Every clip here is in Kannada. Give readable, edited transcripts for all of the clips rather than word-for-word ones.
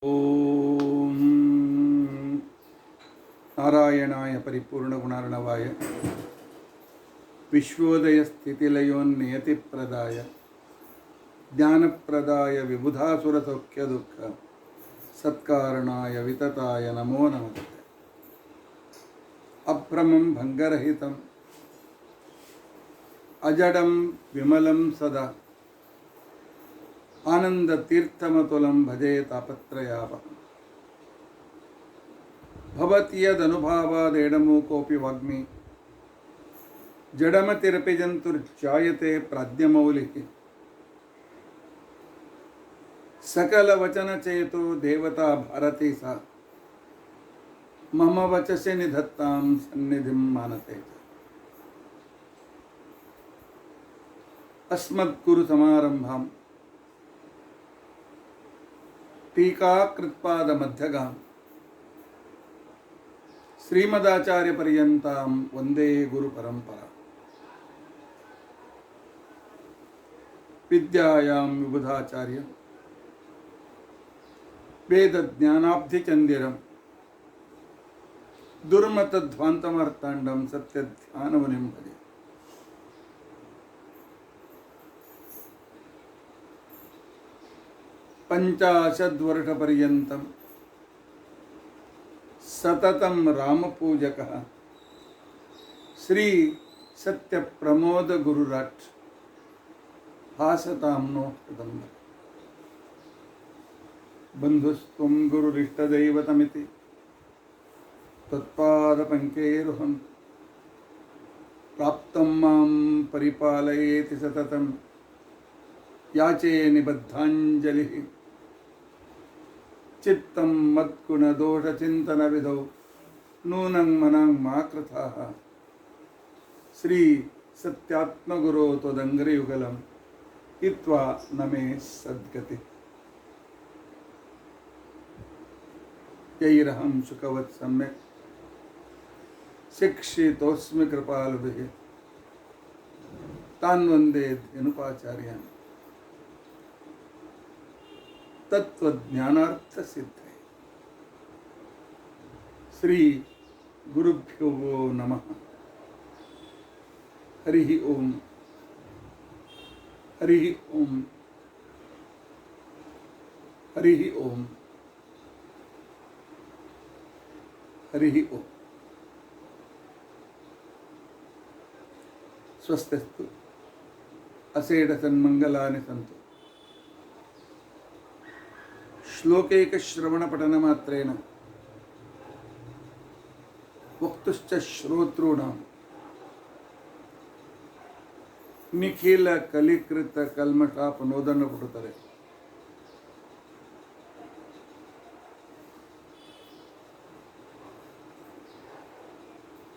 ಓಂ ನಾರಾಯಣಾಯ ಪರಿಪೂರ್ಣಗುಣಾರ್ಣವಾಯ ವಿಶ್ವೋದಯ ಸ್ಥಿತಿಲಯೋನ್ನಿಯತಿಪ್ರದಾಯ ಜ್ಞಾನಪ್ರದಾಯ ವಿಬುಧಾಸುರಸೌಖ್ಯದುಃಖ ಸತ್ಕಾರಣಾಯ ವಿತತಾಯ ನಮೋ ನಮಃ. ಅಭ್ರಮಂ ಭಂಗರಹಿತಂ ಅಜಡಂ ವಿಮಲಂ ಸದಾ ಆನಂದತೀರ್ಥಮತುಲಂ ಭಜೆ ತಾಪತ್ರಯಾವಹಂ. ಭವತಿ ಯದನುಭಾವಾದೇಡಮೂಕೋಪಿ ವಾಗ್ಮಿ ಜಡಮತಿರಪಿ ಜಂತುರ್ಜಾಯತೆ ಪ್ರಾಜ್ಞಮೌಲಿಃ. ಸಕಲವಚನಚೇತೋ ದೇವತಾ ಭಾರತೀ ಸಾ ಮಮ ವಚಸಿ ನಿಧತ್ತಾಂ ಸನ್ನಿಧಿಂ ಮಾನತೆ. ಅಸ್ಮದ್ಗುರು ಸಮಾರಂಭಾಂ ಟೀಕಾಕೃತ್ಪಾದ ಮಧ್ಯಗಾಂ ಶ್ರೀಮದಾಚಾರ್ಯ ಪರ್ಯಂತಾಂ ವಂದೇ ಗುರು ಪರಂಪರಾ. ವಿದ್ಯಾಯಾಂ ವಿಬುಧಾಚಾರ್ಯ ವೇದ ಜ್ಞಾನಾಬ್ಧಿಚಂದಿರಂ ದುರ್ಮತಧ್ವಾಂತಮಾರ್ತಾಂಡಂ ಸತ್ಯಧ್ಯಾನಮುನಿಂ ಭಜೆ. ಪಂಚಾಶದ್ವರ್ಷಪರ್ಯಂತಂ ಸತತಂ ರಾಮಪೂಜಕಃ ಶ್ರೀ ಸತ್ಯಪ್ರಮೋದ ಗುರುರಾಟ್ ಹಾಸತಾಂ ನೋ ಹೃದಂಬ. ಬಂಧುಸ್ತ್ವಂ ಗುರುರಿಷ್ಟದೈವತಮಿತಿ ತತ್ಪಾದಪಂಕೇರುಹಂ ಪ್ರಾಪ್ತಂ ಮಾಂ ಪರಿಪಾಲಯೇತಿ ಸತತಂ ಯಾಚೇ ನಿಬದ್ಧಾಂಜಲಿಃ. ಚಿತ್ತಂ ಮದ್ಗುಣದೋಷಚಿಂತನವಿಧೌ ನೂನಂ ಮನಂ ಮಾ ಕೃತಾಃ. ಶ್ರೀ ಸತ್ಯಾತ್ಮಗುರೋ ತ್ವದಂಗ್ರಿಯುಗಲಂ ಹಿತ್ವಾ ನಮೇ ಸದ್ಗತಿ. ಯೈರಹಂ ಸುಖವತ್ ಸಮ್ಯಕ್ ಶಿಕ್ಷಿತೋಸ್ಮಿ ಕೃಪಾಲುಭಿಃ ತಾನ್ ವಂದೇ ಧನುಪಾಚಾರ್ಯಾನ್ ತತ್ವಜ್ಞಾನಾರ್ಥ ಸಿದ್ಧೈ. ಶ್ರೀ ಗುರುಭ್ಯೋ ನಮಃ. ಹರಿ ಓಂ ಹರಿ ಓಂ ಹರಿ ಓಂ ಹರಿ ಓಂ. ಸ್ವಸ್ತಿಸ್ತು ಅಸೇಢ ಸನ್ಮಂಗಲಾನಿ ಸಂತು. ಶ್ಲೋಕೈಕಶ್ರವಣಪಠನಮಾತ್ರೇಣ ವಕ್ತುಶ್ಚ ಶ್ರೋತॄಣಾಂ ನಿಖಿಲ ಕಲಿಕೃತ ಕಲ್ಮಷಾಪನೋದನಪಡುತ್ತದೆ.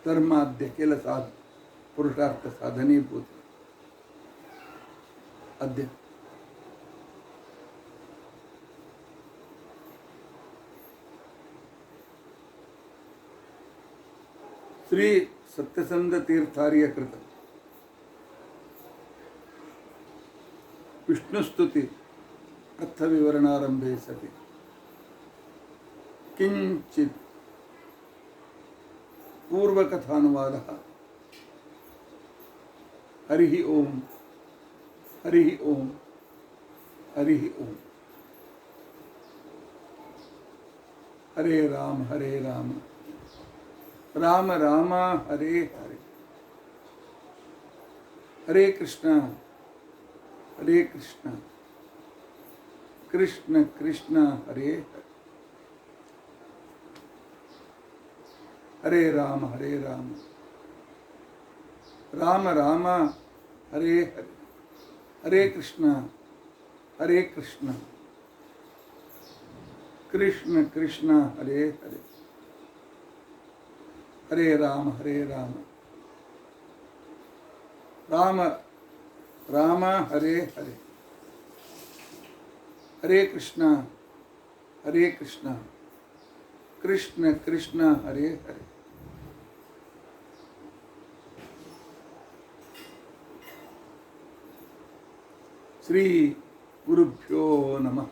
ಧರ್ಮಾದ್ಯ ಕೆಲ ಪುರುಷಾರ್ಥ ಸಾಧನೀಭೂತ ಅದ್ಯ ಶ್ರೀ ಸತ್ಯಸಂಧ ತೀರ್ಥಾರ್ಯ ಕೃತ ವಿಷ್ಣುಸ್ತುತಿ ಅರ್ಥವಿವರಣಾರಂಭೆ ಸತಿ ಕಿಂಚಿತ್ ಪೂರ್ವಕಥಾನುವಾದಃ. ಹರಿ ಓಂ ಹರಿ ಓಂ ಹರಿ ಓಂ. ಹರೇ ರಾಮ ಹರೇ ರಾಮ ರಾಮ ರಾಮ ಹರೇ ಹರೇ. ಹರೇ ಕೃಷ್ಣ ಹರೇ ಕೃಷ್ಣ ಕೃಷ್ಣ ಕೃಷ್ಣ ಹರೇ ಹರೇ. ಹರೇ ರಾಮ ಹರೇ ರಾಮ ರಾಮ ರಾಮ ಹರೇ ಹರೇ. ಹರೇ ಕೃಷ್ಣ ಕೃಷ್ಣ ಕೃಷ್ಣ ಹರೇ ಹರೇ. ಹರೇ ರಾಮ ರಾಮ ರಾಮ ಹರೇ ಹರೇ. ಹರೇ ಕೃಷ್ಣ ಕೃಷ್ಣ ಕೃಷ್ಣ ಹರೇ ಹರೇ. ಶ್ರೀ ಗುರುಭ್ಯೋ ನಮಃ.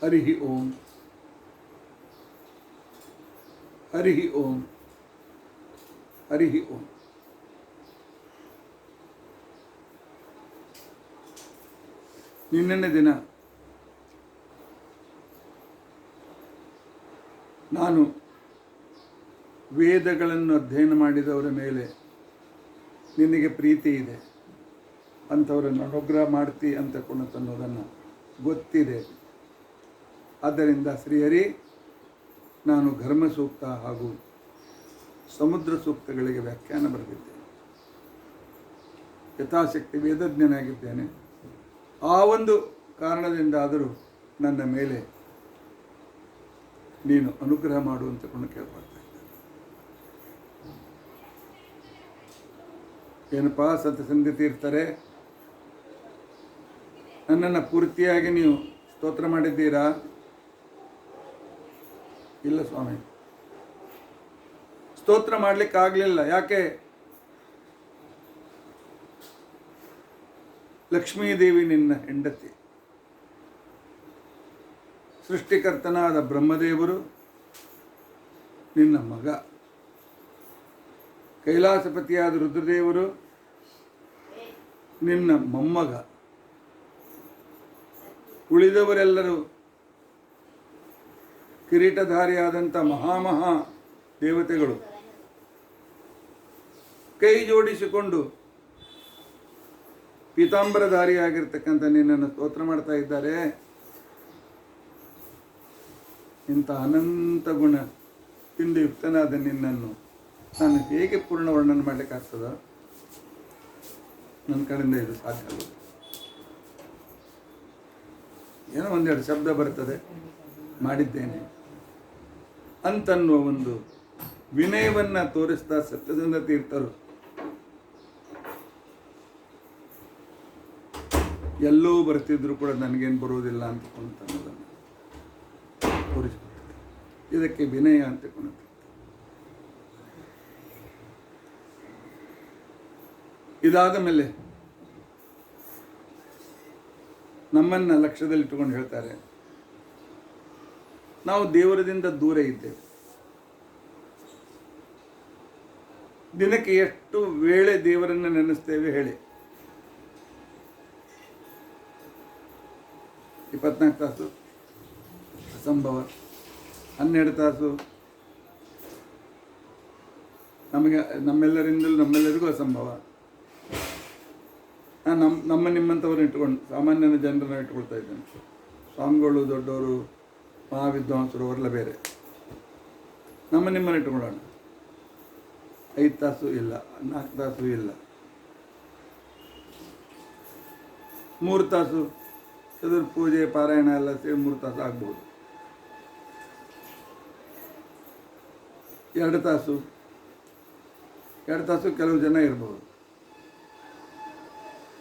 ಹರಿ ಓಂ ಹರಿ ಓಂ ಹರಿ ಓಂ. ನಿನ್ನೆ ದಿನ ನಾನು ವೇದಗಳನ್ನು ಅಧ್ಯಯನ ಮಾಡಿದವರ ಮೇಲೆ ನಿನಗೆ ಪ್ರೀತಿ ಇದೆ, ಅಂಥವರನ್ನು ಅನುಗ್ರಹ ಮಾಡ್ತಿ ಅಂತ ಅನ್ನೋದನ್ನು ಗೊತ್ತಿದೆ. ಆದ್ದರಿಂದ ಶ್ರೀಹರಿ, ನಾನು ಘರ್ಮ ಸೂಕ್ತ ಹಾಗೂ ಸಮುದ್ರ ಸೂಕ್ತಗಳಿಗೆ ವ್ಯಾಖ್ಯಾನ ಬರೆದಿದ್ದೇನೆ. ಯಥಾಶಕ್ತಿ ವೇದಜ್ಞನಾಗಿದ್ದೇನೆ. ಆ ಒಂದು ಕಾರಣದಿಂದಾದರೂ ನನ್ನ ಮೇಲೆ ನೀನು ಅನುಗ್ರಹ ಮಾಡುವಂತ ಕೇಳ್ಕೊಳ್ತಾ ಇದ್ದೇನೆ. ಏನಪ್ಪಾ ಸತ್ಯಸಂಧಿ ತೀರ್ಥರೇ, ನನ್ನನ್ನು ಪೂರ್ತಿಯಾಗಿ ನೀವು ಸ್ತೋತ್ರ ಮಾಡಿದ್ದೀರಾ? ಇಲ್ಲ ಸ್ವಾಮಿ, ಸ್ತೋತ್ರ ಮಾಡಲಿಕ್ಕಾಗಲಿಲ್ಲ. ಯಾಕೆ? ಲಕ್ಷ್ಮೀದೇವಿ ನಿನ್ನ ಹೆಂಡತಿ, ಸೃಷ್ಟಿಕರ್ತನಾದ ಬ್ರಹ್ಮದೇವರು ನಿನ್ನ ಮಗ, ಕೈಲಾಸಪತಿಯಾದ ರುದ್ರದೇವರು ನಿನ್ನ ಮೊಮ್ಮಗ, ಉಳಿದವರೆಲ್ಲರೂ ಕಿರೀಟಧಾರಿಯಾದಂಥ ಮಹಾಮಹಾ ದೇವತೆಗಳು ಕೈ ಜೋಡಿಸಿಕೊಂಡು ಪೀತಾಂಬರಧಾರಿಯಾಗಿರ್ತಕ್ಕಂಥ ನಿನ್ನನ್ನು ಸ್ತೋತ್ರ ಮಾಡ್ತಾ ಇದ್ದಾರೆ. ಇಂಥ ಅನಂತ ಗುಣ ತಿಂದು ಯುಕ್ತನಾದ ನಿನ್ನನ್ನು ನಾನು ಹೇಗೆ ಪೂರ್ಣ ವರ್ಣನೆ ಮಾಡಲಿಕ್ಕಾಗ್ತದ? ನನ್ನ ಕಡೆಯಿಂದ ಇದು ಸಾಧ್ಯ ಆಗುತ್ತೆ. ಏನೋ ಒಂದೆರಡು ಶಬ್ದ ಬರ್ತದೆ, ಮಾಡಿದ್ದೇನೆ ಅಂತನ್ನುವ ಒಂದು ವಿನಯವನ್ನು ತೋರಿಸ್ತಾ ಸತ್ಯಸಂಧ ತೀರ್ಥರು ಎಲ್ಲೋ ಬರ್ತಿದ್ರು ಕೂಡ ನನಗೇನು ಬರುವುದಿಲ್ಲ ಅಂತನ್ನೋದನ್ನು ತೋರಿಸ್ಕೊಡ್ತಾರೆ. ಇದಕ್ಕೆ ವಿನಯ ಅಂತಕೊಂಡು ಇದಾದ ಮೇಲೆ ನಮ್ಮನ್ನು ಲಕ್ಷ್ಯದಲ್ಲಿಟ್ಟುಕೊಂಡು ಹೇಳ್ತಾರೆ, ನಾವು ದೇವರದಿಂದ ದೂರ ಇದ್ದೇವೆ. ದಿನಕ್ಕೆ ಎಷ್ಟು ವೇಳೆ ದೇವರನ್ನು ನೆನೆಸ್ತೇವೆ ಹೇಳಿ? 24 ತಾಸು ಅಸಂಭವ. 12 ತಾಸು ನಮ್ಮೆಲ್ಲರಿಗೂ ಅಸಂಭವ. ನಮ್ಮ ನಿಮ್ಮಂಥವ್ರನ್ನ ಇಟ್ಕೊಂಡು ಸಾಮಾನ್ಯನ ಜನರನ್ನ ಇಟ್ಕೊಳ್ತಾ ಇದ್ದೇನೆ. ಸ್ವಾಮಿಗಳು ದೊಡ್ಡವರು, ಮಹಾವಿದ್ವಾಂಸರು ಅವರೆಲ್ಲ ಬೇರೆ. ನಿಮ್ಮನ್ನು ಇಟ್ಕೊಳ್ಳೋಣ. 5 ತಾಸು ಇಲ್ಲ, 4 ತಾಸು ಇಲ್ಲ, 3 ತಾಸು ಚದುರ್ ಪೂಜೆ ಪಾರಾಯಣ ಎಲ್ಲ ಸೇರಿ 3 ತಾಸು ಆಗ್ಬೋದು. 2 ತಾಸು ಕೆಲವು ಜನ ಇರ್ಬೋದು.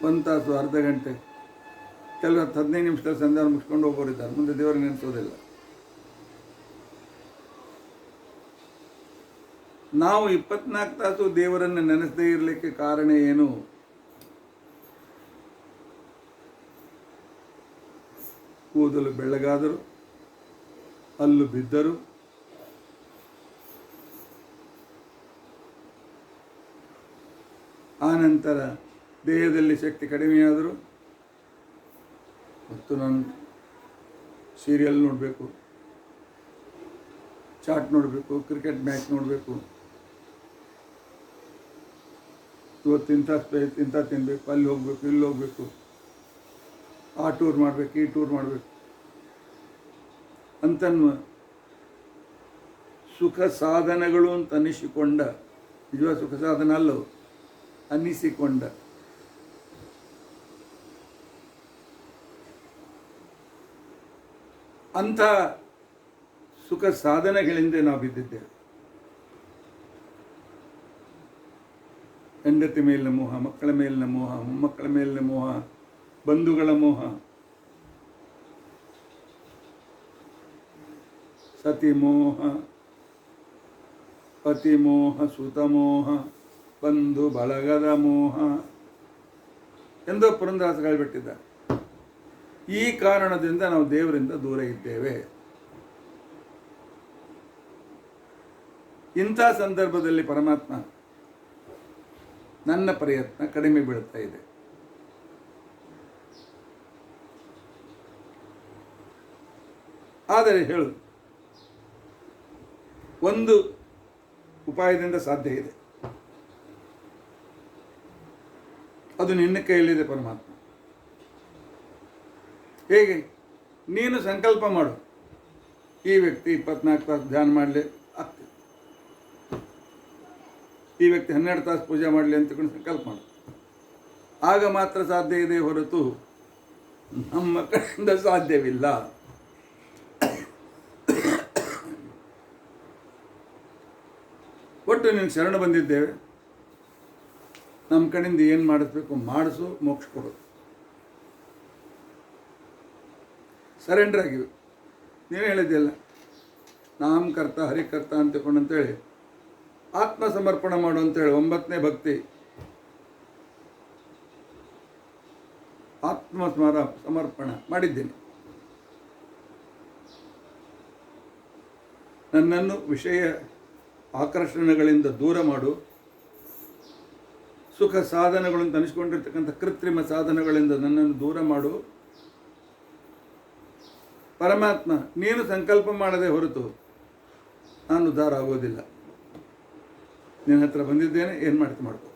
1 ತಾಸು, ಅರ್ಧ ಗಂಟೆ, ಕೆಲವು 15 ನಿಮಿಷದಲ್ಲಿ ಸಂಧಾನ ಮುಗಿಸ್ಕೊಂಡು ಹೋಗೋರಿದ್ದಾರೆ. ಮುಂದೆ ದೇವರಿಗೆ ನೆನೆಸೋದಿಲ್ಲ. ನಾವು 24 ತಾಸು ದೇವರನ್ನು ನೆನೆಸದೇ ಇರಲಿಕ್ಕೆ ಕಾರಣ ಏನು? ಕೂದಲು ಬೆಳ್ಳಗಾದರು, ಹಲ್ಲು ಬಿದ್ದರು, ಆನಂತರ ದೇಹದಲ್ಲಿ ಶಕ್ತಿ ಕಡಿಮೆಯಾದರು, ಮತ್ತು ನಾನು ಸೀರಿಯಲ್ ನೋಡಬೇಕು, ಚಾಟ್ ನೋಡಬೇಕು, ಕ್ರಿಕೆಟ್ ಮ್ಯಾಚ್ ನೋಡಬೇಕು, ಇವತ್ತು ಇಂಥ ತಿನ್ನಬೇಕು, ಅಲ್ಲಿ ಹೋಗಬೇಕು, ಇಲ್ಲಿ ಹೋಗಬೇಕು, ಆ ಟೂರ್ ಮಾಡಬೇಕು, ಈ ಟೂರ್ ಮಾಡಬೇಕು ಅಂತನ್ನುವ ಸುಖ ಸಾಧನಗಳು ಅಂತ ಅನ್ನಿಸಿಕೊಂಡ, ನಿಜವಾದ ಸುಖ ಸಾಧನ ಅಲ್ಲವು, ಅನ್ನಿಸಿಕೊಂಡ ಅಂಥ ಸುಖ ಸಾಧನೆಗಳಿಂದ ನಾವು ಬಿದ್ದಿದ್ದೇವೆ. ಹೆಂಡತಿ ಮೇಲಿನ ಮೋಹ, ಮಕ್ಕಳ ಮೇಲಿನ ಮೋಹ, ಮೊಮ್ಮಕ್ಕಳ ಮೇಲಿನ ಮೋಹ, ಬಂಧುಗಳ ಮೋಹ, ಸತಿ ಮೋಹ, ಪತಿ ಮೋಹ, ಸುತ ಮೋಹ, ಬಂಧು ಬಳಗದ ಮೋಹ ಎಂದೋ ಪುರಂದರದಾಸರು ಹೇಳಿಬಿಟ್ಟಿದ್ದಾರೆ. ಈ ಕಾರಣದಿಂದ ನಾವು ದೇವರಿಂದ ದೂರ ಇದ್ದೇವೆ. ಇಂಥ ಸಂದರ್ಭದಲ್ಲಿ ಪರಮಾತ್ಮ ನನ್ನ ಪ್ರಯತ್ನ ಕಡಿಮೆ ಬೀಳ್ತಾ ಇದೆ. ಆದರೆ ಹೇಳು, ಒಂದು ಉಪಾಯದಿಂದ ಸಾಧ್ಯ ಇದೆ. ಅದು ನಿನ್ನ ಕೈಯಲ್ಲಿದೆ ಪರಮಾತ್ಮ. ಹೇಗೆ? ನೀನು ಸಂಕಲ್ಪ ಮಾಡು, ಈ ವ್ಯಕ್ತಿ 24 ತಾಸು ಧ್ಯಾನ ಮಾಡಲಿ ಆಗ್ತದೆ, ಈ ವ್ಯಕ್ತಿ 12 ತಾಸು ಪೂಜೆ ಮಾಡಲಿ ಅಂತಕೊಂಡು ಸಂಕಲ್ಪ ಮಾಡು. ಆಗ ಮಾತ್ರ ಸಾಧ್ಯ ಇದೆ, ಹೊರತು ನಮ್ಮ ಕಡೆಯಿಂದ ಸಾಧ್ಯವಿಲ್ಲ. ಒಟ್ಟು ನೀನು ಶರಣ ಬಂದಿದ್ದೇವೆ, ನಮ್ಮ ಕಡೆಯಿಂದ ಏನು ಮಾಡಿಸ್ಬೇಕು ಮಾಡಿಸು, ಮೋಕ್ಷ ಕೊಡು. ಸರೆಂಡರ್ ಆಗಿವೆ. ನೀನು ಹೇಳಿದ್ದಿಲ್ಲ ನಾಮಕರ್ತ ಹರಿಕರ್ತ ಅಂತೇಳಿ ಆತ್ಮ ಸಮರ್ಪಣೆ ಮಾಡು ಅಂತೇಳಿ 9ನೇ ಭಕ್ತಿ ಆತ್ಮ ಸಮರ್ಪಣೆ ಮಾಡಿದ್ದೇನೆ. ನನ್ನನ್ನು ವಿಷಯ ಆಕರ್ಷಣೆಗಳಿಂದ ದೂರ ಮಾಡು, ಸುಖ ಸಾಧನಗಳನ್ನು ತನಿಸ್ಕೊಂಡಿರ್ತಕ್ಕಂಥ ಕೃತ್ರಿಮ ಸಾಧನಗಳಿಂದ ನನ್ನನ್ನು ದೂರ ಮಾಡು. ಪರಮಾತ್ಮ ನೀನು ಸಂಕಲ್ಪ ಮಾಡದೆ ಹೊರತು ನಾನು ಉದ್ಧಾರ ಆಗೋದಿಲ್ಲ. ನಿನ್ನ ಹತ್ರ ಬಂದಿದ್ದೇನೆ, ಏನು ಮಾಡ್ತಿ ಮಾಡ್ಕೊ.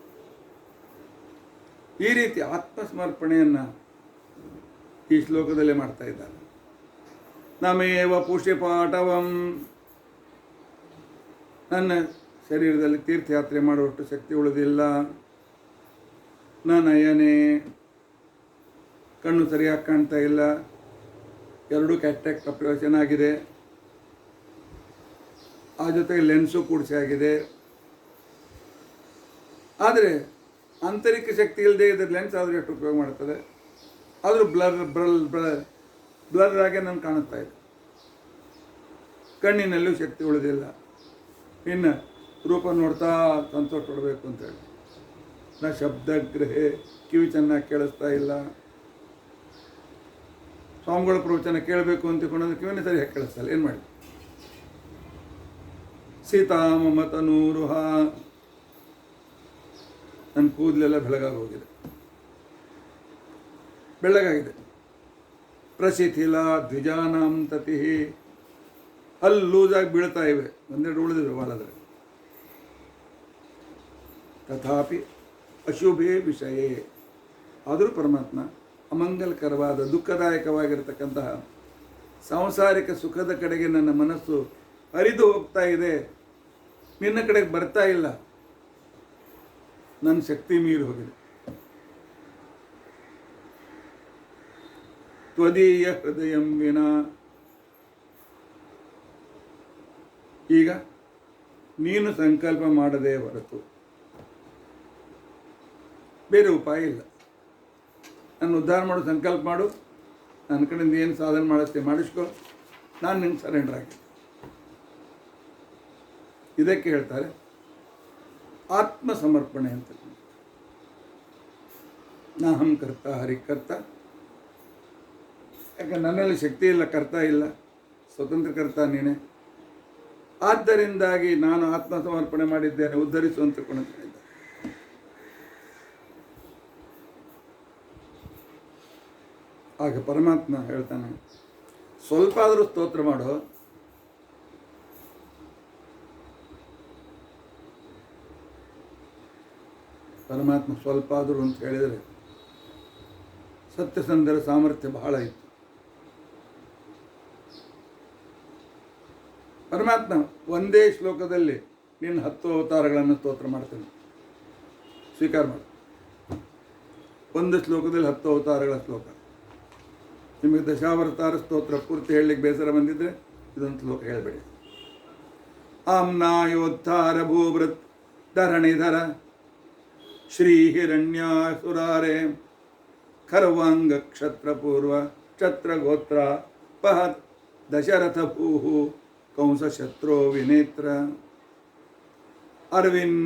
ಈ ರೀತಿ ಆತ್ಮಸಮರ್ಪಣೆಯನ್ನು ಈ ಶ್ಲೋಕದಲ್ಲೇ ಮಾಡ್ತಾ ಇದ್ದಾರೆ. ನಮೇವ ಪುಷ್ಯಪಾಠವಂ, ನನ್ನ ಶರೀರದಲ್ಲಿ ತೀರ್ಥಯಾತ್ರೆ ಮಾಡುವಷ್ಟು ಶಕ್ತಿ ಉಳಿದಿಲ್ಲ. ನಯನೇ, ಕಣ್ಣು ಸರಿಯಾಗಿ ಕಾಣ್ತಾ ಇಲ್ಲ, 2 ಕ್ಯಾಟ್ರಾಕ್ಟ್ ಆಪರೇಷನ್ ಆಗಿದೆ, ಆ ಜೊತೆಗೆ ಲೆನ್ಸು ಕೂಡಿಸಿ ಆಗಿದೆ. ಆದರೆ ಆಂತರಿಕ ಶಕ್ತಿ ಇಲ್ಲದೆ ಇದ್ರ ಲೆನ್ಸ್ ಆದರೂ ಎಷ್ಟು ಉಪಯೋಗ ಮಾಡ್ತದೆ, ಆದರೂ ಬ್ಲರ್ ಆಗಿ ನಾನು ಕಾಣಿಸ್ತಾ ಇದೆ. ಕಣ್ಣಿನಲ್ಲೂ ಶಕ್ತಿ ಉಳಿದಿಲ್ಲ. ಇನ್ನು ರೂಪ ನೋಡ್ತಾ ಸಂತೋಷ ಪಡಬೇಕು ಅಂತೇಳಿ ನಾ ಶಬ್ದಗ್ರಹೆ, ಕಿವಿ ಚೆನ್ನಾಗಿ ಕೇಳಿಸ್ತಾ ಇಲ್ಲ. ಸ್ವಾಮಿಗಳ ಪ್ರವಚನ ಕೇಳಬೇಕು ಅಂತಕೊಂಡ್ರೆ ಕಿವಿನೇ ಸರಿಯಾಗಿ ಕೇಳಿಸ್ತಲ್ಲ, ಏನು ಮಾಡಿ. ಸೀತಾಮತನೂರುಹ, ನನ್ನ ಕೂದಲೆಲ್ಲ ಬೆಳಗಾಗೋಗಿದೆ, ಬೆಳ್ಳಗಾಗಿದೆ. ಪ್ರಶಿಥಿಲ ದ್ವಿಜಾನಾಂ ತತಿ, ಅಲ್ಲಿ ಲೂಸಾಗಿ ಬೀಳ್ತಾ ಇವೆ, ಒಂದೆರಡು ಉಳಿದಿವೆ ಬಾಲದರೆ. ತಥಾಪಿ ಅಶುಭೇ ವಿಷಯೇ, ಆದರೂ ಪರಮಾತ್ಮ ಅಮಂಗಲಕರವಾದ ದುಃಖದಾಯಕವಾಗಿರತಕ್ಕಂತಹ ಸಾಂಸಾರಿಕ ಸುಖದ ಕಡೆಗೆ ನನ್ನ ಮನಸ್ಸು ಹರಿದು ಹೋಗ್ತಾ ಇದೆ, ನಿನ್ನ ಕಡೆಗೆ ಬರ್ತಾ ಇಲ್ಲ. ನನ್ನ ಶಕ್ತಿ ಮೀರಿ ಹೋಗಿದೆ. ತ್ವದೀಯ ಹೃದಯಂ ವಿನಾ, ಈಗ ನೀನು ಸಂಕಲ್ಪ ಮಾಡದೇ ಹೊರತು ಬೇರೆ ಉಪಾಯ ಇಲ್ಲ. ನನ್ನ ಉದ್ಧಾರ ಮಾಡು, ಸಂಕಲ್ಪ ಮಾಡು, ನನ್ನ ಕಡೆಯಿಂದ ಏನು ಸಾಧನೆ ಮಾಡುತ್ತೆ ಮಾಡಿಸ್ಕೊ, ನಾನು ನಿಂಗೆ ಸರೆಂಡರ್ ಆಗಿ. ಇದಕ್ಕೆ ಹೇಳ್ತಾರೆ ಆತ್ಮ ಸಮರ್ಪಣೆ ಅಂತ. ನಾಹಂ ಕರ್ತ ಹರಿಕರ್ತ, ಯಾಕೆ ನನ್ನಲ್ಲಿ ಶಕ್ತಿ ಇಲ್ಲ, ಕರ್ತ ಇಲ್ಲ, ಸ್ವತಂತ್ರ ಕರ್ತ ನೀನೆ. ಆದ್ದರಿಂದಾಗಿ ನಾನು ಆತ್ಮ ಸಮರ್ಪಣೆ ಮಾಡಿದ್ದೇನೆ, ಉದ್ಧರಿಸು ಅಂತ ಕೊಂಡಿದ್ದೆ. ಆಗ ಪರಮಾತ್ಮ ಹೇಳ್ತಾನೆ, ಸ್ವಲ್ಪ ಆದರೂ ಸ್ತೋತ್ರ ಮಾಡು. ಪರಮಾತ್ಮ ಸ್ವಲ್ಪ ಆದರೂ ಅಂತ ಹೇಳಿದರೆ ಸತ್ಯಸಂಧರ ಸಾಮರ್ಥ್ಯ ಬಹಳ ಇತ್ತು. ಪರಮಾತ್ಮ ಒಂದೇ ಶ್ಲೋಕದಲ್ಲಿ ನಿನ್ನ 10 ಅವತಾರಗಳನ್ನು ಸ್ತೋತ್ರ ಮಾಡ್ತಾನೆ, ಸ್ವೀಕಾರ ಮಾಡು. ಒಂದು ಶ್ಲೋಕದಲ್ಲಿ 10 ಅವತಾರಗಳ ಶ್ಲೋಕ. ನಿಮಗೆ ದಶಾವತಾರ ಸ್ತೋತ್ರ ಪೂರ್ತಿ ಹೇಳಲಿಕ್ಕೆ ಬೇಸರ ಬಂದಿದ್ದರೆ ಇದೊಂದು ಶ್ಲೋಕ ಹೇಳಬೇಡಿ. ಆಮ್ನಾಯೋದ್ಧಾರ ಭೂಭೃತ್ ಧರಣಿಧರ ಶ್ರೀ ಹಿರಣ್ಯಾಸುರಾರೆ ಖರ್ವಾಂಗ ಕ್ಷತ್ರಪೂರ್ವ ಕ್ಷತ್ರಗೋತ್ರ ಪಹತ್ ದಶರಥ ಭೂಹು ಕಂಸ ಶತ್ರೋ ವಿನೇತ್ರ ಅರವಿನ್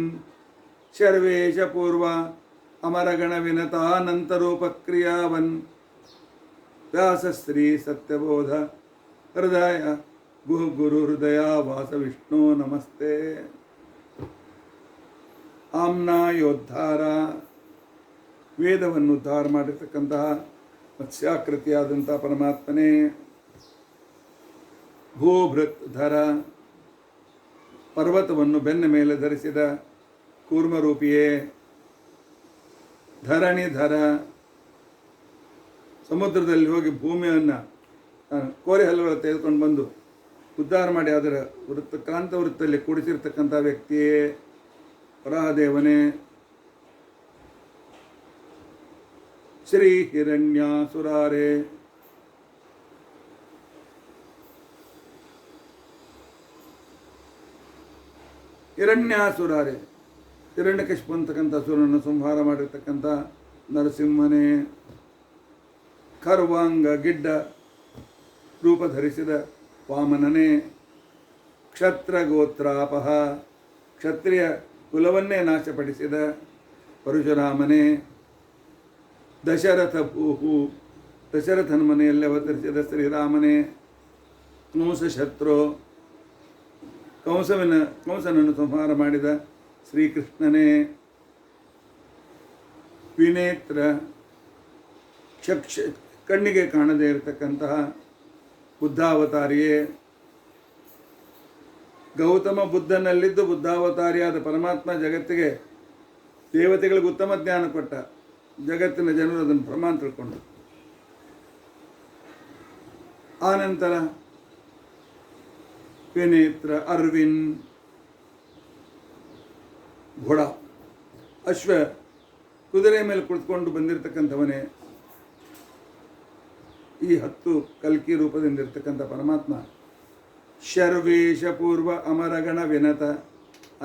ಶರ್ವೇಶ ಪೂರ್ವ ಅಮರಗಣ ವಿನತಾನಂತರೋಪಕ್ರಿಯಾವನ್ ವ್ಯಾಸಶ್ರೀ ಸತ್ಯಬೋಧ ಹೃದಯ ಗುರು ಹೃದಯ ವಾಸ ವಿಷ್ಣು ನಮಸ್ತೆ. ಆಮ್ನಾಯೋದ್ಧಾರ, ವೇದವನ್ನು ಉದ್ಧಾರ ಮಾಡಿರ್ತಕ್ಕಂತಹ ಮತ್ಸ್ಯಾಕೃತಿಯಾದಂಥ ಪರಮಾತ್ಮನೇ. ಭೂಭೃತ್ ಧರ, ಪರ್ವತವನ್ನು ಬೆನ್ನ ಮೇಲೆ ಧರಿಸಿದ ಕೂರ್ಮರೂಪಿಯೇ. ಧರಣಿಧರ, ಸಮುದ್ರದಲ್ಲಿ ಹೋಗಿ ಭೂಮಿಯನ್ನು ಕೋರೆ ಹಲ್ಲುಗಳು ತೆಗೆದುಕೊಂಡು ಬಂದು ಉದ್ಧಾರ ಮಾಡಿ ಅದರ ಕ್ರಾಂತ ವೃತ್ತದಲ್ಲಿ ಕೂಡಿಸಿರ್ತಕ್ಕಂಥ ವ್ಯಕ್ತಿಯೇ ವರಾಹದೇವನೇ. ಶ್ರೀ ಹಿರಣ್ಯಾಸುರಾರೇ, ಹಿರಣ್ಯಾಸುರಾರೇ, ಹಿರಣ್ಯಕಶಿಪು ಅಂತಕ್ಕಂಥ ಸುರನನ್ನು ಸಂಹಾರ ಮಾಡಿರ್ತಕ್ಕಂಥ ನರಸಿಂಹನೇ. ಖರ್ವಾಂಗ, ಗಿಡ್ಡ ರೂಪ ಧರಿಸಿದ ವಾಮನನೇ. ಕ್ಷತ್ರಗೋತ್ರಾಪಹ, ಕ್ಷತ್ರಿಯ ಕುಲವನ್ನೇ ನಾಶಪಡಿಸಿದ ಪರಶುರಾಮನೇ. ದಶರಥ ಭೂಹು, ದಶರಥನ ಮನೆಯಲ್ಲಿ ಅವತರಿಸಿದ ಶ್ರೀರಾಮನೇ. ಕಂಸಶತ್ರು, ಕಂಸನನ್ನು ಸಂಹಾರ ಮಾಡಿದ ಶ್ರೀಕೃಷ್ಣನೇ. ವಿನೇತ್ರ, ಕಣ್ಣಿಗೆ ಕಾಣದೇ ಇರತಕ್ಕಂತಹ ಬುದ್ಧಾವತಾರಿಯೇ. ಗೌತಮ ಬುದ್ಧನಲ್ಲಿದ್ದು ಬುದ್ಧಾವತಾರಿಯಾದ ಪರಮಾತ್ಮ ಜಗತ್ತಿಗೆ, ದೇವತೆಗಳಿಗೆ ಉತ್ತಮ ಜ್ಞಾನ ಕೊಟ್ಟ. ಜಗತ್ತಿನ ಜನರು ಅದನ್ನು ಪ್ರಮಾಣ ತಿಳ್ಕೊಂಡು ಆನಂತರ ವಿನೇತ್ರ, ಅರ್ವಿನ್, ಘೋಡ, ಅಶ್ವ, ಕುದುರೆ ಮೇಲೆ ಕುಳಿತುಕೊಂಡು ಬಂದಿರತಕ್ಕಂಥವನೇ. ಈ 10 ಕಲ್ಕಿ ರೂಪದಿಂದಿರ್ತಕ್ಕಂಥ ಪರಮಾತ್ಮ ಶರ್ವೇಶ ಪೂರ್ವ ಅಮರಗಣ ವಿನತ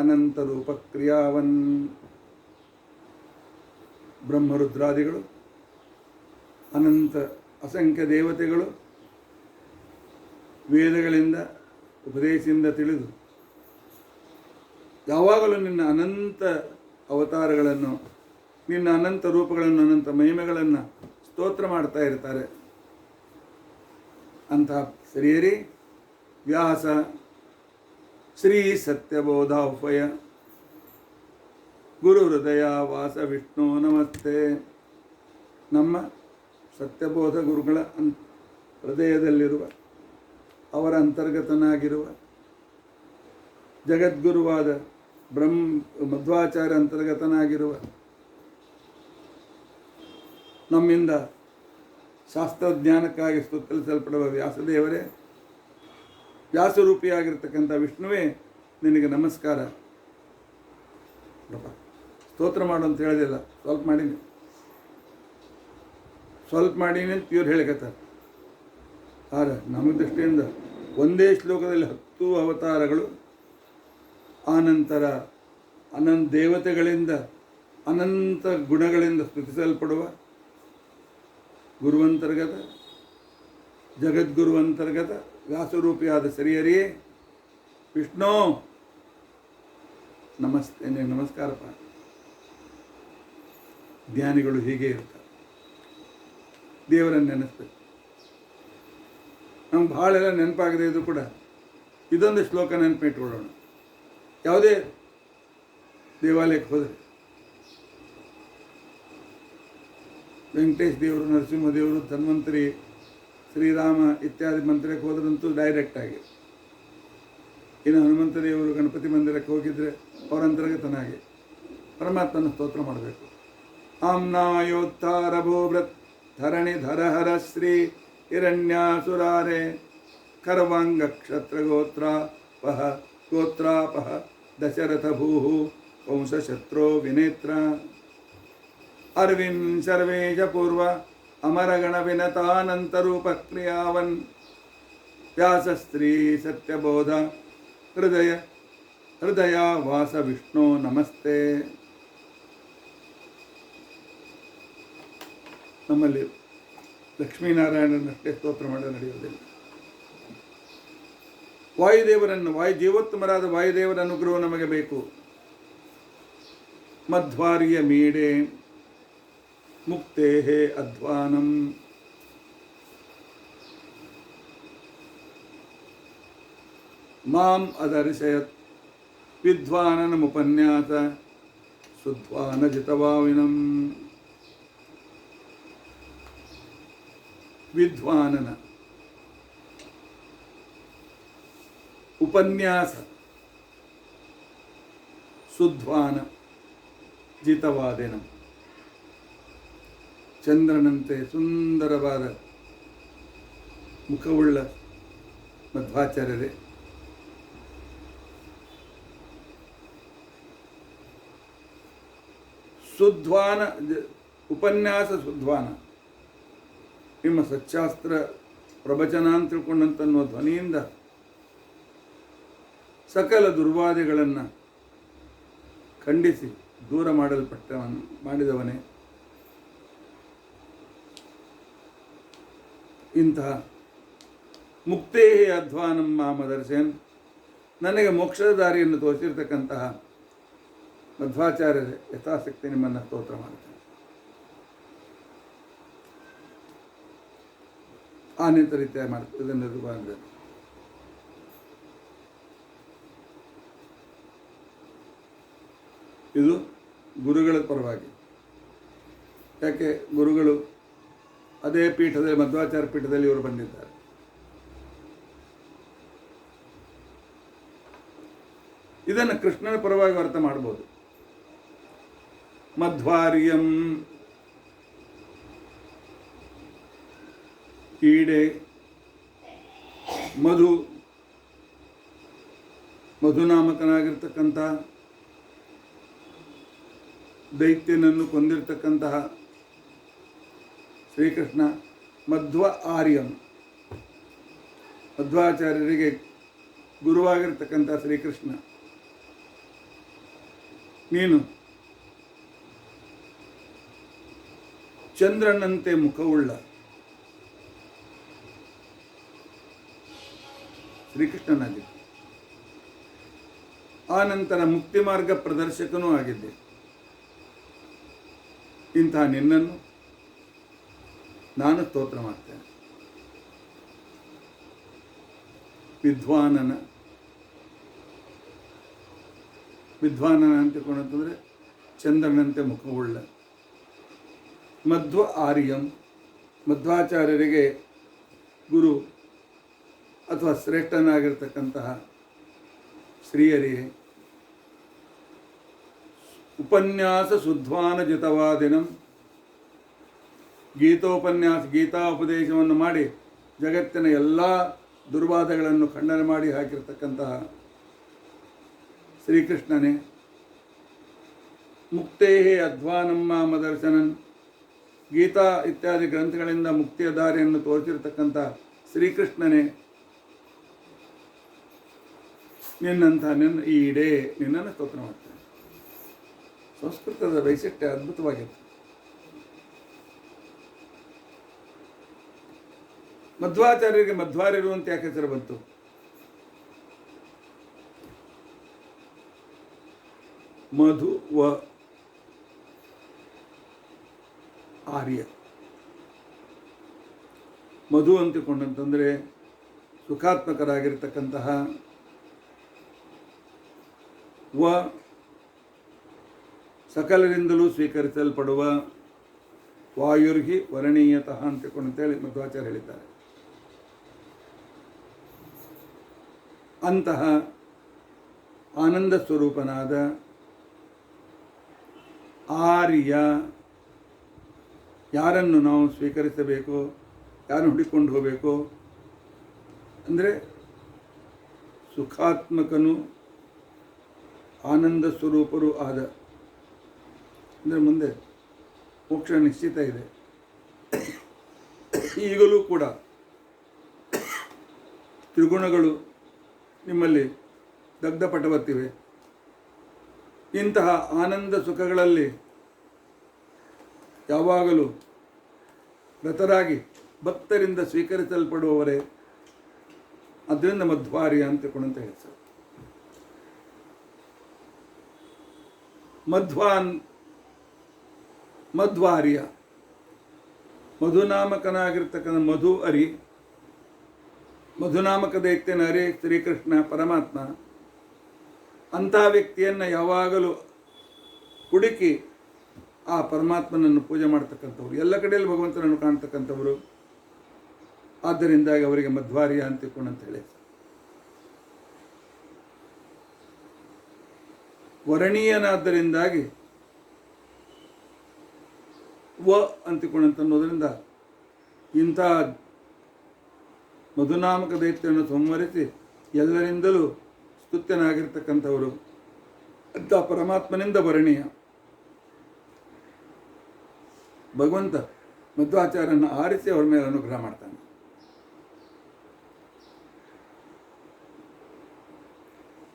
ಅನಂತ ರೂಪ ಕ್ರಿಯಾವನ್. ಬ್ರಹ್ಮರುದ್ರಾದಿಗಳು, ಅನಂತ ಅಸಂಖ್ಯ ದೇವತೆಗಳು ವೇದಗಳಿಂದ ಉಪದೇಶದಿಂದ ತಿಳಿದು ಯಾವಾಗಲೂ ನಿನ್ನ ಅನಂತ ಅವತಾರಗಳನ್ನು, ನಿನ್ನ ಅನಂತ ರೂಪಗಳನ್ನು, ಅನಂತ ಮಹಿಮೆಗಳನ್ನು ಸ್ತೋತ್ರ ಮಾಡ್ತಾ ಇರ್ತಾರೆ. ಅಂತಹ ಶ್ರೀಹರಿ ವ್ಯಾಸ ಶ್ರೀ ಸತ್ಯಬೋಧಾಹ್ವಯ ಗುರು ಹೃದಯ ವಾಸ ವಿಷ್ಣು ನಮಸ್ತೆ. ನಮ್ಮ ಸತ್ಯಬೋಧ ಗುರುಗಳ ಹೃದಯದಲ್ಲಿರುವ, ಅವರ ಅಂತರ್ಗತನಾಗಿರುವ ಜಗದ್ಗುರುವಾದ ಮಧ್ವಾಚಾರ್ಯ ಅಂತರ್ಗತನಾಗಿರುವ, ನಮ್ಮಿಂದ ಶಾಸ್ತ್ರಜ್ಞಾನಕ್ಕಾಗಿ ಸ್ತುತಿಸಲ್ಪಡುವ ವ್ಯಾಸದೇವರೇ, ವ್ಯಾಸರೂಪಿಯಾಗಿರ್ತಕ್ಕಂಥ ವಿಷ್ಣುವೇ ನಿನಗೆ ನಮಸ್ಕಾರ. ಸ್ತೋತ್ರ ಮಾಡು ಅಂತ ಹೇಳಿದಿಲ್ಲ, ಸ್ವಲ್ಪ ಮಾಡೀನಿ ಅಂತ ಇವ್ರು ಹೇಳಿಕತ್ತಾರೆ. ಆದರೆ ನಮ್ಮ ದೃಷ್ಟಿಯಿಂದ ಒಂದೇ ಶ್ಲೋಕದಲ್ಲಿ 10 ಅವತಾರಗಳು, ಆನಂತರ ಅನಂತ ದೇವತೆಗಳಿಂದ, ಅನಂತ ಗುಣಗಳಿಂದ ಸ್ತುತಿಸಲ್ಪಡುವ ಗುರುವಂತರ್ಗತ, ಜಗದ್ಗುರುವಂತರ್ಗತ ವ್ಯಾಸರೂಪಿಯಾದ ಶ್ರೀಹರಿಯೇ ವಿಷ್ಣು ನಮಸ್ತೆ. ನಮಸ್ಕಾರಪ್ಪ. ಜ್ಞಾನಿಗಳು ಹೀಗೆ ಇರ್ತಾರೆ, ದೇವರನ್ನು ನೆನೆಸ್ಬೇಕು. ನಮ್ಗೆ ಭಾಳ ಎಲ್ಲ ನೆನಪಾಗಿದೆ. ಇದು ಕೂಡ ಇದೊಂದು ಶ್ಲೋಕ ನೆನಪಿಟ್ಕೊಳ್ಳೋಣ. ಯಾವುದೇ ದೇವಾಲಯಕ್ಕೆ ಹೋದರೆ ವೆಂಕಟೇಶ್ ದೇವರು, ನರಸಿಂಹ ದೇವರು, ಧನ್ವಂತರಿ, ಶ್ರೀರಾಮ ಇತ್ಯಾದಿ ಮಂದಿರಕ್ಕೆ ಹೋದ್ರಂತೂ ಡೈರೆಕ್ಟಾಗಿ. ಇನ್ನು ಹನುಮಂತ ದೇವರು ಗಣಪತಿ ಮಂದಿರಕ್ಕೆ ಹೋಗಿದ್ರೆ ಅವರ ಅಂತರ್ಗತನಾಗಿ ಪರಮಾತ್ಮನ ಸ್ತೋತ್ರ ಮಾಡಬೇಕು. ಆಮ್ನಾಯೋದ್ಧಾರ ಭೂಭೃತ್ ಧರಣಿ ಧರಹರ ಶ್ರೀ ಹಿರಣ್ಯಾಸುರಾರೇ. ಖರ್ವಾಂಗ ಗೋತ್ರಾಪಹ ದಶರಥ ಭೂಹು ಕಂಸಶತ್ರೋ ವಿನೇತ್ರ. ಅರ್ವಿನ್ ಸರ್ವೇಶ ಪೂರ್ವ ಅಮರಗಣ ವಿನತಾನಂತರೂಪ ಕ್ರಿಯಾವನ್. ವ್ಯಾಸಸ್ತ್ರೀ ಸತ್ಯಬೋಧ ಹೃದಯ ವಾಸ ವಿಷ್ಣು ನಮಸ್ತೆ. ನಮ್ಮಲ್ಲಿ ಲಕ್ಷ್ಮೀನಾರಾಯಣನಷ್ಟೇ ಸ್ತೋತ್ರ ಮಾಡಿ ನಡೆಯುವುದಿಲ್ಲ. ಜೀವೋತ್ತಮರಾದ ವಾಯುದೇವರ ಅನುಗ್ರಹ ನಮಗೆ ಬೇಕು. ಮಧ್ವಾರ್ಯ ಮೀಡೆ ಮುಕ್ತೇ ಅಧ್ವಾನಂ. ಮಾಂ ಅದರ್ಶಯತ್ ವಿದ್ವಾನನಮುಪನ್ಯಾಸ ಶುದ್ಧ್ವಾನ ಜಿತವಾವಿನಂ. ವಿದ್ವಾನನ ಉಪನ್ಯಾಸ ಶುದ್ಧ್ವಾನ ಜಿತವಾದೆನ. ಚಂದ್ರನಂತೆ ಸುಂದರವಾದ ಮುಖವುಳ್ಳ ಮಧ್ವಾಚಾರ್ಯರೇ, ಶುದ್ಧ್ವಾನ ಉಪನ್ಯಾಸ ಶುದ್ಧ್ವಾನ, ನಿಮ್ಮ ಸಚ್ಚಾಸ್ತ್ರ ಪ್ರವಚನ ಅಂತ ತಿಳ್ಕೊಂಡಂತನ್ನುವ ಧ್ವನಿಯಿಂದ ಸಕಲ ದುರ್ವಾದಿಗಳನ್ನು ಖಂಡಿಸಿ ದೂರ ಮಾಡಿದವನೇ, ಇಂತಹ ಮುಕ್ತೇ ಅಧ್ವಾನಂ ಮಾಮದರ್ಶನ್, ನನಗೆ ಮೋಕ್ಷದ ದಾರಿಯನ್ನು ತೋರಿಸಿರ್ತಕ್ಕಂತಹ ಮಧ್ವಾಚಾರ್ಯರೇ, ಯಥಾಶಕ್ತಿ ನಿಮ್ಮನ್ನು ಸ್ತೋತ್ರ ಮಾಡ್ತೇನೆ. ಆನಂತರ ರೀತಿಯ ಮಾಡ್ತೇವೆ ಇದನ್ನು ರೂಪಾಂತರ. ಇದು ಗುರುಗಳ ಪರವಾಗಿ. ಯಾಕೆ ಗುರುಗಳು ಅದೇ ಪೀಠದಲ್ಲಿ, ಮಧ್ವಾಚಾರ್ಯ ಪೀಠದಲ್ಲಿ ಇವರು ಬಂದಿದ್ದಾರೆ. ಇದನ್ನು ಕೃಷ್ಣನ ಪರವಾಗಿ ಅರ್ಥ ಮಾಡ್ಬೋದು. ಮಧ್ವಾರ್ಯಂ ಈಡೆ ಮಧುನಾಮಕನಾಗಿರ್ತಕ್ಕಂಥ ದೈತ್ಯನನ್ನು ಕೊಂದಿರ್ತಕ್ಕಂತಹ ಶ್ರೀಕೃಷ್ಣ. ಮಧ್ವ ಆರ್ಯಂ, ಮಧ್ವಾಚಾರ್ಯರಿಗೆ ಗುರುವಾಗಿರ್ತಕ್ಕಂಥ ಶ್ರೀಕೃಷ್ಣ, ನೀನು ಚಂದ್ರನಂತೆ ಮುಖವುಳ್ಳ ಶ್ರೀಕೃಷ್ಣನಾಗಿದ್ದೆ. ಆ ನಂತರ ಮುಕ್ತಿ ಮಾರ್ಗ ಪ್ರದರ್ಶಕನೂ ಆಗಿದ್ದೆ. ಇಂತಹ ನಿನ್ನನ್ನು ನಾನು ಸ್ತೋತ್ರ ಮಾಡ್ತೇನೆ. ವಿದ್ವಾನನ ಅಂತಕೊಂಡಂತಂದರೆ ಚಂದ್ರನಂತೆ ಮುಖವುಳ್ಳ ಮಧ್ವ ಆರ್ಯಂ, ಮಧ್ವಾಚಾರ್ಯರಿಗೆ ಗುರು ಅಥವಾ ಶ್ರೇಷ್ಠನಾಗಿರ್ತಕ್ಕಂತಹ ಶ್ರೀಹರಿಯೇ, ಉಪನ್ಯಾಸ ಶುದ್ಧ್ವಾನ ಜಿತವಾದಿನಂ, ಗೀತಾ ಉಪದೇಶವನ್ನು ಮಾಡಿ ಜಗತ್ತಿನ ಎಲ್ಲ ದುರ್ವಾದಗಳನ್ನು ಖಂಡನೆ ಮಾಡಿ ಹಾಕಿರ್ತಕ್ಕಂತಹ ಶ್ರೀಕೃಷ್ಣನೇ. ಮುಕ್ತೇ ಅಧ್ವಾನಂ ಮಾಮದರ್ಶನನ್, ಗೀತಾ ಇತ್ಯಾದಿ ಗ್ರಂಥಗಳಿಂದ ಮುಕ್ತಿಯ ದಾರಿಯನ್ನು ತೋರಿಸಿರ್ತಕ್ಕಂಥ ಶ್ರೀಕೃಷ್ಣನೇ, ನಿನ್ನ ಈಡೇ ನಿನ್ನನ್ನು ಸ್ತೋತ್ರ ಮಾಡ್ತೇನೆ. ಸಂಸ್ಕೃತದ ವೈಶಿಷ್ಟ್ಯ ಅದ್ಭುತವಾಗಿತ್ತು. ಮಧ್ವಾಚಾರ್ಯರಿಗೆ ಮಧ್ವಾರ್ಯರು ಅಂತ ಯಾಕೆ ಹೆಸರು ಬಂತು? ಮಧು ವ ಆರ್ಯ. ಮಧು ಅಂತಿಕೊಂಡಂತಂದರೆ ಸುಖಾತ್ಮಕರಾಗಿರ್ತಕ್ಕಂತಹ, ವ ಸಕಲರಿಂದಲೂ ಸ್ವೀಕರಿಸಲ್ಪಡುವ, ವಾಯುರ್ಹಿ ವರ್ಣೀಯತಃ ಅಂತೇಳಿ ಮಧ್ವಾಚಾರ್ಯ ಹೇಳಿದ್ದಾರೆ. ಅಂತಹ ಆನಂದ ಸ್ವರೂಪನಾದ ಆರ್ಯ ಯಾರನ್ನು ನಾವು ಸ್ವೀಕರಿಸಬೇಕು, ಯಾರನ್ನು ಹುಡುಕೊಂಡು ಹೋಗಬೇಕು ಅಂದರೆ ಸುಖಾತ್ಮಕನು ಆನಂದ ಸ್ವರೂಪರು ಆದ, ಅಂದರೆ ಮುಂದೆ ಮೋಕ್ಷ ನಿಶ್ಚಿತ ಇದೆ. ಈಗಲೂ ಕೂಡ ತ್ರಿಗುಣಗಳು ನಿಮ್ಮಲ್ಲಿ ದಗ್ಧಪಟವತ್ತಿವೆ. ಇಂತಹ ಆನಂದ ಸುಖಗಳಲ್ಲಿ ಯಾವಾಗಲೂ ರತರಾಗಿ ಭಕ್ತರಿಂದ ಸ್ವೀಕರಿಸಲ್ಪಡುವವರೇ, ಅದರಿಂದ ಮಧ್ವಾರ್ಯ ಅಂತ ಹೆಸರು. ಮಧ್ವಾರ್ಯ ಮಧುನಾಮಕನಾಗಿರ್ತಕ್ಕಂಥ ಮಧು ಅರಿ, ಮಧುನಾಮಕ ದೈತ್ಯನ ಹರಿ ಶ್ರೀಕೃಷ್ಣ ಪರಮಾತ್ಮ ಅಂಥ ವ್ಯಕ್ತಿಯನ್ನು ಯಾವಾಗಲೂ ಹುಡುಕಿ ಆ ಪರಮಾತ್ಮನನ್ನು ಪೂಜೆ ಮಾಡ್ತಕ್ಕಂಥವ್ರು, ಎಲ್ಲ ಕಡೆಯಲ್ಲಿ ಭಗವಂತನನ್ನು ಕಾಣ್ತಕ್ಕಂಥವರು. ಆದ್ದರಿಂದಾಗಿ ಅವರಿಗೆ ಮಧ್ವಾರ್ಯ ಅಂತಿಕೊಂಡು ಅಂತ ಹೇಳಿ. ವರಣೀಯನಾದ್ದರಿಂದಾಗಿ ವ ಅಂತಿಕೊಂಡಂತ ಅನ್ನೋದರಿಂದ ಇಂಥ ಮಧುನಾಮಕ ದೈತ್ಯವನ್ನು ಸಂವರಿಸಿ ಎಲ್ಲರಿಂದಲೂ ಸ್ತುತ್ಯನಾಗಿರ್ತಕ್ಕಂಥವರು ಅಂಥ ಪರಮಾತ್ಮನಿಂದ ವರಣೀಯ. ಭಗವಂತ ಮಧ್ವಾಚಾರ್ಯನ ಆರಿಸಿ ಅವರ ಮೇಲೆ ಅನುಗ್ರಹ ಮಾಡ್ತಾನೆ.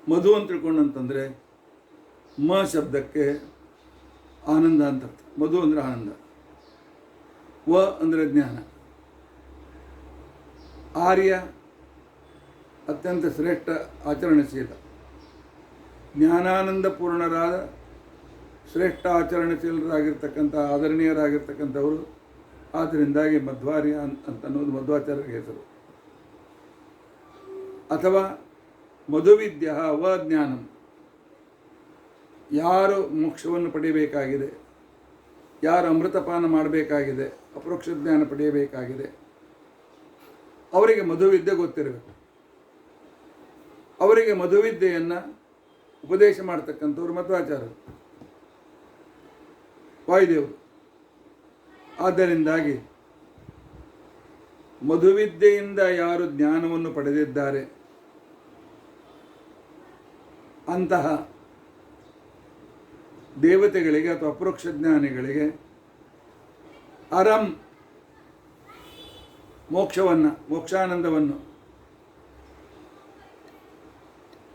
ಮಧು ಅಂತ ತಿಳ್ಕೊಂಡಂತಂದರೆ ಮ ಶಬ್ದಕ್ಕೆ ಆನಂದ ಅಂತ ಅರ್ಥ. ಮಧು ಅಂದರೆ ಆನಂದ, ವ ಅಂದರೆ ಜ್ಞಾನ. ಆರ್ಯ ಅತ್ಯಂತ ಶ್ರೇಷ್ಠ ಆಚರಣಶೀಲ, ಜ್ಞಾನಾನಂದ ಪೂರ್ಣರಾದ ಶ್ರೇಷ್ಠ ಆಚರಣಶೀಲರಾಗಿರ್ತಕ್ಕಂಥ ಆದರಣೀಯರಾಗಿರ್ತಕ್ಕಂಥವರು. ಆದ್ದರಿಂದಾಗಿ ಮಧ್ವಾರ್ಯ ಅಂತನ್ನೋದು ಮಧ್ವಾಚಾರ್ಯರಿಗೆ ಹೆಸರು. ಅಥವಾ ಮಧುವಿದ್ಯ ವ ಜ್ಞಾನಂ, ಯಾರು ಮೋಕ್ಷವನ್ನು ಪಡೆಯಬೇಕಾಗಿದೆ, ಯಾರು ಅಮೃತಪಾನ ಮಾಡಬೇಕಾಗಿದೆ, ಅಪರೋಕ್ಷ ಜ್ಞಾನ ಪಡೆಯಬೇಕಾಗಿದೆ, ಅವರಿಗೆ ಮಧುವಿದ್ಯೆ ಗೊತ್ತಿರಬೇಕು. ಅವರಿಗೆ ಮಧುವಿದ್ಯೆಯನ್ನು ಉಪದೇಶ ಮಾಡ್ತಕ್ಕಂಥವ್ರು ಮಧ್ವಾಚಾರ್ಯರು, ವಾಯುದೇವರು. ಆದ್ದರಿಂದಾಗಿ ಮಧುವಿದ್ಯೆಯಿಂದ ಯಾರು ಜ್ಞಾನವನ್ನು ಪಡೆದಿದ್ದಾರೆ ಅಂತಹ ದೇವತೆಗಳಿಗೆ ಅಥವಾ ಅಪರೋಕ್ಷ ಜ್ಞಾನಿಗಳಿಗೆ ಅರಂ ಮೋಕ್ಷಾನಂದವನ್ನು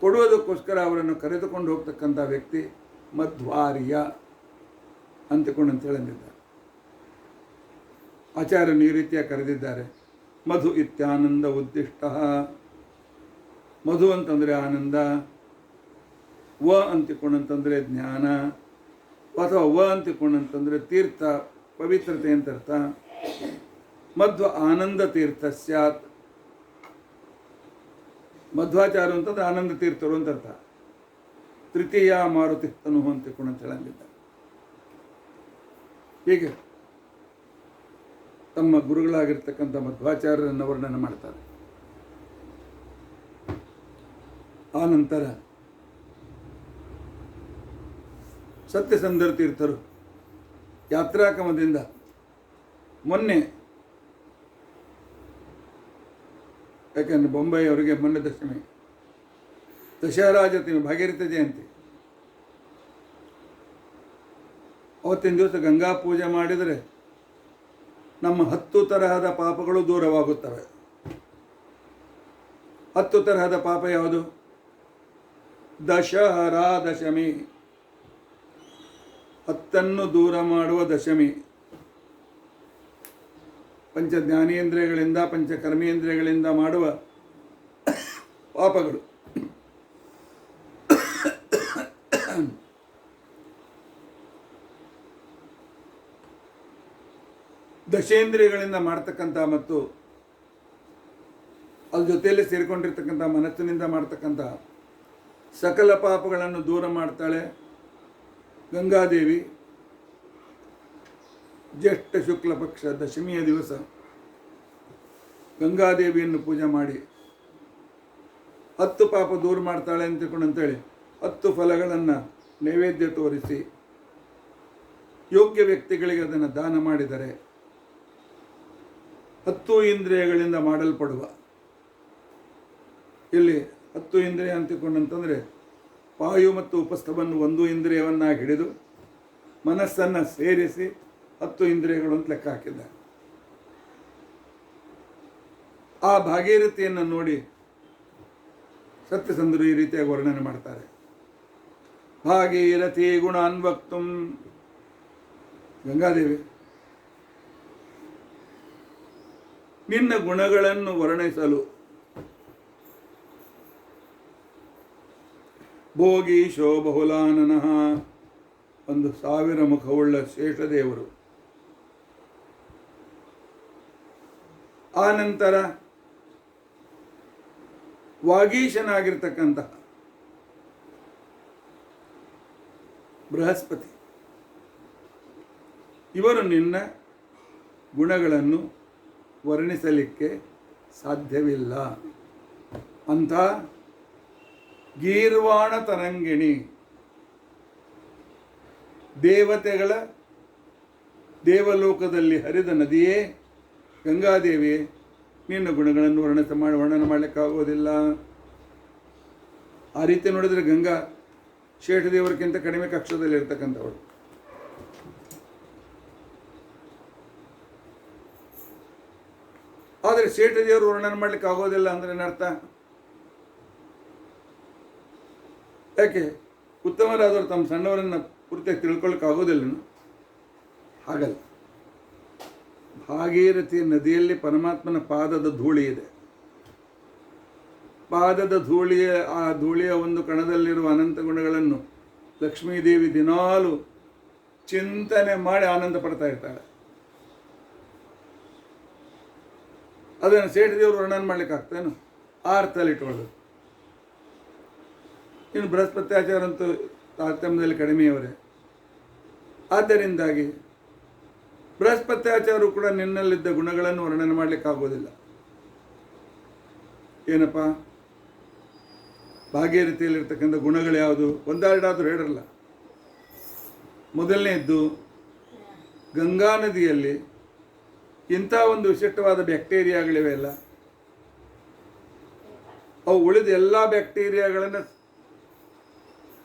ಕೊಡುವುದಕ್ಕೋಸ್ಕರ ಅವರನ್ನು ಕರೆದುಕೊಂಡು ಹೋಗ್ತಕ್ಕಂಥ ವ್ಯಕ್ತಿ ಮಧ್ವಾರ್ಯ ಅಂತಿಕೊಂಡು ಹೇಳಂದಿದ್ದಾರೆ. ಆಚಾರ್ಯನು ಈ ರೀತಿಯಾಗಿ ಕರೆದಿದ್ದಾರೆ. ಮಧು ಇತ್ಯಾನಂದ ಉದ್ದಿಷ್ಟ. ಮಧು ಅಂತಂದರೆ ಆನಂದ, ವ ಅಂತಿಕೊಂಡಂತಂದರೆ ಜ್ಞಾನ, ಅಥವಾ ವ ಅಂತಿಕೊಂಡಂತಂದರೆ ತೀರ್ಥ, ಪವಿತ್ರತೆ ಅಂತ ಅರ್ಥ. ಮಧ್ವ ಆನಂದ ತೀರ್ಥ ಸ್ಯಾತ್. ಮಧ್ವಾಚಾರ್ಯ ಅಂತಂದ್ರೆ ಆನಂದ ತೀರ್ಥರು ಅಂತ ಅರ್ಥ. ತೃತೀಯ ಮಾರುತಿ ತನು ಅಂತಿಕೊಂಡು ಹೇಳಂಗಿದ್ದಾರೆ. ಹೀಗೆ ತಮ್ಮ ಗುರುಗಳಾಗಿರ್ತಕ್ಕಂಥ ಮಧ್ವಾಚಾರ್ಯರನ್ನು ವರ್ಣನೆ ಮಾಡ್ತಾರೆ. ಆ ನಂತರ ಸತ್ಯಸಂಧರ ತೀರ್ಥರು ಯಾತ್ರಾಕ್ರಮದಿಂದ ಮೊನ್ನೆ, ಯಾಕೆಂದರೆ ಬೊಂಬೈ ಅವರಿಗೆ ಮೊನ್ನೆ ದಶಮಿ, ದಶಹರಾ ಜೊತೆ ಭಾಗೀರಥ ಜಯಂತಿ, ಅವತ್ತಿನ ದಿವಸ ಗಂಗಾ ಪೂಜೆ ಮಾಡಿದರೆ ನಮ್ಮ 10 ತರಹದ ಪಾಪಗಳು ದೂರವಾಗುತ್ತವೆ. 10 ತರಹದ ಪಾಪ ಯಾವುದು? ದಶಹರಾ ದಶಮಿ, 10 ದೂರ ಮಾಡುವ ದಶಮಿ. ಪಂಚ ಜ್ಞಾನೇಂದ್ರಿಯಗಳಿಂದ ಪಂಚಕರ್ಮೇಂದ್ರಿಯಗಳಿಂದ ಮಾಡುವ ಪಾಪಗಳು. ದಶೇಂದ್ರಿಯಗಳಿಂದ ಮಾಡ್ತಕ್ಕಂಥ ಮತ್ತು ಅದ್ರ ಜೊತೆಯಲ್ಲಿ ಸೇರಿಕೊಂಡಿರ್ತಕ್ಕಂಥ ಮನಸ್ಸಿನಿಂದ ಮಾಡ್ತಕ್ಕಂಥ ಸಕಲ ಪಾಪಗಳನ್ನು ದೂರ ಮಾಡ್ತಾಳೆ ಗಂಗಾದೇವಿ. ಜ್ಯೇಷ್ಠ ಶುಕ್ಲ ಪಕ್ಷ ದಶಮಿಯ ದಿವಸ ಗಂಗಾದೇವಿಯನ್ನು ಪೂಜೆ ಮಾಡಿ 10 ಪಾಪ ದೂರ ಮಾಡ್ತಾಳೆ ಅಂತೇಳಿ 10 ಫಲಗಳನ್ನು ನೈವೇದ್ಯ ತೋರಿಸಿ ಯೋಗ್ಯ ವ್ಯಕ್ತಿಗಳಿಗೆ ಅದನ್ನು ದಾನ ಮಾಡಿದರೆ 10 ಇಂದ್ರಿಯಗಳಿಂದ ಮಾಡಲ್ಪಡುವ, ಇಲ್ಲಿ 10 ಇಂದ್ರಿಯ ಅಂತಿಕೊಂಡಂತಂದರೆ ವಾಯು ಮತ್ತು ಉಪಸ್ಥವನ್ನು 1 ಇಂದ್ರಿಯವನ್ನಾಗಿ ಹಿಡಿದು ಮನಸ್ಸನ್ನು ಸೇರಿಸಿ 10 ಇಂದ್ರಿಯಗಳು ಅಂತ ಲೆಕ್ಕ ಹಾಕಿದ್ದಾರೆ. ಆ ಭಾಗೀರಥಿಯನ್ನು ನೋಡಿ ಸತ್ಯಸಂಧರು ಈ ರೀತಿಯಾಗಿ ವರ್ಣನೆ ಮಾಡ್ತಾರೆ. ಭಾಗೀರಥಿ ಗುಣಾನ್ ವಕ್ತುಂ, ಗಂಗಾದೇವಿ ನಿನ್ನ ಗುಣಗಳನ್ನು ವರ್ಣಿಸಲು ಭೋಗೀಶೋ ಬಹುಲಾನನಃ, 1,000 ಮುಖವುಳ್ಳ ಶೇಷದೇವರು. ಆ ನಂತರ ವಾಗೀಶನಾಗಿರ್ತಕ್ಕಂತಹ ಬೃಹಸ್ಪತಿ ಇವರು ನಿನ್ನ ಗುಣಗಳನ್ನು ವರ್ಣಿಸಲಿಕ್ಕೆ ಸಾಧ್ಯವಿಲ್ಲ. ಅಂಥ ಗೀರ್ವಾಣ ತರಂಗಿಣಿ ದೇವತೆಗಳ ದೇವಲೋಕದಲ್ಲಿ ಹರಿದ ನದಿಯೇ ಗಂಗಾದೇವಿಯೇ, ನಿನ್ನ ಗುಣಗಳನ್ನು ವರ್ಣನೆ ಮಾಡಲಿಕ್ಕಾಗೋದಿಲ್ಲ. ಆ ರೀತಿ ನೋಡಿದರೆ ಗಂಗಾ ಶೇಷದೇವರಿಗಿಂತ ಕಡಿಮೆ ಕಕ್ಷದಲ್ಲಿ ಇರ್ತಕ್ಕಂಥವಳು. ಆದರೆ ಶೇಷದೇವರು ವರ್ಣನೆ ಮಾಡಲಿಕ್ಕೆ ಆಗೋದಿಲ್ಲ ಅಂದ್ರೆ ಏನರ್ಥ? ಯಾಕೆ? ಉತ್ತಮರಾದವರು ತಮ್ಮ ಸಣ್ಣವರನ್ನು ಪೂರ್ತಿಯಾಗಿ ತಿಳ್ಕೊಳ್ಳಿಕ್ಕೆ ಆಗೋದಿಲ್ಲ. ಹಾಗಲ್ಲ. ಭಾಗೀರಥಿ ನದಿಯಲ್ಲಿ ಪರಮಾತ್ಮನ ಪಾದದ ಧೂಳಿ ಇದೆ. ಪಾದದ ಆ ಧೂಳಿಯ ಒಂದು ಕಣದಲ್ಲಿರುವ ಅನಂತ ಗುಣಗಳನ್ನು ಲಕ್ಷ್ಮೀದೇವಿ ದಿನಾಲು ಚಿಂತನೆ ಮಾಡಿ ಆನಂದ ಪಡ್ತಾ ಇರ್ತಾಳೆ. ಅದನ್ನು ಸೇಠದೇವರು ವರ್ಣನೆ ಮಾಡ್ಲಿಕ್ಕೆ ಆಗ್ತಾನು? ಆ ಅರ್ಥದಲ್ಲಿ ಇಟ್ಕೊಳ್ಳೋದು. ಇನ್ನು ಬೃಹಸ್ಪತ್ಯಾಚಾರ ಅಂತೂ ತಾರತಮ್ಯದಲ್ಲಿ ಕಡಿಮೆಯವರೇ. ಆದ್ದರಿಂದಾಗಿ ಬೃಹಸ್ಪತ್ಯಾಚಾರವು ಕೂಡ ನಿನ್ನಲ್ಲಿದ್ದ ಗುಣಗಳನ್ನು ವರ್ಣನೆ ಮಾಡಲಿಕ್ಕಾಗೋದಿಲ್ಲ. ಏನಪ್ಪ? ಭಾಗೀರಥಿಯಲ್ಲಿರ್ತಕ್ಕಂಥ ಗುಣಗಳು ಯಾವುದು? ಒಂದೆರಡಾದರೂ ಹೇಳಲ್ಲ. ಮೊದಲನೇದ್ದು, ಗಂಗಾ ನದಿಯಲ್ಲಿ ಇಂಥ ಒಂದು ವಿಶಿಷ್ಟವಾದ ಬ್ಯಾಕ್ಟೀರಿಯಾಗಳಿವೆ ಅಲ್ಲ, ಅವು ಉಳಿದ ಎಲ್ಲ ಬ್ಯಾಕ್ಟೀರಿಯಾಗಳನ್ನು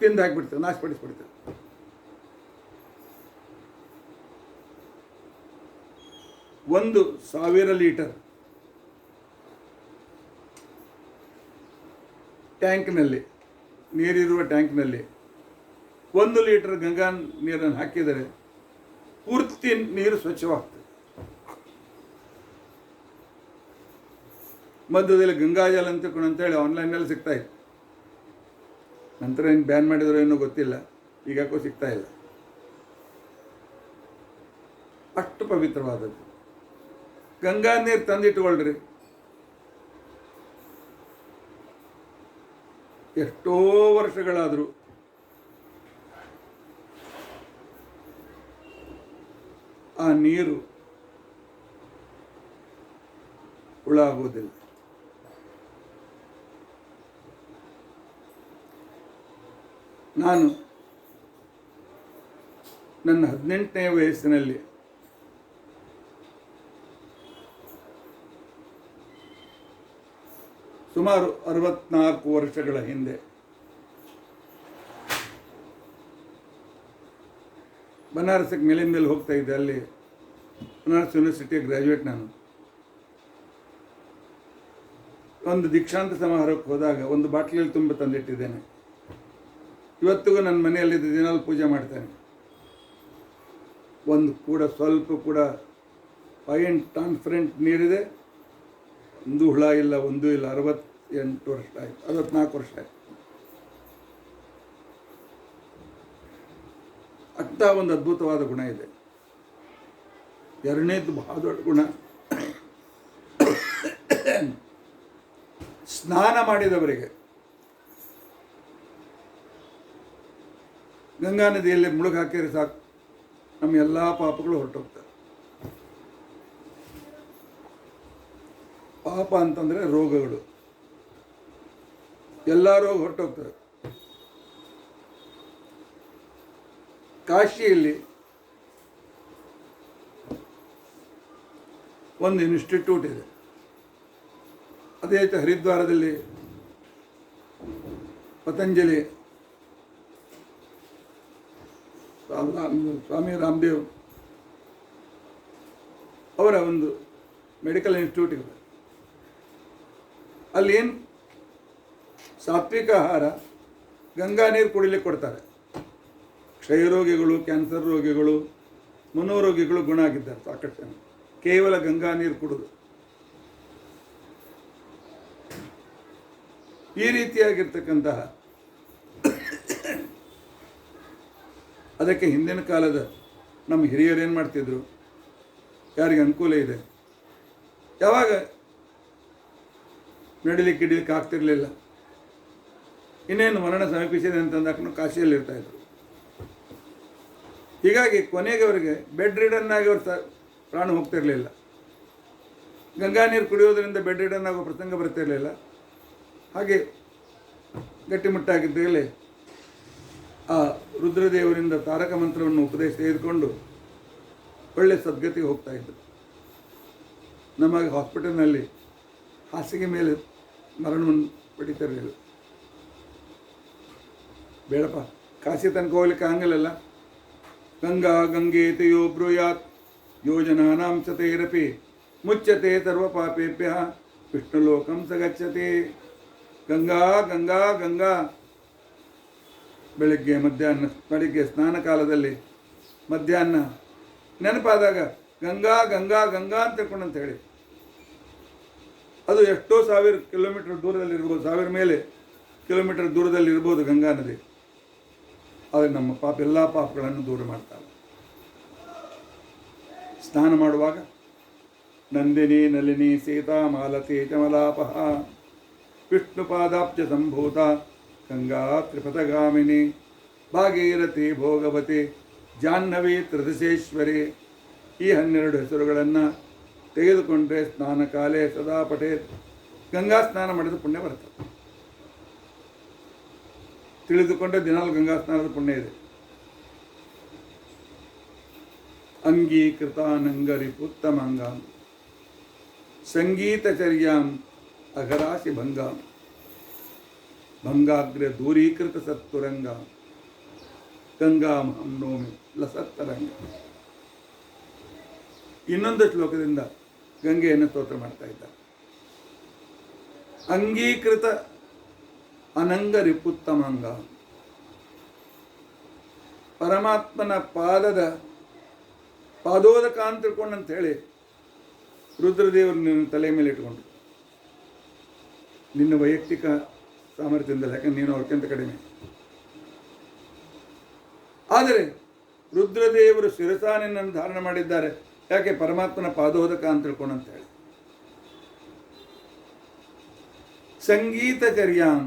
ತಿಂದು ಹಾಕಿಬಿಡ್ತವೆ, ನಾಶಪಡಿಸ್ಬಿಡ್ತವೆ. ಒಂದು 1000 ಲೀಟರ್ ಟ್ಯಾಂಕ್ನಲ್ಲಿ, ನೀರಿರುವ ಟ್ಯಾಂಕ್ನಲ್ಲಿ 1 ಲೀಟರ್ ಗಂಗಾ ನೀರನ್ನು ಹಾಕಿದರೆ ಪೂರ್ತಿ ನೀರು ಸ್ವಚ್ಛವಾಗ್ತದೆ. ಮಧ್ಯದಲ್ಲಿ ಗಂಗಾಜಲ ಅಂತೇಳಿ ಆನ್ಲೈನಲ್ಲಿ ಸಿಗ್ತಾ ಇತ್ತು. ನಂತರ ಏನು ಬ್ಯಾನ್ ಮಾಡಿದ್ರು ಏನೋ ಗೊತ್ತಿಲ್ಲ, ಈಗಾಕೋ ಸಿಗ್ತಾ ಇಲ್ಲ. ಅಷ್ಟು ಪವಿತ್ರವಾದದ್ದು ಗಂಗಾ ನೀರು ತಂದಿಟ್ಕೊಳ್ರಿ. ಎಷ್ಟೋ ವರ್ಷಗಳಾದರೂ ಆ ನೀರು ಹುಳ ಆಗುವುದಿಲ್ಲ. ನಾನು ನನ್ನ 18ನೇ ವಯಸ್ಸಿನಲ್ಲಿ ಸುಮಾರು 64 ವರ್ಷಗಳ ಹಿಂದೆ ಬನಾರಸ್ಗೆ ಮೇಲೆ ಹೋಗ್ತಾ ಇದ್ದೆ. ಅಲ್ಲಿ ಬನಾರಸ್ ಯೂನಿವರ್ಸಿಟಿಯ ಗ್ರ್ಯಾಜುಯೇಟ್ ನಾನು. ಒಂದು ದೀಕ್ಷಾಂತ ಸಮಾರೋಹಕ್ಕೆ ಹೋದಾಗ ಒಂದು ಬಾಟ್ಲಿಯಲ್ಲಿ ತುಂಬ ತಂದಿಟ್ಟಿದ್ದೇನೆ. ಇವತ್ತಿಗೂ ನನ್ನ ಮನೆಯಲ್ಲಿದ್ದ ದಿನಾಲು ಪೂಜೆ ಮಾಡ್ತೇನೆ. ಒಂದು ಕೂಡ ಸ್ವಲ್ಪ ಕೂಡ ಫೈನ್ ಟ್ರಾನ್ಸ್ಪರೆಂಟ್ ನೀರಿದೆ, ಒಂದು ಹುಳ ಇಲ್ಲ, ಒಂದೂ ಇಲ್ಲ. 68 ವರ್ಷ ಆಯಿತು, 64 ವರ್ಷ ಆಯಿತು. ಅಂಥ ಒಂದು ಅದ್ಭುತವಾದ ಗುಣ ಇದೆ. ಎರಡನೇದು ಬಹಳ ದೊಡ್ಡ ಗುಣ, ಸ್ನಾನ ಮಾಡಿದವರಿಗೆ ಗಂಗಾ ನದಿಯಲ್ಲಿ ಮುಳುಗಿ ಹಾಕಿದ್ರೆ ಸಾಕು, ನಮ್ಮ ಎಲ್ಲ ಪಾಪಗಳು ಹೊರಟೋಗ್ತವೆ. ಪಾಪ ಅಂತಂದರೆ ರೋಗಗಳು, ಎಲ್ಲ ರೋಗ ಹೊರಟೋಗ್ತವೆ. ಕಾಶಿಯಲ್ಲಿ ಒಂದು ಇನ್ಸ್ಟಿಟ್ಯೂಟ್ ಇದೆ. ಅದೇ ರೀತಿ ಹರಿದ್ವಾರದಲ್ಲಿ ಪತಂಜಲಿ ಸ್ವಾಮಿ ರಾಮದೇವ್ ಅವರ ಒಂದು ಮೆಡಿಕಲ್ ಇನ್ಸ್ಟಿಟ್ಯೂಟ್ ಇದೆ. ಅಲ್ಲೇನು ಸಾತ್ವಿಕ ಆಹಾರ, ಗಂಗಾ ನೀರು ಕುಡಿಲಿಕ್ಕೆ ಕೊಡ್ತಾರೆ. ಕ್ಷಯರೋಗಿಗಳು, ಕ್ಯಾನ್ಸರ್ ರೋಗಿಗಳು, ಮನೋರೋಗಿಗಳು ಗುಣ ಆಗಿದ್ದಾರೆ ಸಾಕಷ್ಟು ಜನ, ಕೇವಲ ಗಂಗಾ ನೀರು ಕುಡಿದು. ಈ ರೀತಿಯಾಗಿರ್ತಕ್ಕಂತಹ ಅದಕ್ಕೆ ಹಿಂದಿನ ಕಾಲದ ನಮ್ಮ ಹಿರಿಯರು ಏನು ಮಾಡ್ತಿದ್ರು, ಯಾರಿಗೆ ಅನುಕೂಲ ಇದೆ, ಯಾವಾಗ ನಡಿಲಿಕ್ಕೆ ಆಗ್ತಿರ್ಲಿಲ್ಲ. ಇನ್ನೇನು ಮರಣ ಸಮೀಪಿಸಿದೆ ಅಂತಂದಾಕನು ಕಾಶಿಯಲ್ಲಿರ್ತಾಯಿದ್ರು. ಹೀಗಾಗಿ ಕೊನೆಗೆ ಅವರಿಗೆ ಬೆಡ್ ರಿಡನ್ ಆಗಿ ಅವ್ರ ಪ್ರಾಣ ಹೋಗ್ತಿರಲಿಲ್ಲ. ಗಂಗಾ ನೀರು ಕುಡಿಯೋದರಿಂದ ಬೆಡ್ ರಿಡನ್ ಆಗೋ ಪ್ರಸಂಗ ಬರ್ತಿರಲಿಲ್ಲ. ಹಾಗೆ ಗಟ್ಟಿಮುಟ್ಟಾಗಿದ್ದಲ್ಲಿ ಆ ರುದ್ರದೇವರಿಂದ ತಾರಕ ಮಂತ್ರವನ್ನು ಉಪದೇಶ ತೆಗೆದುಕೊಂಡು ಒಳ್ಳೆ ಸದ್ಗತಿಗೆ ಹೋಗ್ತಾ ಇದ್ದರು. ನಮಗೆ ಹಾಸ್ಪಿಟಲ್ನಲ್ಲಿ ಹಾಸಿಗೆ ಮೇಲೆ ಮರಣವನ್ನು ಪಡಿತಿರಲಿಲ್ಲ. ಬೇಡಪ್ಪ, ಕಾಶಿ ತನಕ ಹೋಗ್ಲಿಕ್ಕೆ ಆಗಲಿಲ್ಲ. ಗಂಗಾ ಗಂಗೇತಿಯೋ ಬ್ರೂಯಾತ್ ಯೋಜನಾನಾಂ ಚತೈರಪಿ ಮುಚ್ಚತೆ ಸರ್ವ ಪಾಪೇಭ್ಯ ವಿಷ್ಣುಲೋಕಂ ಸಗಚ್ಚತೆ. ಗಂಗಾ ಗಂಗಾ ಗಂಗಾ. ಬೆಳಿಗ್ಗೆ ಸ್ನಾನ ಕಾಲದಲ್ಲಿ ಮಧ್ಯಾಹ್ನ ನೆನಪಾದಾಗ ಗಂಗಾ ಗಂಗಾ ಗಂಗಾ ಅಂತ ತಿಳ್ಕೊಂಡಂತ ಹೇಳಿ, ಅದು ಎಷ್ಟೋ 1000 ಕಿಲೋಮೀಟರ್ ದೂರದಲ್ಲಿರ್ಬೋದು, 1000 ಮೇಲೆ ಕಿಲೋಮೀಟರ್ ದೂರದಲ್ಲಿರ್ಬೋದು ಗಂಗಾ ನದಿ. ಆದರೆ ನಮ್ಮ ಎಲ್ಲ ಪಾಪಗಳನ್ನು ದೂರ ಮಾಡ್ತಾಳೆ. ಸ್ನಾನ ಮಾಡುವಾಗ ನಂದಿನಿ ನಳಿನಿ ಸೀತಾ ಮಾಲತಿ ಕಮಲಾಪಹ ವಿಷ್ಣುಪಾದಾಬ್ಜ ಸಂಭೂತ ಗಂಗಾ ತ್ರಿಪಥಗಾಮಿನಿ ಭಾಗೀರಥಿ ಭೋಗವತಿ ಜಾಹ್ನವಿ ತ್ರಿದಶೇಶ್ವರಿ. ಈ 12 ಹೆಸರುಗಳನ್ನು ತೆಗೆದುಕೊಂಡ್ರೆ ಸ್ನಾನ ಕಾಲೇ ಸದಾ ಪಠೇತ್. ಗಂಗಾ ಸ್ನಾನ ಮಾಡಿದ ಪುಣ್ಯ ಬರ್ತದೆ. ತಿಳಿದುಕೊಂಡ್ರೆ ದಿನಾಲು ಗಂಗಾ ಸ್ನಾನದ ಪುಣ್ಯ ಇದೆ. ಅಂಗೀಕೃತಾನಂಗರಿ ಉತ್ತಮಂಗಾಂ ಸಂಗೀತಚರ್ಯಾಂ ಅಘರಾಶಿ ಭಂಗಾಂ ಭಂಗಾಗ್ರ ದೂರೀಕೃತ ಸತ್ತುರಂಗ ಗಂಗಾಮಹಂ ನೋಮಿ ಲಸತ್ತರಂಗ. ಇನ್ನೊಂದು ಶ್ಲೋಕದಿಂದ ಗಂಗೆಯನ್ನು ಸ್ತೋತ್ರ ಮಾಡ್ತಾ ಇದ್ದಾರೆ. ಅಂಗೀಕೃತ ಅನಂಗ ರಿಪುತ್ತಮಂಗ. ಪರಮಾತ್ಮನ ಪಾದೋದಕ ಅಂತ ತಿಳ್ಕೊಂಡಂತ ಹೇಳಿ ರುದ್ರದೇವರು ನಿನ್ನ ತಲೆ ಮೇಲೆ ಇಟ್ಕೊಂಡ್ರು. ನಿನ್ನ ವೈಯಕ್ತಿಕ ಸಾಮರ್ಥ್ಯದಿಂದಲ್ಲ, ಯಾಕಂದ್ರೆ ನೀನು ಅವ್ರಿಗಿಂತ ಕಡಿಮೆ. ಆದರೆ ರುದ್ರದೇವರು ಶಿರಸಾನಿನನ್ನು ಧಾರಣ ಮಾಡಿದ್ದಾರೆ. ಯಾಕೆ? ಪರಮಾತ್ಮನ ಪಾದೋದಕ ಅಂತ ತಿಳ್ಕೊಂಡಂತ ಹೇಳಿ. ಸಂಗೀತಚರ್ಯಾಂ.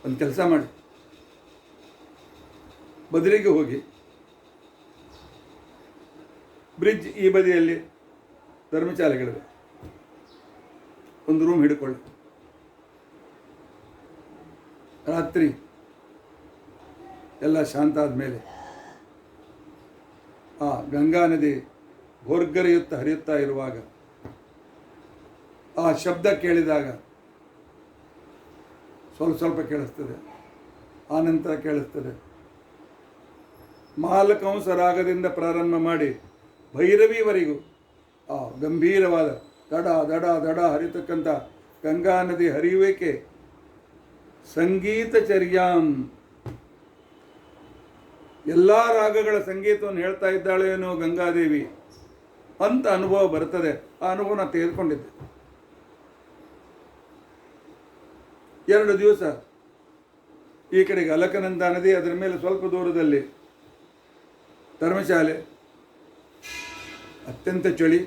ಒಂದು ಕೆಲಸ ಮಾಡಿ, ಬದಲಿಗೆ ಹೋಗಿ ಬ್ರಿಡ್ಜ್ ಈ ಬದಿಯಲ್ಲಿ ಧರ್ಮಶಾಲೆಗಳಿವೆ, ಒಂದು ರೂಮ್ ಹಿಡ್ಕೊಳ್ಳಿ. ರಾತ್ರಿ ಎಲ್ಲ ಶಾಂತ ಆದಮೇಲೆ ಆ ಗಂಗಾ ನದಿ ಭೋರ್ಗರೆಯುತ್ತಾ ಹರಿಯುತ್ತಾ ಇರುವಾಗ ಆ ಶಬ್ದ ಕೇಳಿದಾಗ ಸ್ವಲ್ಪ ಕೇಳಿಸ್ತದೆ, ಆನಂತರ ಕೇಳಿಸ್ತದೆ. ಮಾಲಕಂಸ ರಾಗದಿಂದ ಪ್ರಾರಂಭ ಮಾಡಿ ಭೈರವಿವರೆಗೂ ಆ ಗಂಭೀರವಾದ ದಡ ದಡ ದಡ ಹರಿತಕ್ಕಂಥ ಗಂಗಾ ನದಿ ಹರಿಯುವಿಕೆ ಸಂಗೀತಚರ್ಯಾಂ. ಎಲ್ಲ ರಾಗಗಳ ಸಂಗೀತವನ್ನು ಹೇಳ್ತಾ ಇದ್ದಾಳೇನೋ ಗಂಗಾದೇವಿ ಅಂತ ಅನುಭವ ಬರ್ತದೆ. ಆ ಅನುಭವನ ತೆಗೆದುಕೊಂಡಿದ್ದೆ. 2 ದಿವಸ ಈ ಕಡೆಗೆ ಅಲಕನಂದ ನದಿ, ಅದರ ಮೇಲೆ ಸ್ವಲ್ಪ ದೂರದಲ್ಲಿ ಧರ್ಮಶಾಲೆ. ಅತ್ಯಂತ ಚಳಿ,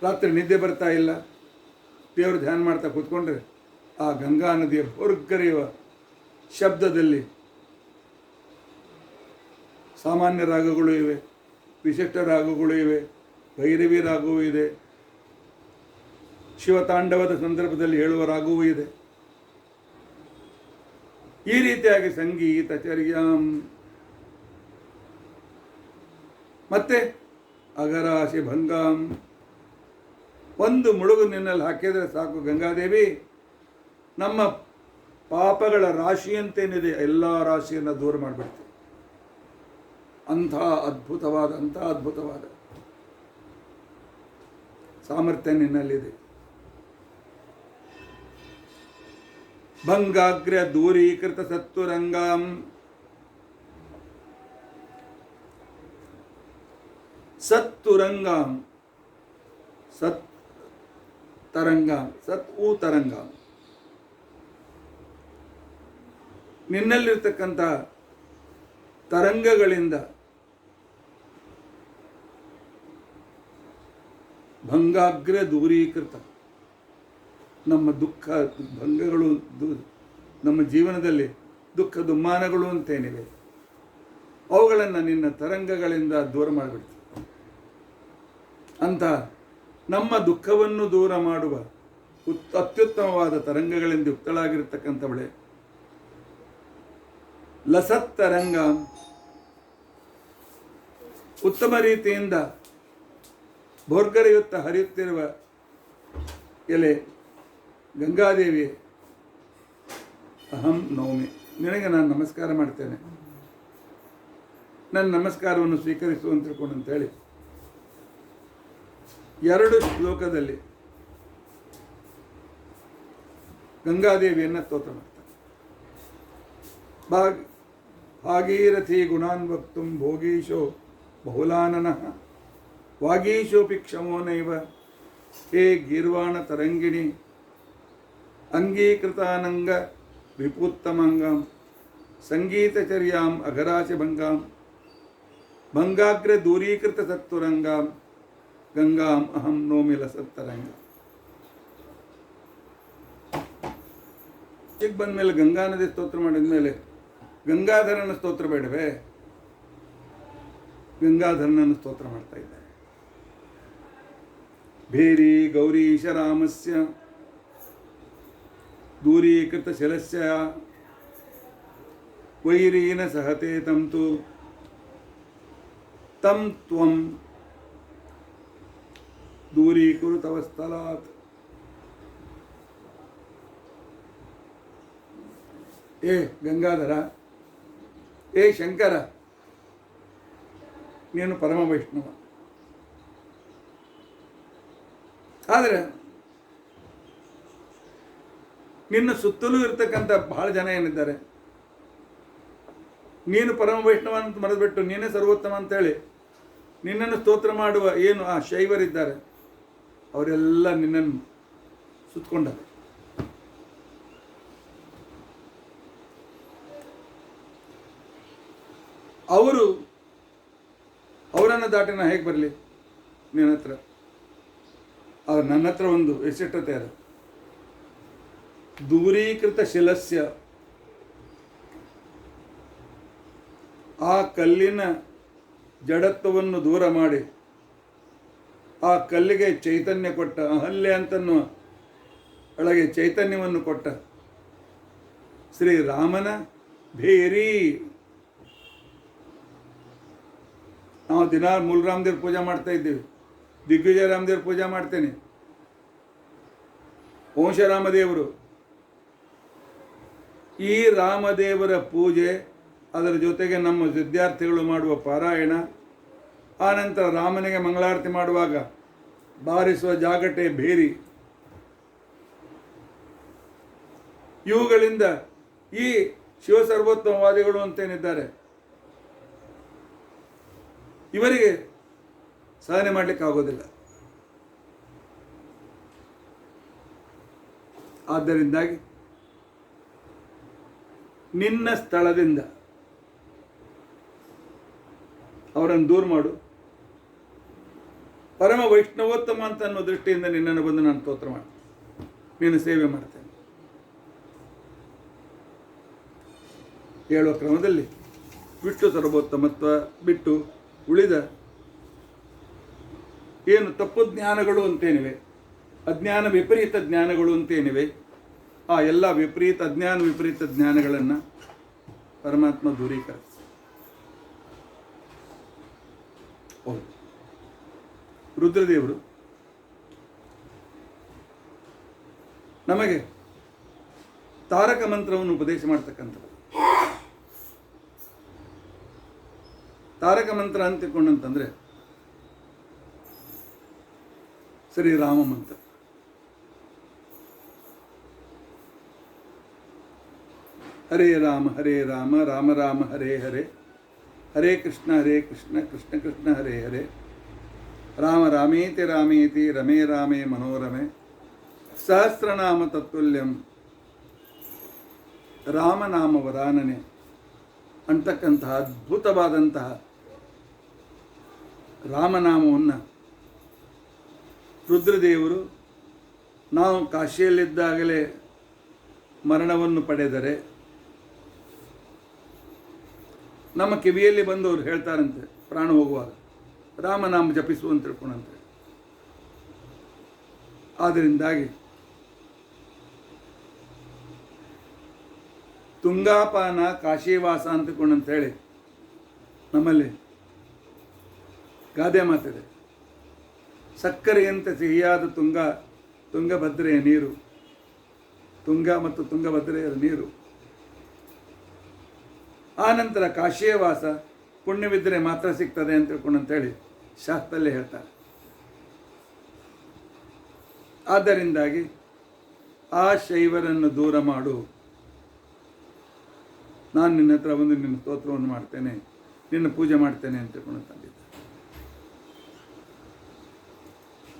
ರಾತ್ರಿ ನಿದ್ದೆ ಬರ್ತಾ ಇಲ್ಲ. ದೇವರು ಧ್ಯಾನ ಮಾಡ್ತಾ ಕೂತ್ಕೊಂಡ್ರೆ ಆ ಗಂಗಾ ನದಿಯ ಭೋರ್ಗರೆಯುವ ಶಬ್ದದಲ್ಲಿ ಸಾಮಾನ್ಯ ರಾಗಗಳು ಇವೆ, ವಿಶಿಷ್ಟ ರಾಗಗಳು ಇವೆ, ಭೈರವಿ ರಾಗವೂ ಇದೆ, ಶಿವತಾಂಡವದ ಸಂದರ್ಭದಲ್ಲಿ ಹೇಳುವ ರಾಗವೂ ಇದೆ. ಈ ರೀತಿಯಾಗಿ ಸಂಗೀತಚರ್ಯಾಂ. ಮತ್ತೆ ಅಘರಾಶಿ ಭಂಗಾಂ. ಒಂದು ಮುಳುಗು ನಿನ್ನಲ್ಲಿ ಹಾಕಿದರೆ ಸಾಕು ಗಂಗಾದೇವಿ, ನಮ್ಮ ಪಾಪಗಳ ರಾಶಿಯಂತೇನಿದೆ ಎಲ್ಲ ರಾಶಿಯನ್ನು ದೂರ ಮಾಡಿಬಿಡ್ತೀವಿ. ಅಂಥ ಅದ್ಭುತವಾದ ಸಾಮರ್ಥ್ಯ ನಿನ್ನಲ್ಲಿದೆ. ಭಂಗಾಗ್ರ ದೂರೀಕೃತ ಸತ್ತುರಂಗಾಂ. ಸತ್ತುರಂಗಾಂ. ಸತ್ ತರಂಗಾಂ. ಸತ್ ಊ ತರಂಗಾಂ. ನಿನ್ನಲ್ಲಿರ್ತಕ್ಕಂಥ ತರಂಗಗಳಿಂದ ಭಂಗಾಗ್ರ ದೂರೀಕೃತ. ನಮ್ಮ ದುಃಖ ಭಂಗಗಳು, ನಮ್ಮ ಜೀವನದಲ್ಲಿ ದುಃಖ ದುಮ್ಮಾನಗಳು ಅಂತೇನಿವೆ, ಅವುಗಳನ್ನು ನಿನ್ನ ತರಂಗಗಳಿಂದ ದೂರ ಮಾಡಿಬಿಡ್ತೀವಿ. ಅಂತ ನಮ್ಮ ದುಃಖವನ್ನು ದೂರ ಮಾಡುವ ಅತ್ಯುತ್ತಮವಾದ ತರಂಗಗಳಿಂದ ಯುಕ್ತಳಾಗಿರ್ತಕ್ಕಂಥವಳೆ ಲಸತ್ತರಂಗ. ಉತ್ತಮ ರೀತಿಯಿಂದ ಭೋರ್ಗರೆಯುತ್ತ ಹರಿಯುತ್ತಿರುವ ಎಲೆ ಗಂಗಾದೇವಿ, ಅಹಂ ನೌಮಿ, ನಿನಗೆ ನಾನು ನಮಸ್ಕಾರ ಮಾಡ್ತೇನೆ, ನನ್ನ ನಮಸ್ಕಾರವನ್ನು ಸ್ವೀಕರಿಸು ಅಂತ ತಿಳ್ಕೊಂಡು ಅಂತೇಳಿ 2 ಶ್ಲೋಕದಲ್ಲಿ ಗಂಗಾದೇವಿಯನ್ನು ಸ್ತೋತ್ರ ಮಾಡ್ತಾರೆ. ಭಾಗೀರಥಿ ಗುಣಾನ್ ವಕ್ತುಂ ಭೋಗೀಶೋ ಬಹುಲಾನನಃ ವಾಗೀಶೋಪಿ ಕ್ಷಮೋ ನೈವ ಹೇ ಗೀರ್ವಾಣ ತರಂಗಿಣಿ ಅಂಗೀಕೃತಾನಂಗ ವಿಪುತ್ತಮಂಗಾಂ ಸಂಗೀತಚರ್ಯಾಂ ಅಘರಾಚಭಂಗಾಂ ಭಂಗಾಗ್ರ ದೂರೀಕೃತ ಸತ್ತುರಂಗಾಂ ಗಂಗಾಂ ಅಹಂ ನೋಮಿ ಲಸತ್ತರಂಗ. ಈಗ ಬಂದಮೇಲೆ ಗಂಗಾ ನದಿ ಸ್ತೋತ್ರ ಮಾಡಿದ ಮೇಲೆ ಗಂಗಾಧರನ ಸ್ತೋತ್ರ ಬೇಡವೇ? ಗಂಗಾಧರನನ್ನು ಸ್ತೋತ್ರ ಮಾಡ್ತಾ ಇದ್ದಾರೆ. ಭೇರಿ ಗೌರೀಶ ರಾಮಸ್ಯ ದೂರೀಕೃತ ಶಲಸ್ಯ ವೈರೀನ ಸಹತೆ ತಂತು ತಂ ತ್ವಂ ದೂರೀಕುರು ತವ ಸ್ಥಳಾತ್. ಏ ಗಂಗಾಧರ, ಏ ಶಂಕರ, ನೀನು ಪರಮ ವೈಷ್ಣವ. ಆದರೆ ನಿನ್ನ ಸುತ್ತಲೂ ಇರ್ತಕ್ಕಂಥ ಬಹಳ ಜನ ಏನಿದ್ದಾರೆ, ನೀನು ಪರಮ ವೈಷ್ಣವ ಅಂತ ಮರೆದುಬಿಟ್ಟು ನೀನೇ ಸರ್ವೋತ್ತಮ ಅಂತೇಳಿ ನಿನ್ನನ್ನು ಸ್ತೋತ್ರ ಮಾಡುವ ಏನು ಆ ಶೈವರಿದ್ದಾರೆ, ಅವರೆಲ್ಲ ನಿನ್ನನ್ನು ಸುತ್ತಕೊಂಡಾರೆ. ಅವರನ್ನು ದಾಟಿ ನಾ ಹೇಗೆ ಬರಲಿ ನಿನ್ನ ಹತ್ರ? ಅವ್ರು ನನ್ನ ಹತ್ರ ಒಂದು ಎಸಿಟ್ಟತೆ ಅದ. ದೂರೀಕೃತ ಶಿಲಸ್ಯ, ಆ ಕಲ್ಲಿನ ಜಡತ್ವವನ್ನು ದೂರ ಮಾಡಿ ಆ ಕಲ್ಲಿಗೆ ಚೈತನ್ಯ ಕೊಟ್ಟ, ಅಹಲ್ಯ ಅಂತನ್ನುವ ಒಳಗೆ ಚೈತನ್ಯವನ್ನು ಕೊಟ್ಟ ಶ್ರೀರಾಮನ ಭೇರಿ. ನಾವು ದಿನ ಮೂಲರಾಮದೇವ್ರ ಪೂಜೆ ಮಾಡ್ತಾ ಇದ್ದೀವಿ, ದಿಗ್ವಿಜಯ ರಾಮದೇವ್ರ ಪೂಜೆ ಮಾಡ್ತೇನೆ, ವಂಶರಾಮದೇವರು. ಈ ರಾಮದೇವರ ಪೂಜೆ, ಅದರ ಜೊತೆಗೆ ನಮ್ಮ ವಿದ್ಯಾರ್ಥಿಗಳು ಮಾಡುವ ಪಾರಾಯಣ, ಆನಂತರ ರಾಮನಿಗೆ ಮಂಗಳಾರತಿ ಮಾಡುವಾಗ ಬಾರಿಸುವ ಜಾಗಟೆ ಭೇರಿ, ಇವುಗಳಿಂದ ಈ ಶಿವಸರ್ವೋತ್ತಮವಾದಿಗಳು ಅಂತೇನಿದ್ದಾರೆ ಇವರಿಗೆ ಸಾಧನೆ ಮಾಡಲಿಕ್ಕೆ ಆಗೋದಿಲ್ಲ. ಆದ್ದರಿಂದಾಗಿ ನಿನ್ನ ಸ್ಥಳದಿಂದ ಅವರನ್ನು ದೂರ ಮಾಡು. ಪರಮ ವೈಷ್ಣವೋತ್ತಮ ಅಂತ ಅನ್ನೋ ದೃಷ್ಟಿಯಿಂದ ನಿನ್ನನ್ನು ಬಂದು ನಾನು ಸ್ತೋತ್ರ ಮಾಡ್ತೇನೆ, ನಿನ್ನ ಸೇವೆ ಮಾಡ್ತೇನೆ. ಹೇಳುವ ಕ್ರಮದಲ್ಲಿ ವಿಷ್ಣು ಸರ್ವೋತ್ತಮತ್ವ ಬಿಟ್ಟು ಉಳಿದ ಏನು ತಪ್ಪು ಜ್ಞಾನಗಳು ಅಂತೇನಿವೆ, ಅಜ್ಞಾನ ವಿಪರೀತ ಜ್ಞಾನಗಳು ಅಂತೇನಿವೆ, ಆ ಎಲ್ಲ ವಿಪರೀತ ಅಜ್ಞಾನ ವಿಪರೀತ ಜ್ಞಾನಗಳನ್ನು ಪರಮಾತ್ಮ ದೂರೀಕರಿಸಿ. ಹೌದು, ರುದ್ರದೇವರು ನಮಗೆ ತಾರಕ ಮಂತ್ರವನ್ನು ಉಪದೇಶ ಮಾಡ್ತಕ್ಕಂಥದ್ದು. ತಾರಕ ಮಂತ್ರ ಅಂತ ತಿಳ್ಕೊಂಡಂತಂದರೆ ಶ್ರೀರಾಮ ಮಂತ್ರ. ಹರೇ ರಾಮ ರಾಮ ರಾಮ ಹರೇ ಹರೇ, ಹರೇ ಕೃಷ್ಣ ಕೃಷ್ಣ ಕೃಷ್ಣ ಹರೇ ಹರೇ, ರಾಮ ರಾಮೇತಿ ರಾಮೇತಿ ರಮೇ ರಾಮೇ ಮನೋರಮೆ, ಸಹಸ್ರನಾಮ ತತ್ತುಲ್ಯಂ ರಾಮನಾಮ ವರಾನನೆ ಅಂತಕ್ಕಂತಹ ಅದ್ಭುತವಾದಂತಹ ರಾಮನಾಮವನ್ನು ರುದ್ರದೇವರು ನಾವು ಕಾಶಿಯಲ್ಲಿದ್ದಾಗಲೇ ಮರಣವನ್ನು ಪಡೆದರೆ ನಮ್ಮ ಕಿವಿಯಲ್ಲಿ ಬಂದವರು ಹೇಳ್ತಾರಂತೆ ಪ್ರಾಣ ಹೋಗುವಾಗ ರಾಮನಾಮ ಜಪಿಸು ಅಂತ ತಿಳ್ಕೊಂಡಂತೆ. ಆದ್ದರಿಂದಾಗಿ ತುಂಗಾಪಾನ ಕಾಶಿವಾಸ ಅಂತಕೊಂಡಂತೇಳಿ ನಮ್ಮಲ್ಲಿ ಗಾದೆ ಮಾತಿದೆ. ಸಕ್ಕರೆಯಂತೆ ಸಿಹಿಯಾದ ತುಂಗಭದ್ರೆಯ ನೀರು, ತುಂಗ ಮತ್ತು ತುಂಗಭದ್ರೆಯ ನೀರು. ಆ ನಂತರ ಕಾಶಿಯ ವಾಸ ಪುಣ್ಯವಿದ್ದರೆ ಮಾತ್ರ ಸಿಗ್ತದೆ ಅಂತ ತಿಳ್ಕೊಂಡಂತೇಳಿ ಶಾಸ್ತ್ರದಲ್ಲೇ ಹೇಳ್ತಾರೆ. ಆದ್ದರಿಂದಾಗಿ ಆ ಶೈವರನ್ನು ದೂರ ಮಾಡು, ನಾನು ನಿನ್ನ ಹತ್ರ ಬಂದು ನಿನ್ನ ಸ್ತೋತ್ರವನ್ನು ಮಾಡ್ತೇನೆ, ನಿನ್ನ ಪೂಜೆ ಮಾಡ್ತೇನೆ ಅಂತ ತಿಳ್ಕೊಂಡು ತಂದಿದ್ದ.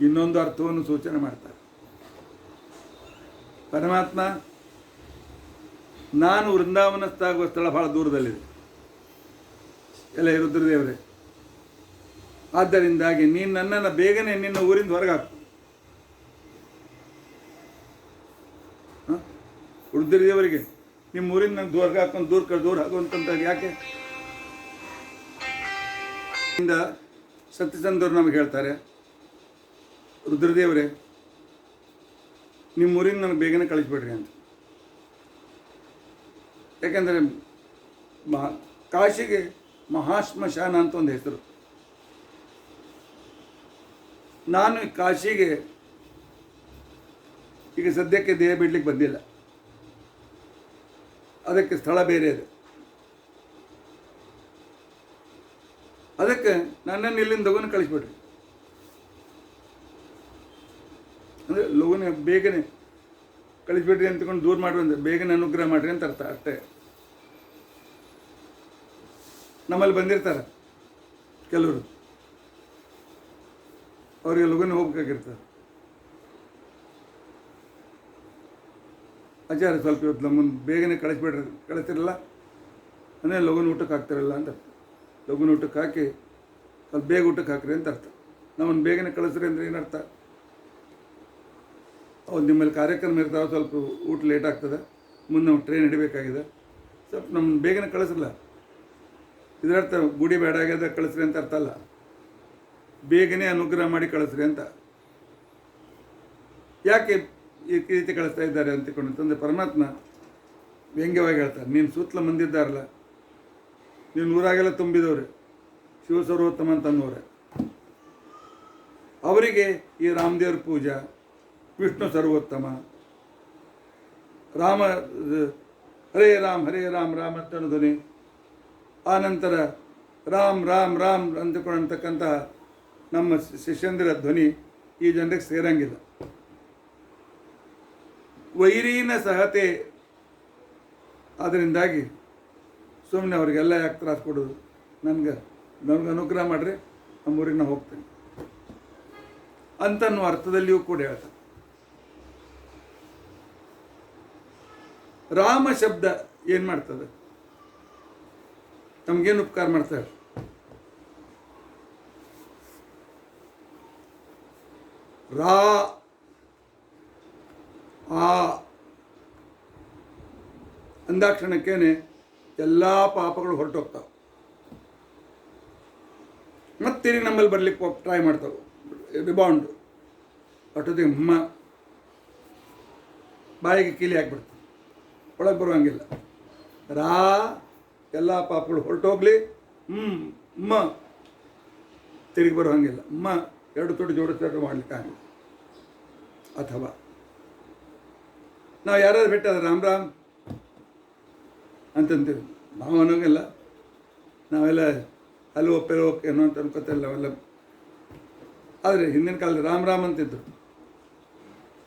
ಇನ್ನೊಂದು ಅರ್ಥವನ್ನು ಸೂಚನೆ ಮಾಡ್ತಾರೆ. ಪರಮಾತ್ಮ ನಾನು ವೃಂದಾವನಸ್ಥಾಗುವ ಸ್ಥಳ ಬಹಳ ದೂರದಲ್ಲಿದೆ, ಎಲ್ಲ ರುದ್ರದೇವರೇ. ಆದ್ದರಿಂದಾಗಿ ನೀನು ನನ್ನನ್ನು ಬೇಗನೆ ನಿನ್ನ ಊರಿಂದ ಹೊರಗೆ ಹಾಕು. ರುದ್ರದೇವರಿಗೆ ನಿಮ್ಮ ಊರಿಂದ ನಂಗೆ ಹೊರಗೆ ಹಾಕೊಂಡು ದೂರ ಹಾಕುವಂತ ಯಾಕೆ? ಸತ್ಯಚಂದ್ರರು ನಮಗೆ ಹೇಳ್ತಾರೆ, ರುದ್ರದೇವರೇ ನಿಮ್ಮ ಊರಿಂದ ನನಗೆ ಬೇಗನೆ ಕಳಿಸ್ಬಿಡ್ರಿ ಅಂತ. ಯಾಕೆಂದರೆ ಕಾಶಿಗೆ ಮಹಾಶ್ಮಶಾನ ಅಂತ ಒಂದು ಹೆಸರು. ನಾನು ಕಾಶಿಗೆ ಈಗ ಸದ್ಯಕ್ಕೆ ದೇಹ ಬಿಡ್ಲಿಕ್ಕೆ ಬಂದಿಲ್ಲ, ಅದಕ್ಕೆ ಸ್ಥಳ ಬೇರೆ ಇದೆ. ಅದಕ್ಕೆ ನನ್ನನ್ನು ಇಲ್ಲಿಂದ ಲಗುನ ಕಳಿಸ್ಬಿಡ್ರಿ. ಅಂದರೆ ಲಗುನ ಬೇಗನೆ ಕಳಿಸ್ಬಿಡ್ರಿ ಅಂತಕೊಂಡು ದೂರ ಮಾಡ್ರಿ ಅಂದ್ರೆ ಬೇಗನೆ ಅನುಗ್ರಹ ಮಾಡ್ರಿ ಅಂತ ಅರ್ಥ ಅಷ್ಟೇ. ನಮ್ಮಲ್ಲಿ ಬಂದಿರ್ತಾರೆ ಕೆಲವರು, ಅವರಿಗೆ ಲಗುನ ಹೋಗ್ಬೇಕಾಗಿರ್ತಾರೆ. ಆಚಾರ್ಯ ಸ್ವಲ್ಪ ಇವತ್ತು ನಮ್ಮನ್ನು ಬೇಗನೆ ಕಳಿಸ್ತಿರಲ್ಲ ಅಂದರೆ ಲಗುನ ಊಟಕ್ಕೆ ಹಾಕ್ತಿರಲ್ಲ ಅಂತ ಅರ್ಥ. ಲಗುನ ಊಟಕ್ಕೆ ಹಾಕಿ ಸ್ವಲ್ಪ ಬೇಗ ಊಟಕ್ಕೆ ಹಾಕ್ರಿ ಅಂತ ಅರ್ಥ. ನಮ್ಮನ್ನು ಬೇಗನೆ ಕಳಿಸ್ರಿ ಅಂದರೆ ಏನರ್ಥ? ಹೌದು, ನಿಮ್ಮಲ್ಲಿ ಕಾರ್ಯಕ್ರಮ ಇರ್ತಾವೆ, ಸ್ವಲ್ಪ ಊಟ ಲೇಟ್ ಆಗ್ತದೆ, ಮುಂದೆ ನಾವು ಟ್ರೈನ್ ಹಿಡಿಬೇಕಾಗಿದೆ, ಸ್ವಲ್ಪ ನಮ್ಮನ್ನು ಬೇಗನೆ ಕಳಿಸ್ರಲ್ಲ. ಇದರರ್ಥ ಗುಡಿ ಬೇಡ ಆಗ್ಯದ ಕಳಿಸ್ರಿ ಅಂತ ಅರ್ಥ ಅಲ್ಲ, ಬೇಗನೆ ಅನುಗ್ರಹ ಮಾಡಿ ಕಳಿಸ್ರಿ ಅಂತ. ಯಾಕೆ ಈ ರೀತಿ ಕಳಿಸ್ತಾ ಇದ್ದಾರೆ ಅಂತಕೊಂಡು ತಂದೆ ಪರಮಾತ್ಮ ವ್ಯಂಗ್ಯವಾಗಿ ಹೇಳ್ತಾರೆ. ನೀನು ಸುತ್ತಲ ಮಂದಿದ್ದಾರಲ್ಲ, ನೀನು ಊರಾಗೆಲ್ಲ ತುಂಬಿದವ್ರೆ, ಶಿವ ಸರ್ವೋತ್ತಮ ಅಂತ ಅನ್ನೋರೆ, ಅವರಿಗೆ ಈ ರಾಮದೇವ್ರ ಪೂಜಾ, ವಿಷ್ಣು ಸರ್ವೋತ್ತಮ, ರಾಮ ಹರೇ ರಾಮ್ ರಾಮ್ ಅಂತ ಧ್ವನಿ, ಆ ನಂತರ ರಾಮ್ ರಾಮ್ ರಾಮ್ ಅಂದುಕೊಂಡಂತಕ್ಕಂತಹ ನಮ್ಮ ಶಿಷ್ಯಂದಿರ ಧ್ವನಿ ಈ ಜನರಿಗೆ ಸೇರಂಗಿಲ್ಲ. ವೈರೀನ ಸಹತೆ. ಅದರಿಂದಾಗಿ ಸುಮ್ಮನೆ ಅವ್ರಿಗೆಲ್ಲ ಯಾಕೆ ತ್ರಾಸ ಕೊಡೋದು? ನನಗೆ ಅನುಗ್ರಹ ಮಾಡಿರಿ, ನಮ್ಮೂರಿಗೆ ನಾನು ಹೋಗ್ತೇನೆ ಅಂತನ್ನೋ ಅರ್ಥದಲ್ಲಿಯೂ ಕೂಡ ಹೇಳ್ತಾರೆ. ರಾಮ ಶಬ್ದ ಏನು ಮಾಡ್ತದೆ? ನಮಗೇನು ಉಪಕಾರ ಮಾಡ್ತಾರೆ? ರಾ ಆ ಅಂದಾಕ್ಷಣಕ್ಕೇನೆ ಎಲ್ಲ ಪಾಪಗಳು ಹೊರಟೋಗ್ತಾವೆ, ಮತ್ತೆ ನಮ್ಮಲ್ಲಿ ಬರ್ಲಿಕ್ಕೆ ಟ್ರೈ ಮಾಡ್ತಾವೆ. ರಿಬೌಂಡು ಅಷ್ಟೊತ್ತಿಗೆ ಬಾಯಿಗೆ ಕೀಲಿ ಹಾಕ್ಬಿಡ್ತಾರೆ, ಒಳಗೆ ಬರುವಂಗಿಲ್ಲ. ರಾ ಎಲ್ಲ ಪಾಪಗಳು ಹೊರಟೋಗ್ಲಿ, ತಿರುಗಿ ಬರುವಂಗಿಲ್ಲ. ಎರಡು ತೊಟ್ಟು ಜೋಡಿಸ್ತಾರೆ ಮಾಡ್ಲಿಕ್ಕೆ ಆಗಿಲ್ಲ. ಅಥವಾ ನಾವು ಯಾರಾದ್ರು ಬಿಟ್ಟದ ರಾಮ್ ರಾಮ್ ಅಂತಂತೀವಿ, ನಾವು ಅನ್ನೋಂಗಿಲ್ಲ. ನಾವೆಲ್ಲ ಅಲ್ಲಿ ಒಪ್ಪೆಲ್ಲ ಏನೋ ಅಂತ ಅನ್ಕೋತಿಲ್ಲ ಅವೆಲ್ಲ. ಆದರೆ ಹಿಂದಿನ ಕಾಲದಲ್ಲಿ ರಾಮ್ ರಾಮ್ ಅಂತಿದ್ರು.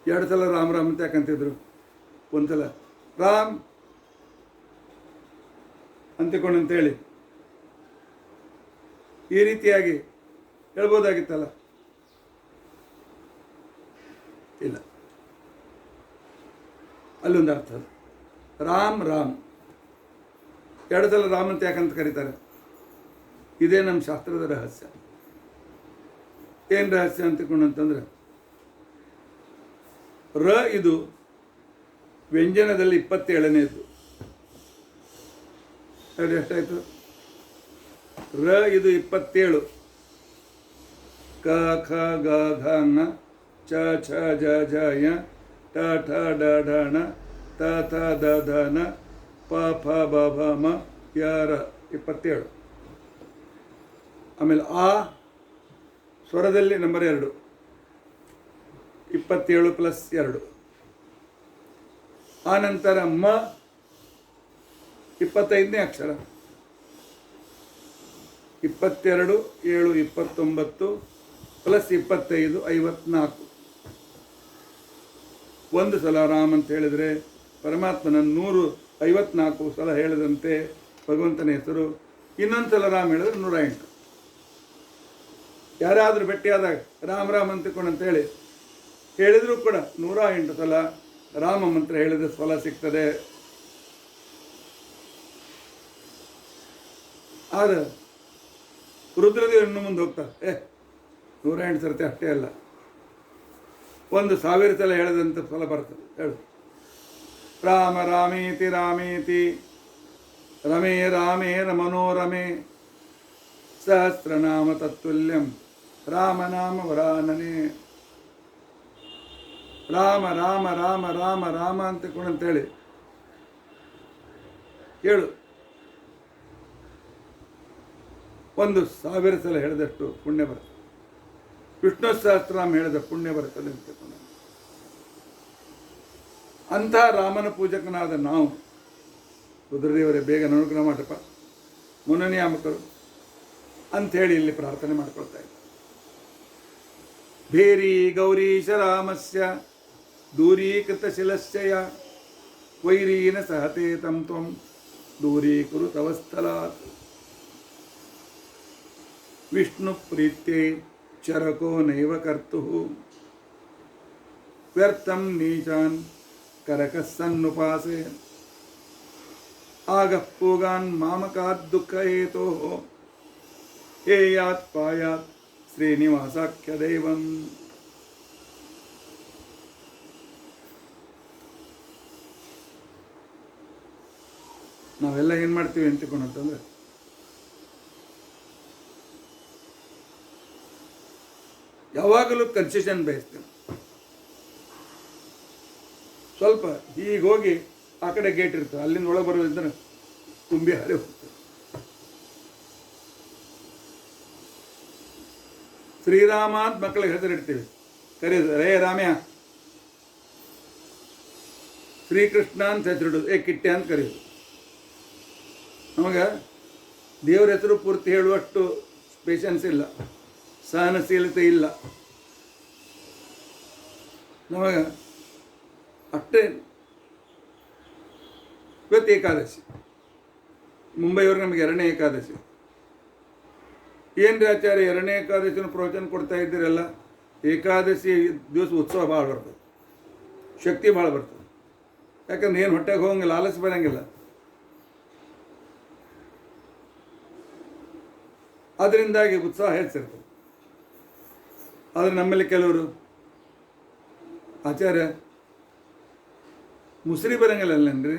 2 ಸಲ ರಾಮ್ ರಾಮ್ ಅಂತ ಯಾಕಂತಿದ್ರು? ಒಂದು ಸಲ ರಾಮ್ ಅಂತಕೊಂಡಂತೇಳಿ ಈ ರೀತಿಯಾಗಿ ಹೇಳ್ಬೋದಾಗಿತ್ತಲ್ಲ, ಇಲ್ಲ. ಅಲ್ಲೊಂದು ಅರ್ಥ ಅದು. ರಾಮ್ ರಾಮ್ 2 ಸಲ ರಾಮ್ ಅಂತ ಯಾಕಂತ ಕರೀತಾರೆ? ಇದೇ ನಮ್ಮ ಶಾಸ್ತ್ರದ ರಹಸ್ಯ. ಏನು ರಹಸ್ಯ ಅಂತಕೊಂಡಂತಂದ್ರೆ, ರ ಇದು ವ್ಯಂಜನದಲ್ಲಿ 27ನೇದು. ಹೇಳಿ ಎಷ್ಟಾಯಿತು? ರ ಇದು 27. ಕ ಖ ಗ ಘ ङ ಚ ಛ ಜ ಝ ಯ ಟ ಠ ಡ ಢ ಣ ತ ಥ ದ ಧ ನ ಪ ಫ ಬ ಭ ಮ ಯ ರ 27. ಆಮೇಲೆ ಆ ಸ್ವರದಲ್ಲಿ ನಂಬರ್ 2, 27 + 2. ಆ ನಂತರ ಮ 25ನೇ ಅಕ್ಷರ. 22, 7, 29 + 25 54. ಒಂದು ಸಲ ರಾಮ್ ಅಂತ ಹೇಳಿದರೆ ಪರಮಾತ್ಮನ 154 ಸಲ ಹೇಳಿದಂತೆ ಭಗವಂತನ ಹೆಸರು. ಇನ್ನೊಂದು ಸಲ ರಾಮ್ ಹೇಳಿದ್ರೆ 108. ಯಾರಾದರೂ ಭೇಟಿಯಾದಾಗ ರಾಮ್ ರಾಮ್ ಅಂತೇಳಿ ಹೇಳಿದರೂ ಕೂಡ 108 ಸಲ ರಾಮ ಮಂತ್ರ ಹೇಳಿದ ಫಲ ಸಿಗ್ತದೆ. ಆದರೆ ರುದ್ರದೇವ ಇನ್ನು ಮುಂದೆ ಹೋಗ್ತಾರೆ. 108 ಸರ್ತಿ ಅಷ್ಟೇ ಅಲ್ಲ, 1,000 ಸಲ ಹೇಳಿದಂಥ ಫಲ ಬರ್ತದೆ. ಹೇಳು: ರಾಮ ರಾಮೇತಿ ರಾಮೇತಿ ರಮೇ ರಾಮೇ ರಮನೋರಮೇ ಸಹಸ್ರನಾಮ ತತ್ತುಲ್ಯಂ ರಾಮನಾಮ ವರಾನನೆ. ರಾಮ ರಾಮ ರಾಮ ರಾಮ ರಾಮ ಅಂತೇಳಿ ಹೇಳು. 1,000 ಸಲ ಹೇಳಿದಷ್ಟು ಪುಣ್ಯ ಬರ್ತದೆ. ವಿಷ್ಣು ಸಹಸ್ರನಾಮ ಹೇಳಿದ ಪುಣ್ಯ ಬರ್ತದೆ ಅಂತ. ಅಂಥ ರಾಮನ ಪೂಜಕನಾದ ನಾವು ರುದ್ರದೇವರೇ ಬೇಗ ಅನುಗ್ರಹ ಮಾಡಪ್ಪ, ಮುನನಿಯಾಮಕರು ಅಂಥೇಳಿ ಇಲ್ಲಿ ಪ್ರಾರ್ಥನೆ ಮಾಡ್ಕೊಳ್ತಾ ಇದ್ದಾರೆ. ಭೇರಿ ಗೌರೀಶ ರಾಮಸ್ಯ ದೂರೀಕೃತ ಶಿಲಶ್ಚಯ ವೈರೀನ ಸಹತೆ ತಂ ತ್ವಂ ದೂರೀಕುರು ತವ ಸ್ಥಳಾತ್. ವಿಷ್ಣು ಪ್ರೀತ್ಯೈ ಚರಕೋ ನೈವ ಕರ್ತುಃ ವ್ಯರ್ಥಂ ನೀಚಾನ್ ಕರಕಸ್ಸನ್ನುಪಾಸೆ ಆಗಃ ಪೂಗಾನ್ ಮಾಮಕಾತ್ ದುಃಖ ಹೇತೋಃ ಹೇಯಾತ್ ಪಾಯಾತ್ ಶ್ರೀನಿವಾಸಾಖ್ಯ ದೈವಂ. ನಾವೆಲ್ಲ ಏನು ಮಾಡ್ತೀವಿ ಅಂತಂದ್ರೆ ಯಾವಾಗಲೂ ಕನ್ಸೆಷನ್ ಬಯಸ್ತೀವಿ. ಸ್ವಲ್ಪ ಈಗ ಹೋಗಿ ಆ ಕಡೆ ಗೇಟ್ ಇರ್ತದೆ, ಅಲ್ಲಿಂದ ಒಳಗೆ ಬರೋದಿದ್ರೆ ತುಂಬಿ ಹಾರಿ ಹೋಗ್ತದೆ. ಶ್ರೀರಾಮ ಅಂತ ಮಕ್ಕಳಿಗೆ ಹೆಸರಿಡ್ತೀವಿ, ಕರೆಯೋದು ರೇ ರಾಮ್ಯ. ಶ್ರೀಕೃಷ್ಣ ಅಂತ ಹೆಸರಿಡೋದು, ಕಿಟ್ಟೆ ಅಂತ ಕರೆಯೋದು. ನಮಗೆ ದೇವ್ರ ಹೆಸರು ಪೂರ್ತಿ ಹೇಳುವಷ್ಟು ಪೇಷನ್ಸ್ ಇಲ್ಲ, ಸಹನಶೀಲತೆ ಇಲ್ಲ ನಮಗೆ. ಅಷ್ಟೇ. ಇವತ್ತು ಏಕಾದಶಿ, ಮುಂಬೈಯವರು ನಮಗೆ 2ನೇ ಏಕಾದಶಿ. ಏನು ರೀ ಆಚಾರ್ಯ 2ನೇ ಏಕಾದಶಿನ ಪ್ರವಚನ ಕೊಡ್ತಾ ಇದ್ದೀರಲ್ಲ? ಏಕಾದಶಿ ದಿವಸ ಉತ್ಸವ ಭಾಳ ಬರ್ತದೆ, ಶಕ್ತಿ ಭಾಳ ಬರ್ತದೆ. ಯಾಕಂದ್ರೆ ಏನು ಹೊಟ್ಟೆಗೆ ಹೋಗಂಗಿಲ್ಲ, ಆಲಸ್ಯ ಬರೋಂಗಿಲ್ಲ. ಅದರಿಂದಾಗಿ ಉತ್ಸಾಹ ಹೆಚ್ಚಿರ್ತದೆ. ಆದರೆ ನಮ್ಮಲ್ಲಿ ಕೆಲವರು ಆಚಾರ್ಯ ಮುಸ್ರಿ ಬರೋಂಗಿಲ್ಲ ಅಲ್ಲೇನ್ರಿ,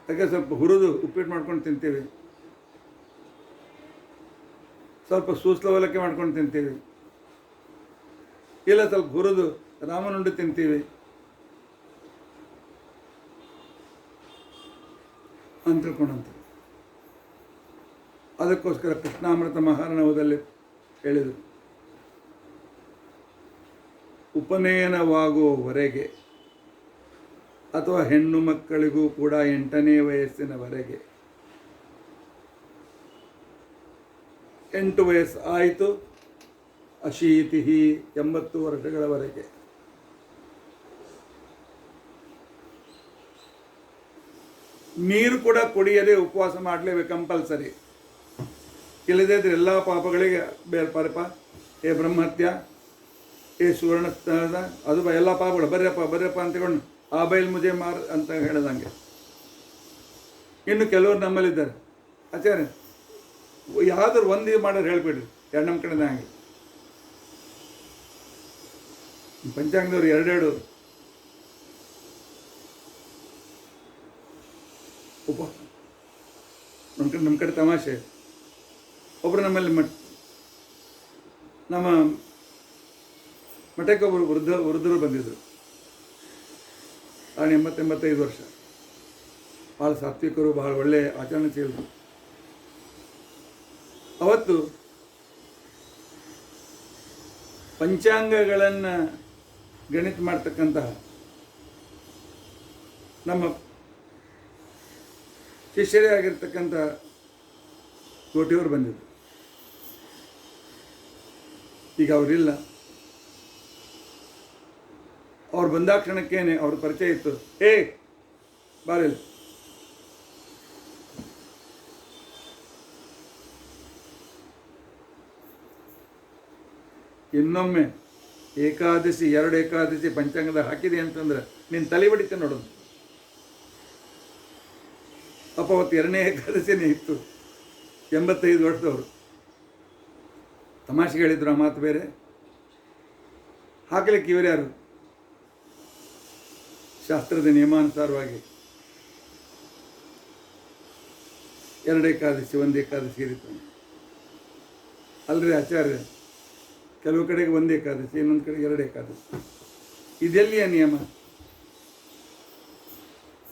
ಯಾಕೆ ಸ್ವಲ್ಪ ಹುರಿದು ಉಪ್ಪಿಟ್ಟು ಮಾಡ್ಕೊಂಡು ತಿಂತೀವಿ, ಸ್ವಲ್ಪ ಸೂಸ್ಲವಲಕ್ಕೆ ಮಾಡ್ಕೊಂಡು ತಿಂತೀವಿ, ಇಲ್ಲ ಸ್ವಲ್ಪ ಹುರಿದು ರಾಮನುಂಡು ತಿಂತೀವಿ ಅಂತ ತಿಳ್ಕೊಂಡಂತೆ. ಅದಕ್ಕೋಸ್ಕರ ಕೃಷ್ಣಾಮೃತ ಮಹಾರ್ಣವದಲ್ಲಿ ಹೇಳಿದರು, ಉಪನಯನವಾಗುವವರೆಗೆ ಅಥವಾ ಹೆಣ್ಣು ಮಕ್ಕಳಿಗೂ ಕೂಡ 8ನೇ ವಯಸ್ಸಿನವರೆಗೆ, 8 ವಯಸ್ಸು ಆಯಿತು, ಅಶೀತಿ 80 ವರ್ಷಗಳವರೆಗೆ ನೀರು ಕೂಡ ಕುಡಿಯದೆ ಉಪವಾಸ ಮಾಡಲೇಬೇಕು, ಕಂಪಲ್ಸರಿ. ಇಲ್ಲದಿದ್ದರೆ ಎಲ್ಲ ಪಾಪಗಳಿಗೆ ಬೇರ್ಪಾರಪ್ಪ. ಏ ಬ್ರಹ್ಮಹತ್ಯ, ಏ ಸುವರ್ಣಸ್ಥಾನದ, ಅದು ಎಲ್ಲ ಪಾಪಗಳು ಬರ್ರಪ್ಪ ಅಂತ ತಗೊಂಡು ಆ ಬೈಲ್ ಮುಜೆ ಮಾರ್ ಅಂತ ಹೇಳಿದಂಗೆ. ಇನ್ನು ಕೆಲವರು ನಮ್ಮಲ್ಲಿದ್ದಾರೆ, ಆಚಾರ್ಯ ಯಾವ್ದಾದ್ರು ಒಂದು ಮಾಡೋರು ಹೇಳ್ಬಿಡ್ರಿ, ಎರಡು ನಮ್ಮ ಕಡೆದ ಹಂಗೆ ಪಂಚಾಂಗದವ್ರು ಎರಡೆರಡು ಉಪವಾಸ. ನಮ್ಮ ಕಡೆ ತಮಾಷೆ, ಒಬ್ಬರು ನಮ್ಮಲ್ಲಿ ನಮ್ಮ ಮಠಕ್ಕೆ ಒಬ್ಬರು ವೃದ್ಧರು ಬಂದಿದ್ದರು. 85 ವರ್ಷ. ಭಾಳ ಸಾತ್ವಿಕರು, ಭಾಳ ಒಳ್ಳೆಯ ಆಚರಣಶೀಲರು. ಅವತ್ತು ಪಂಚಾಂಗಗಳನ್ನು ಗಣಿತ ಮಾಡ್ತಕ್ಕಂತಹ ನಮ್ಮ ಶಿಷ್ಯರೇ ಆಗಿರ್ತಕ್ಕಂಥ ಕೋಟಿಯವರು ಬಂದಿದ್ದರು. ಈಗ ಅವರಿಲ್ಲ. ಅವ್ರು ಬಂದಾಕ್ಷಣಕ್ಕೇನೆ ಅವ್ರ ಪರಿಚಯ ಇತ್ತು. ಬಾರಿಲ್ಲ, ಇನ್ನೊಮ್ಮೆ ಏಕಾದಶಿ 2 ಏಕಾದಶಿ ಪಂಚಾಂಗದ ಹಾಕಿದೆ ಅಂತಂದ್ರೆ ನೀನು ತಲೆ ಬಡಿತೆ ನೋಡೋದು. ಅಪ್ಪ ಅವತ್ತು 2ನೇ ಏಕಾದಶಿನೇ ಇತ್ತು. 85 ವರ್ಷದವರು ತಮಾಷೆಗೆ ಹೇಳಿದ್ರು. ಆ ಮಾತು ಬೇರೆ. ಹಾಕಲಿಕ್ಕೆ ಇವರು ಯಾರು? ಶಾಸ್ತ್ರದ ನಿಯಮಾನುಸಾರವಾಗಿ 2 ಏಕಾದಶಿ 1 ಏಕಾದಶಿ ಇರುತ್ತೆ ಅಲ್ರಿ ಆಚಾರ್ಯ. ಕೆಲವು ಕಡೆಗೆ 1 ಏಕಾದಶಿ, ಇನ್ನೊಂದು ಕಡೆಗೆ 2 ಏಕಾದಶಿ. ಇದೆಲ್ಲಿಯ ನಿಯಮ?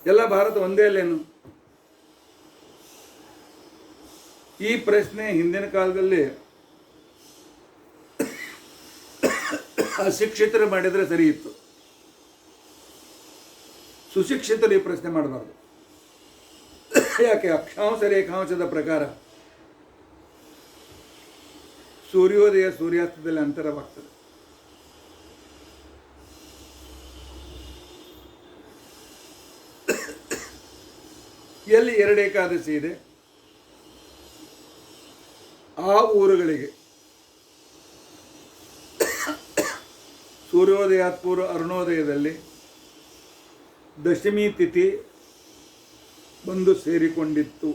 ಎಲ್ಲ ಭಾರತ ಒಂದೇ ಅಲ್ಲೇನು? ಈ ಪ್ರಶ್ನೆ ಹಿಂದಿನ ಕಾಲದಲ್ಲಿ ಅಶಿಕ್ಷಿತರು ಮಾಡಿದರೆ ಸರಿ ಇತ್ತು. ಸುಶಿಕ್ಷಿತರು ಈ ಪ್ರಶ್ನೆ ಮಾಡಬಾರ್ದು. ಯಾಕೆ? ಅಕ್ಷಾಂಶ ರೇಖಾಂಶದ ಪ್ರಕಾರ ಸೂರ್ಯೋದಯ ಸೂರ್ಯಾಸ್ತದಲ್ಲಿ ಅಂತರವಾಗ್ತದೆ. ಎಲ್ಲಿ 2 ಏಕಾದಶಿ ಇದೆ ಆ ಊರುಗಳಿಗೆ ಸೂರ್ಯೋದಯಾತ್ ಪೂರ್ವ ಅರುಣೋದಯದಲ್ಲಿ ದಶಮಿ ತಿಥಿ ಬಂದು ಸೇರಿಕೊಂಡಿತ್ತು.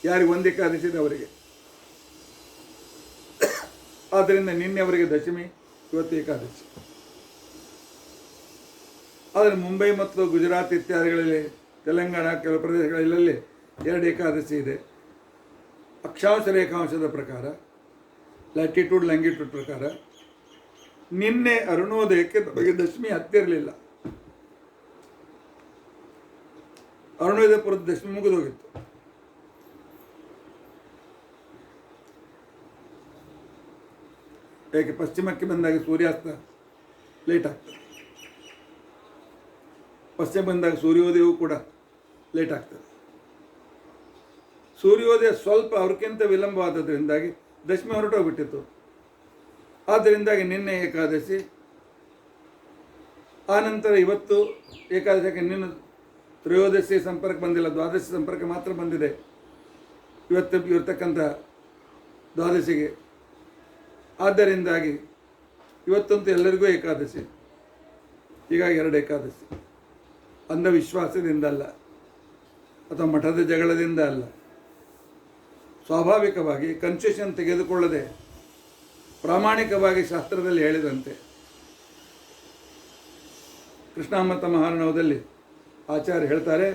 ಯಾರಿಗೆ 1 ಏಕಾದಶಿ ಇದೆ ಅವರಿಗೆ. ಆದ್ದರಿಂದ ನಿನ್ನೆ ಅವರಿಗೆ ದಶಮಿ, ಇವತ್ತು ಏಕಾದಶಿ. ಆದರೆ ಮುಂಬೈ ಮತ್ತು ಗುಜರಾತ್ ಇತ್ಯಾದಿಗಳಲ್ಲಿ, ತೆಲಂಗಾಣ ಕೆಲವು ಪ್ರದೇಶಗಳಲ್ಲಿ 2 ಏಕಾದಶಿ ಇದೆ. ಅಕ್ಷಾಂಶ ರೇಖಾಂಶದ ಪ್ರಕಾರ, ಲ್ಯಾಟಿಟ್ಯೂಡ್ ಲ್ಯಾಂಗಿಟ್ಯೂಡ್ ಪ್ರಕಾರ ನಿನ್ನೆ ಅರುಣೋದಯಕ್ಕೆ ನಮಗೆ ದಶಮಿ ಹತ್ತಿರಲಿಲ್ಲ. ಅರುಣೋದಯ ಪೂರ್ವ ದಶಮಿ ಮುಗಿದೋಗಿತ್ತು. ಯಾಕೆ? ಪಶ್ಚಿಮಕ್ಕೆ ಬಂದಾಗ ಸೂರ್ಯಾಸ್ತ ಲೇಟ್ ಆಗ್ತದೆ, ಪಶ್ಚಿಮ ಬಂದಾಗ ಸೂರ್ಯೋದಯವೂ ಕೂಡ ಲೇಟ್ ಆಗ್ತದೆ. ಸೂರ್ಯೋದಯ ಸ್ವಲ್ಪ ಅವ್ರಿಗಿಂತ ವಿಳಂಬವಾದದ್ರಿಂದಾಗಿ ದಶಮಿ ಹೊರಟೋಗ್ಬಿಟ್ಟಿತ್ತು. ಆದ್ದರಿಂದಾಗಿ ನಿನ್ನೆ ಏಕಾದಶಿ, ಆನಂತರ ಇವತ್ತು ಏಕಾದಶಿಗೆ ನಿನ್ನ ತ್ರಯೋದಶಿ ಸಂಪರ್ಕ ಬಂದಿಲ್ಲ, ದ್ವಾದಶಿ ಸಂಪರ್ಕ ಮಾತ್ರ ಬಂದಿದೆ ಇವತ್ತು ಇರ್ತಕ್ಕಂಥ ದ್ವಾದಶಿಗೆ. ಆದ್ದರಿಂದಾಗಿ ಇವತ್ತಂತೂ ಎಲ್ಲರಿಗೂ ಏಕಾದಶಿ. ಹೀಗಾಗಿ 2 ಏಕಾದಶಿ. ಅಂಧವಿಶ್ವಾಸದಿಂದ ಅಲ್ಲ, ಅಥವಾ ಮಠದ ಜಗಳದಿಂದ ಅಲ್ಲ, ಸ್ವಾಭಾವಿಕವಾಗಿ ಕನ್ಸೆಷನ್ ತೆಗೆದುಕೊಳ್ಳದೆ ಪ್ರಾಮಾಣಿಕವಾಗಿ ಶಾಸ್ತ್ರದಲ್ಲಿ ಹೇಳಿದಂತೆ ಕೃಷ್ಣಾಮೃತ ಮಹಾರ್ಣವದಲ್ಲಿ ಆಚಾರ್ಯ ಹೇಳ್ತಾರೆ,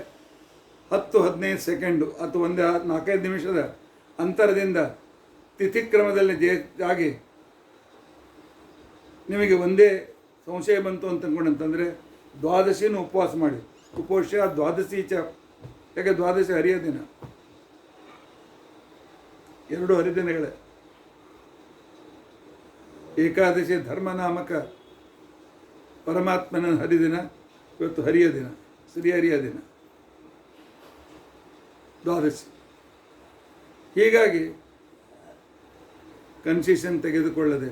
10-15 ಸೆಕೆಂಡು ಅಥವಾ 4-5 ನಿಮಿಷದ ಅಂತರದಿಂದ ತಿಥಿಕ್ರಮದಲ್ಲಿ ಆಗಿ ನಿಮಗೆ ಒಂದೇ ಸಂಶಯ ಬಂತು ಅಂತ ಅಂದ್ಕೊಂಡಂತಂದರೆ ದ್ವಾದಶಿನೂ ಉಪವಾಸ ಮಾಡಿ. ಉಪವಾಸ ದ್ವಾದಶಿ ಯಾಕೆ? ದ್ವಾದಶಿ ಹರಿಯ ದಿನ, 2 ಹರಿದಿನಗಳೇ. ಏಕಾದಶಿ ಧರ್ಮನಾಮಕ ಪರಮಾತ್ಮನ ಹರಿದಿನ, ಇವತ್ತು ಹರಿಯ ದಿನ, ಶ್ರೀಹರಿಯ ದಿನ ದ್ವಾದಶಿ. ಹೀಗಾಗಿ ಕನ್ಸೆಷನ್ ತೆಗೆದುಕೊಳ್ಳದೆ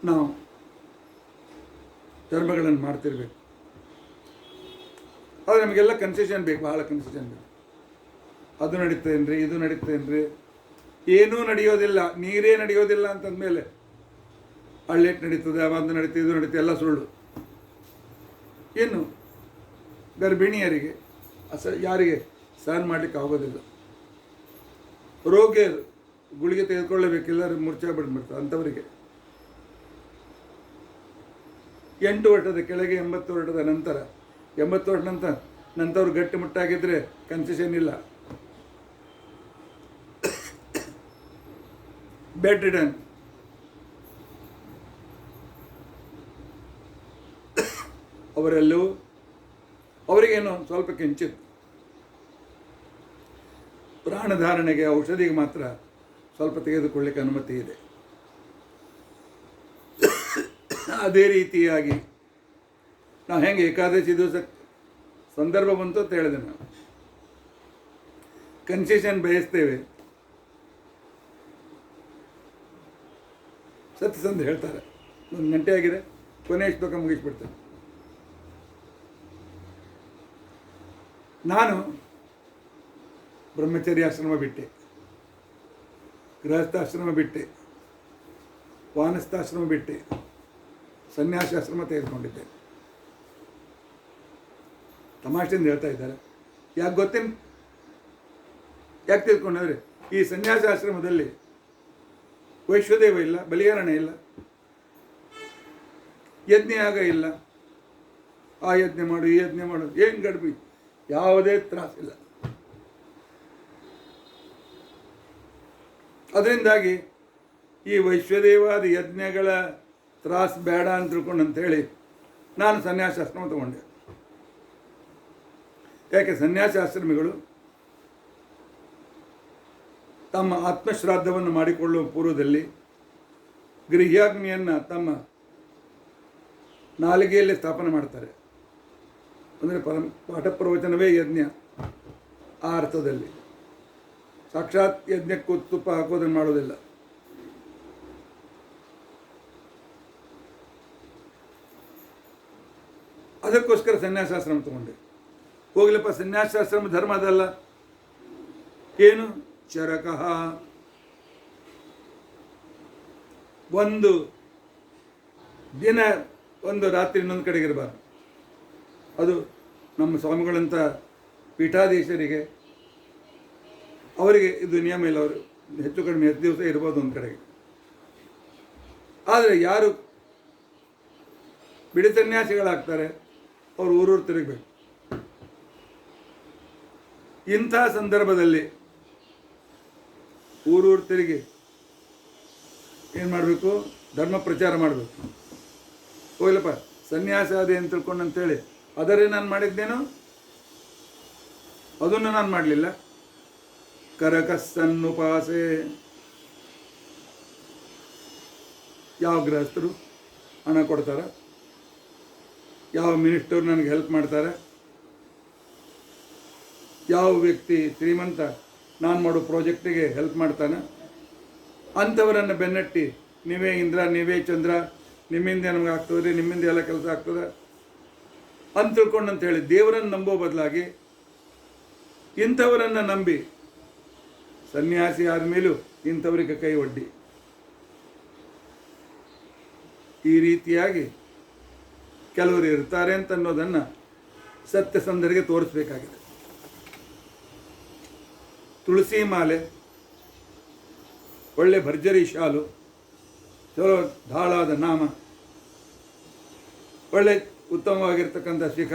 ನಾವು ಧರ್ಮಗಳನ್ನು ಮಾಡ್ತಿರ್ಬೇಕು. ಆದರೆ ನಮಗೆಲ್ಲ ಕನ್ಸೆಷನ್ ಬೇಕು, ಬಹಳ ಕನ್ಸೆಷನ್ ಬೇಕು. ಅದು ನಡೀತೇನ್ರಿ, ಇದು ನಡೀತೇನ್ರಿ, ಏನೂ ನಡೆಯೋದಿಲ್ಲ, ನೀರೇ ನಡೆಯೋದಿಲ್ಲ ಅಂತಂದಮೇಲೆ ಹಳ್ಳೆಟ್ ನಡೀತದೆ, ಒಂದು ನಡೀತದೆ, ಇದು ನಡೀತದೆ, ಎಲ್ಲ ಸುಳ್ಳು. ಏನು ಗರ್ಭಿಣಿಯರಿಗೆ ಯಾರಿಗೆ ಸಹನ ಮಾಡಲಿಕ್ಕೆ ಆಗೋದಿಲ್ಲ, ರೋಗಿಯರು ಗುಳಿಗೆ ತೆಗೆದುಕೊಳ್ಳಬೇಕಿಲ್ಲ, ಮೂರ್ಛೆ ಬಿಡ್ಬಿಡ್ತಾರೆ ಅಂಥವರಿಗೆ. 8 ವರ್ಷದ ಕೆಳಗೆ 80 ವರ್ಷದ ನಂತರ, 80 ವರ್ಷ ನಂತರವ್ರು ಗಟ್ಟಿಮುಟ್ಟಾಗಿದ್ದರೆ ಕನ್ಸೆಷನ್ ಇಲ್ಲ. ಬೆಡ್ ರಿಡನ್, ಅವರೆಲ್ಲೂ ಅವರಿಗೇನು ಸ್ವಲ್ಪ ಕಿಂಚಿತ್ ಪ್ರಾಣಧಾರಣೆಗೆ ಔಷಧಿಗೆ ಮಾತ್ರ ಸ್ವಲ್ಪ ತೆಗೆದುಕೊಳ್ಳಿಕ್ಕೆ ಅನುಮತಿ ಇದೆ. ಅದೇ ರೀತಿಯಾಗಿ ನಾವು ಹೆಂಗೆ ಏಕಾದಶಿ ದಿವಸ ಸಂದರ್ಭ ಬಂತು ಅಂತ ಹೇಳಿದೆ, ನಾವು ಕನ್ಸೆಷನ್ ಬಯಸ್ತೇವೆ. ಸತ್ಯಸಂಧ ಹೇಳ್ತಾರೆ 1 ಗಂಟೆ ಆಗಿದೆ, ಕೊನೆ ಶ್ಲೋಕ ಮುಗಿಸ್ಬಿಡ್ತೇನೆ. ನಾನು ಬ್ರಹ್ಮಚರ್ಯಾಶ್ರಮ ಬಿಟ್ಟೆ, ಗೃಹಸ್ಥಾಶ್ರಮ ಬಿಟ್ಟೆ, ವಾನಸ್ಥಾಶ್ರಮ ಬಿಟ್ಟೆ, ಸನ್ಯಾಸಾಶ್ರಮ ತೆಗೆದುಕೊಂಡಿದ್ದೆ. ತಮಾಷೆಯಿಂದ ಹೇಳ್ತಾ ಇದ್ದಾರೆ. ಯಾಕೆ ಗೊತ್ತೇನು? ಯಾಕೆ ತಿಳ್ಕೊಂಡ್ರೆ, ಈ ಸನ್ಯಾಸಾಶ್ರಮದಲ್ಲಿ ವೈಶ್ವದೇವ ಇಲ್ಲ, ಬಲಿಯಾರಣ ಇಲ್ಲ, ಯಜ್ಞ ಯಾಗ ಇಲ್ಲ. ಆ ಯಜ್ಞ ಮಾಡು, ಈ ಯಜ್ಞ ಮಾಡು, ಏನು ಗಡ್ಬಿ, ಯಾವುದೇ ತ್ರಾಸಿಲ್ಲ. ಅದರಿಂದಾಗಿ ಈ ವೈಶ್ವದೇವಾದಿ ಯಜ್ಞಗಳ ತ್ರಾಸು ಬೇಡ ಅಂತ ತಿಳ್ಕೊಂಡು ಅಂತೇಳಿ ನಾನು ಸನ್ಯಾಸಾಶ್ರಮ ತಗೊಂಡೆ. ಯಾಕೆ ಸನ್ಯಾಸಾಶ್ರಮಿಗಳು ತಮ್ಮ ಆತ್ಮಶ್ರಾದ್ದವನ್ನು ಮಾಡಿಕೊಳ್ಳುವ ಪೂರ್ವದಲ್ಲಿ ಗೃಹ್ಯಾಗ್ನಿಯನ್ನು ತಮ್ಮ ನಾಲಿಗೆಯಲ್ಲಿ ಸ್ಥಾಪನೆ ಮಾಡ್ತಾರೆ. ಅಂದರೆ ಪಾಠ ಪ್ರವಚನವೇ ಯಜ್ಞ. ಆ ಅರ್ಥದಲ್ಲಿ ಸಾಕ್ಷಾತ್ ಯಜ್ಞಕ್ಕೂ ತುಪ್ಪ ಹಾಕೋದನ್ನು ಮಾಡೋದಿಲ್ಲ. ಅದಕ್ಕೋಸ್ಕರ ಸನ್ಯಾಸಾಶ್ರಮ ತಗೊಂಡೆ. ಹೋಗ್ಲಪ್ಪ, ಸನ್ಯಾಸಾಶ್ರಮ ಧರ್ಮ ಅದಲ್ಲ. ಏನು? ಚರಕಃ, ಒಂದು ದಿನ ಒಂದು ರಾತ್ರಿ ಇನ್ನೊಂದು ಕಡೆಗೆ ಇರಬಾರ್ದು. ಅದು ನಮ್ಮ ಸ್ವಾಮಿಗಳಂಥ ಪೀಠಾಧೀಶರಿಗೆ ಅವರಿಗೆ ಇದು ನಿಯಮ ಇಲ್ಲ. ಅವರು ಹೆಚ್ಚು ಕಡಿಮೆ 10 ದಿವಸ ಇರ್ಬೋದು ಒಂದು ಕಡೆಗೆ. ಆದರೆ ಯಾರು ಬಿಡಿ ಸನ್ಯಾಸಿಗಳಾಗ್ತಾರೆ ಅವರು ಊರೂರು ತಿರುಗಬೇಕು. ಇಂಥ ಸಂದರ್ಭದಲ್ಲಿ ಊರೂರು ತಿರುಗಿ ಏನು ಮಾಡಬೇಕು? ಧರ್ಮ ಪ್ರಚಾರ ಮಾಡಬೇಕು. ಹೋಗ್ಲಪ್ಪ, ಸನ್ಯಾಸ ಅದೇ ಅಂತ ತಿಳ್ಕೊಂಡು ಅಂತೇಳಿ ಅದರೇ ನಾನು ಮಾಡಿದ್ದೇನೋ ಅದನ್ನು ನಾನು ಮಾಡಲಿಲ್ಲ. ಕರಕಸ್ಸನ್ನುಪಾಸೆ. ಯಾವ ಗೃಹಸ್ಥರು ಹಣ ಕೊಡ್ತಾರೆ? ಯಾವ ಮಿನಿಸ್ಟರ್ ನನಗೆ ಹೆಲ್ಪ್ ಮಾಡ್ತಾರೆ? ಯಾವ ವ್ಯಕ್ತಿ ಶ್ರೀಮಂತ ನಾನು ಮಾಡೋ ಪ್ರಾಜೆಕ್ಟಿಗೆ ಹೆಲ್ಪ್ ಮಾಡ್ತಾನೆ? ಅಂಥವರನ್ನು ಬೆನ್ನಟ್ಟಿ ನೀವೇ ಇಂದ್ರ, ನೀವೇ ಚಂದ್ರ, ನಿಮ್ಮಿಂದ ನಮ್ಗೆ ಆಗ್ತದೆ, ನಿಮ್ಮಿಂದ ಎಲ್ಲ ಕೆಲಸ ಆಗ್ತದೆ ಅಂತ ತಿಳ್ಕೊಂಡು ಅಂತೇಳಿ ದೇವರನ್ನು ನಂಬೋ ಬದಲಾಗಿ ಇಂಥವರನ್ನು ನಂಬಿ ಸನ್ಯಾಸಿ ಆದಮೇಲೂ ಇಂಥವರಿಗೆ ಕೈ ಒಡ್ಡಿ ಈ ರೀತಿಯಾಗಿ ಕೆಲವರು ಇರ್ತಾರೆ ಅಂತ ಅನ್ನೋದನ್ನು ಸತ್ಯಸಂಧರಿಗೆ ತೋರಿಸಬೇಕಾಗಿದೆ. ತುಳಸಿ ಮಾಲೆ, ಒಳ್ಳೆ ಭರ್ಜರಿ ಶಾಲು, ಚಲೋ ಧಾಳಾದ ನಾಮ, ಒಳ್ಳೆ ಉತ್ತಮವಾಗಿರ್ತಕ್ಕಂಥ ಶಿಖ,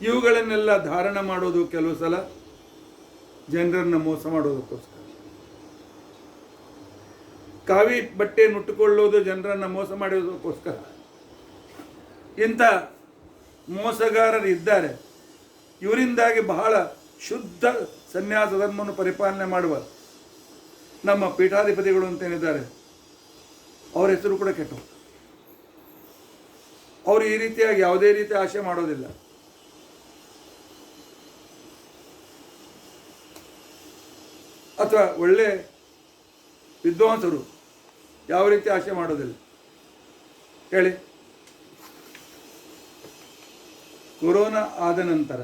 ಇವುಗಳನ್ನೆಲ್ಲ ಧಾರಣ ಮಾಡೋದು ಕೆಲವು ಸಲ ಜನರನ್ನು ಮೋಸ ಮಾಡೋದಕ್ಕೋಸ್ಕರ. ಕಾವಿ ಬಟ್ಟೆ ಮುಟ್ಟುಕೊಳ್ಳೋದು ಜನರನ್ನು ಮೋಸ ಮಾಡೋದಕ್ಕೋಸ್ಕರ. ಇಂಥ ಮೋಸಗಾರರು ಇದ್ದಾರೆ. ಇವರಿಂದಾಗಿ ಬಹಳ ಶುದ್ಧ ಸನ್ಯಾಸ ಧರ್ಮವನ್ನು ಪರಿಪಾಲನೆ ಮಾಡುವ ನಮ್ಮ ಪೀಠಾಧಿಪತಿಗಳು ಅಂತೇನಿದ್ದಾರೆ, ಅವರ ಹೆಸರು ಕೂಡ ಕೆಟ್ಟು. ಅವರು ಈ ರೀತಿಯಾಗಿ ಯಾವುದೇ ರೀತಿ ಆಶೆ ಮಾಡೋದಿಲ್ಲ. ಅಥವಾ ಒಳ್ಳೆ ವಿದ್ವಾಂಸರು ಯಾವ ರೀತಿ ಆಶೆ ಮಾಡೋದಿಲ್ಲ ಹೇಳಿ. ಕೊರೋನಾ ಆದ ನಂತರ,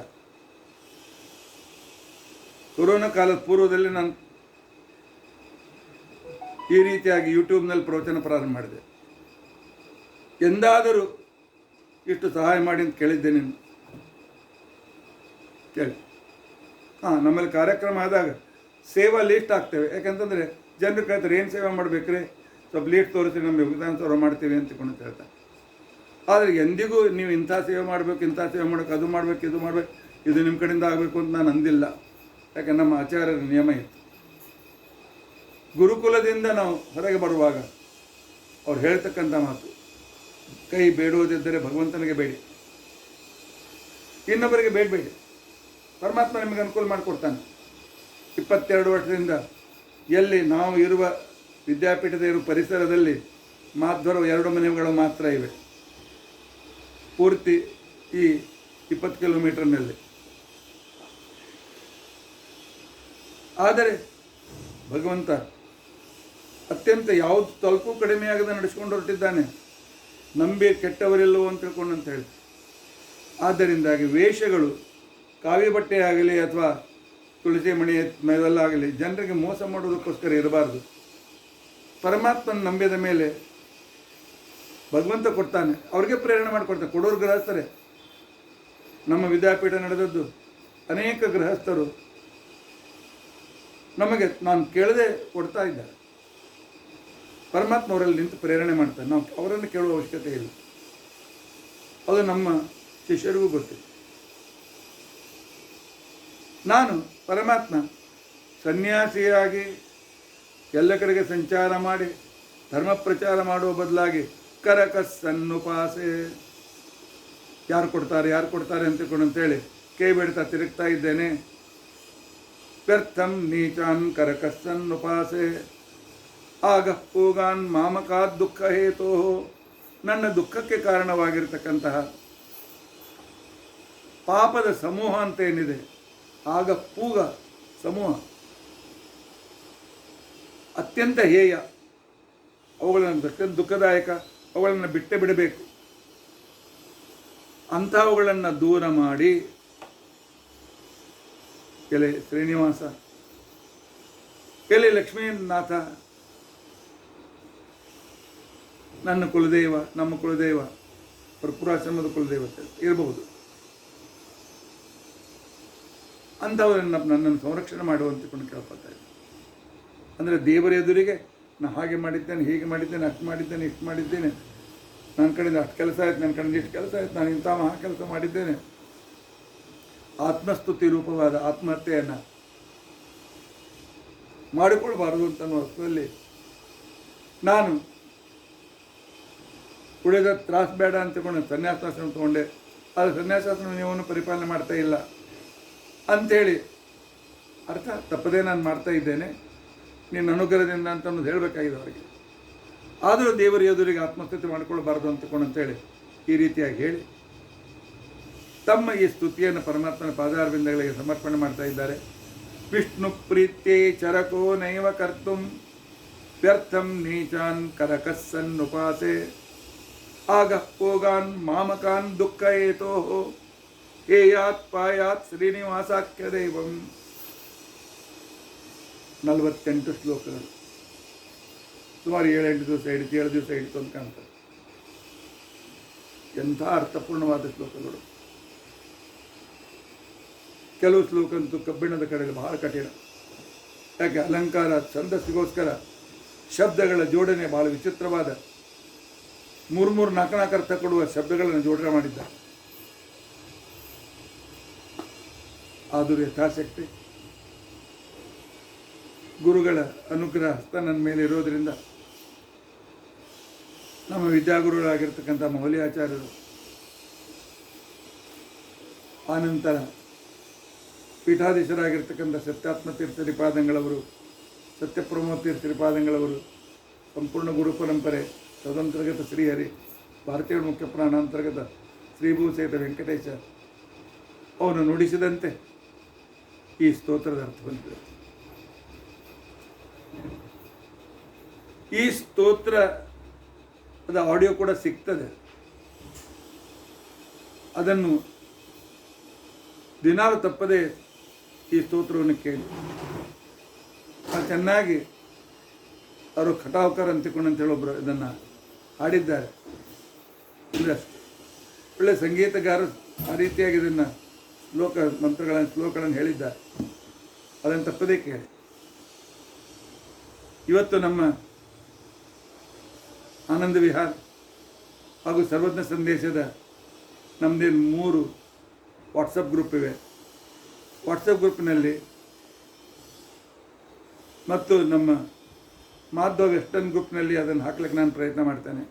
ಕೊರೋನಾ ಕಾಲದ ಪೂರ್ವದಲ್ಲಿ ನಾನು ಈ ರೀತಿಯಾಗಿ ಯೂಟ್ಯೂಬ್ನಲ್ಲಿ ಪ್ರವಚನ ಪ್ರಾರಂಭ ಮಾಡಿದೆ. ಎಂದಾದರೂ ಇಷ್ಟು ಸಹಾಯ ಮಾಡಿ ಅಂತ ಕೇಳಿದ್ದೆ ನೀನು ಕೇಳಿ. ನಮ್ಮಲ್ಲಿ ಕಾರ್ಯಕ್ರಮ ಆದಾಗ ಸೇವಾ ಲೀಸ್ಟ್ ಹಾಕ್ತೇವೆ. ಯಾಕಂತಂದರೆ ಜನರು ಕೇಳ್ತಾರೆ, ಏನು ಸೇವೆ ಮಾಡಬೇಕ್ರಿ, ಸ್ವಲ್ಪ ಲೀಸ್ಟ್ ತೋರಿಸಿ ನಮ್ಮ ವಿಧಾನಸೌಧ ಮಾಡ್ತೀವಿ ಅಂತ ಹೇಳ್ತಾರೆ. ಆದರೆ ಎಂದಿಗೂ ನೀವು ಇಂಥ ಸೇವೆ ಮಾಡಬೇಕು, ಇಂಥ ಸೇವೆ ಮಾಡಬೇಕು, ಅದು ಮಾಡಬೇಕು, ಇದು ಮಾಡಬೇಕು, ಇದು ನಿಮ್ಮ ಕಡೆಯಿಂದ ಆಗಬೇಕು ಅಂತ ನಾನು ಅಂದಿಲ್ಲ. ಯಾಕೆ ನಮ್ಮ ಆಚಾರ್ಯರ ನಿಯಮ ಇತ್ತು. ಗುರುಕುಲದಿಂದ ನಾವು ಹೊರಗೆ ಬರುವಾಗ ಅವ್ರು ಹೇಳ್ತಕ್ಕಂಥ ಮಾತು, ಕೈ ಬೇಡುವುದಿದ್ದರೆ ಭಗವಂತನಿಗೆ ಬೇಡಿ, ಇನ್ನೊಬ್ಬರಿಗೆ ಬೇಡಬೇಡಿ, ಪರಮಾತ್ಮ ನಿಮಗೆ ಅನುಕೂಲ ಮಾಡಿಕೊಡ್ತಾನೆ. 22 ವರ್ಷದಿಂದ ಎಲ್ಲಿ ನಾವು ಇರುವ ವಿದ್ಯಾಪೀಠದ ಇರುವ ಪರಿಸರದಲ್ಲಿ ಮಾಧ್ವರ 2 ಮನೆಗಳು ಮಾತ್ರ ಇವೆ, ಪೂರ್ತಿ ಈ 20 ಕಿಲೋಮೀಟರ್ನಲ್ಲಿ. ಆದರೆ ಭಗವಂತ ಅತ್ಯಂತ ಯಾವುದು ಸ್ವಲ್ಪವೂ ಕಡಿಮೆಯಾಗದೆ ನಡೆಸ್ಕೊಂಡು ಹೊರಟಿದ್ದಾನೆ. ನಂಬಿ ಕೆಟ್ಟವರಿಲ್ಲವೋ ಅಂತ ತಿಳ್ಕೊಂಡು ಅಂತ ಹೇಳಿ. ಆದ್ದರಿಂದಾಗಿ ವೇಷಗಳು, ಕಾವಿ ಬಟ್ಟೆ ಆಗಲಿ ಅಥವಾ ತುಳಸಿ ಮಣಿ ಮೇಲೆಲ್ಲಾಗಲಿ ಜನರಿಗೆ ಮೋಸ ಮಾಡೋದಕ್ಕೋಸ್ಕರ ಇರಬಾರ್ದು. ಪರಮಾತ್ಮನ ನಂಬಿದ ಮೇಲೆ ಭಗವಂತ ಕೊಡ್ತಾನೆ, ಅವ್ರಿಗೆ ಪ್ರೇರಣೆ ಮಾಡಿಕೊಡ್ತಾನೆ. ಕೊಡೋರು ಗೃಹಸ್ಥರೇ. ನಮ್ಮ ವಿದ್ಯಾಪೀಠ ನಡೆದದ್ದು ಅನೇಕ ಗೃಹಸ್ಥರು ನಮಗೆ ನಾನು ಕೇಳದೆ ಕೊಡ್ತಾ ಇದ್ದಾರೆ. ಪರಮಾತ್ಮ ಅವರಲ್ಲಿ ನಿಂತು ಪ್ರೇರಣೆ ಮಾಡ್ತಾನೆ. ನಾವು ಅವರನ್ನು ಕೇಳುವ ಅವಶ್ಯಕತೆ ಇಲ್ಲ. ಅದು ನಮ್ಮ ಶಿಷ್ಯರಿಗೂ ಗೊತ್ತಿದೆ. ನಾನು ಪರಮಾತ್ಮ ಸನ್ಯಾಸಿಯಾಗಿ ಎಲ್ಲ ಕಡೆಗೆ ಸಂಚಾರ ಮಾಡಿ ಧರ್ಮ ಪ್ರಚಾರ ಮಾಡುವ ಬದಲಾಗಿ ಕರಕಸ್ಸನ್ನುಪಾಸೆ, ಯಾರು ಕೊಡ್ತಾರೆ ಅಂತೇಳಿ ಕೈ ಬೇಡ್ತಾ ತಿರುಗ್ತಾ ಇದ್ದೇನೆ. ವ್ಯರ್ಥಂ ನೀಚಾನ್ ಕರಕಸ್ಸನ್ನುಪಾಸೆ ಆಗ ಪೂಗಾನ್ ಮಾಮಕಾದ್ ದುಃಖ ಹೇತೋ, ನನ್ನ ದುಃಖಕ್ಕೆ ಕಾರಣವಾಗಿರ್ತಕ್ಕಂತಹ ಪಾಪದ ಸಮೂಹ ಅಂತ ಏನಿದೆ, ಆಗ ಪೂಗ ಸಮೂಹ ಅತ್ಯಂತ ಹೇಯ, ಅವುಗಳನ್ನು ಅತ್ಯಂತ ದುಃಖದಾಯಕ, ಅವುಗಳನ್ನು ಬಿಟ್ಟೇ ಬಿಡಬೇಕು. ಅಂಥವುಗಳನ್ನು ದೂರ ಮಾಡಿ ಎಲೆ ಶ್ರೀನಿವಾಸ, ಎಲೆ ಲಕ್ಷ್ಮೀನಾಥ, ನನ್ನ ಕುಲದೇವ, ನಮ್ಮ ಕುಲದೇವ, ಪುರಾಶ್ರಮದ ಕುಲದೇವತೆ ಇರಬಹುದು, ಅಂಥವರನ್ನು ನನ್ನನ್ನು ಸಂರಕ್ಷಣೆ ಮಾಡುವಂತೆ ಕೊಂಡು ಕೇಳ್ಕೊಳ್ತಾ ಇದ್ದೆ. ಅಂದರೆ ದೇವರ ಎದುರಿಗೆ ನಾನು ಹಾಗೆ ಮಾಡಿದ್ದೇನೆ, ಹೀಗೆ ಮಾಡಿದ್ದೇನೆ, ಅಷ್ಟು ಮಾಡಿದ್ದೇನೆ, ಇಷ್ಟು ಮಾಡಿದ್ದೇನೆ, ನನ್ನ ಕಡೆಯಿಂದ ಅಷ್ಟು ಕೆಲಸ ಆಯ್ತು, ನನ್ನ ಕಡೆಯಿಂದ ಇಷ್ಟು ಕೆಲಸ ಆಯ್ತು, ನಾನು ಇಂಥ ಮಹಾ ಕೆಲಸ ಮಾಡಿದ್ದೇನೆ. ಆತ್ಮಸ್ತುತಿ ರೂಪವಾದ ಆತ್ಮಹತ್ಯೆಯನ್ನು ಮಾಡಿಕೊಳ್ಬಾರದು ಅಂತ ಅನ್ನೋ ಅರ್ಥದಲ್ಲಿ ನಾನು ಉಳಿದ ತ್ರಾಸ ಬೇಡ ಅಂತ ತಗೊಂಡು ಸನ್ಯಾಸಾಶ್ರಮ ತೊಗೊಂಡೆ. ಆದರೆ ಸನ್ಯಾಸಾಶ್ರಮ ನಿಯಮವನ್ನು ಪರಿಪಾಲನೆ ಮಾಡ್ತಾ ಇಲ್ಲ ಅಂಥೇಳಿ ಅರ್ಥ ತಪ್ಪದೇ ನಾನು ಮಾಡ್ತಾ ಇದ್ದೇನೆ, ನಿನ್ನ ಅನುಗ್ರಹದಿಂದ ಅಂತ ಅನ್ನೋದು ಹೇಳಬೇಕಾಗಿದೆ ಅವರಿಗೆ. ಆದರೂ ದೇವರ ಎದುರಿಗೆ ಆತ್ಮಸ್ತುತಿ ಮಾಡಿಕೊಳ್ಬಾರ್ದು ಅಂತೇಳಿ ಈ ರೀತಿಯಾಗಿ ಹೇಳಿ ತಮ್ಮ ಈ ಸ್ತುತಿಯನ್ನು ಪರಮಾತ್ಮನ ಪಾದಾರವಿಂದಗಳಿಗೆ ಸಮರ್ಪಣೆ ಮಾಡ್ತಾ ಇದ್ದಾರೆ. ವಿಷ್ಣು ಪ್ರೀತ್ಯೈ ಚರಕೋ ನೈವ ಕರ್ತುಂ ವ್ಯರ್ಥಂ ನೀಚಾನ್ ಕರಕಸ್ಸನ್ನುಪಾಸೆ ಆಗ ಪೋಗಾನ್ ಮಾಮಕಾನ್ ದುಃಖ ಹೇತೋ ಹೇಯಾತ್ ಪಾಯಾತ್ ಶ್ರೀನಿವಾಸಾಖ್ಯ ದೈವಂ. 48 ಶ್ಲೋಕಗಳು, ಸುಮಾರು 7-8 ದಿವಸ ಹಿಡಿತು, 7 ದಿವಸ ಹಿಡಿತು ಅಂತ ಕಾಣ್ತಾರೆ. ಎಂಥ ಅರ್ಥಪೂರ್ಣವಾದ ಶ್ಲೋಕಗಳು. ಕೆಲವು ಶ್ಲೋಕ ಅಂತೂ ಕಬ್ಬಿಣದ ಕಡೆಯಲ್ಲಿ ಬಹಳ ಕಠಿಣ. ಯಾಕೆ ಅಲಂಕಾರ ಛಂದಸ್ಸಿಗೋಸ್ಕರ ಶಬ್ದಗಳ ಜೋಡಣೆ ಬಹಳ ವಿಚಿತ್ರವಾದ 3-4 ಅರ್ಥ ಕೊಡುವ ಶಬ್ದಗಳನ್ನು ಜೋಡಣೆ ಮಾಡಿದ್ದಾರೆ. ಆದರೂ ಯಥಾಶಕ್ತಿ ಗುರುಗಳ ಅನುಗ್ರಹ ಹಸ್ತ ನನ್ನ ಮೇಲೆ ಇರೋದರಿಂದ ನಮ್ಮ ವಿದ್ಯಾಗುರುಗಳಾಗಿರ್ತಕ್ಕಂಥ ಮೌಲ್ಯಾಚಾರ್ಯರು, ಆನಂತರ ಪೀಠಾಧೀಶರಾಗಿರ್ತಕ್ಕಂಥ ಸತ್ಯಾತ್ಮ ತೀರ್ಥ ಶ್ರೀಪಾದಂಗಳವರು, ಸತ್ಯಪ್ರಮೋದ ತೀರ್ಥ ಶ್ರೀಪಾದಂಗಳವರು, ಸಂಪೂರ್ಣ ಗುರು ಪರಂಪರೆ ತದಂತರ್ಗತ ಶ್ರೀಹರಿ, ಭಾರತೀಯ ಮುಖ್ಯ ಪ್ರಾಣಾಂತರ್ಗತ ಶ್ರೀಭೂಸೇತ ವೆಂಕಟೇಶ ಅವನು ನುಡಿಸಿದಂತೆ ಈ ಸ್ತೋತ್ರದ ಅರ್ಥ ಬಂದಿದೆ. ಈ ಸ್ತೋತ್ರದ ಆಡಿಯೋ ಕೂಡ ಸಿಗ್ತದೆ. ಅದನ್ನು ದಿನಾಲು ತಪ್ಪದೆ ಈ ಸ್ತೋತ್ರವನ್ನು ಕೇಳಿ ಚೆನ್ನಾಗಿ ಅವರು ಖಟಾವ್ಕರ್ ಅಂತ ಹೇಳೊಬ್ಬರು ಇದನ್ನು ಹಾಡಿದ್ದಾರೆ. ಅಂದರೆ ಒಳ್ಳೆ ಸಂಗೀತಗಾರ ಆ ರೀತಿಯಾಗಿ ಇದನ್ನು ಶ್ಲೋಕಗಳನ್ನು ಹೇಳಿದ್ದಾರೆ. ಅದನ್ನು ತಪ್ಪದೇ ಕೇಳಿ. ಇವತ್ತು ನಮ್ಮ ಆನಂದ ವಿಹಾರ್ ಹಾಗೂ ಸರ್ವಜ್ಞ ಸಂದೇಶದ ನಮ್ಮದೇನು 3 ವಾಟ್ಸಪ್ ಗ್ರೂಪ್ ಇವೆ. ವಾಟ್ಸಪ್ ಗ್ರೂಪ್ನಲ್ಲಿ ಮತ್ತು ನಮ್ಮ ಮಾಧವ್ ವೆಸ್ಟರ್ನ್ ಗ್ರೂಪ್ನಲ್ಲಿ ಅದನ್ನು ಹಾಕ್ಲಿಕ್ಕೆ ನಾನು ಪ್ರಯತ್ನ ಮಾಡ್ತೇನೆ.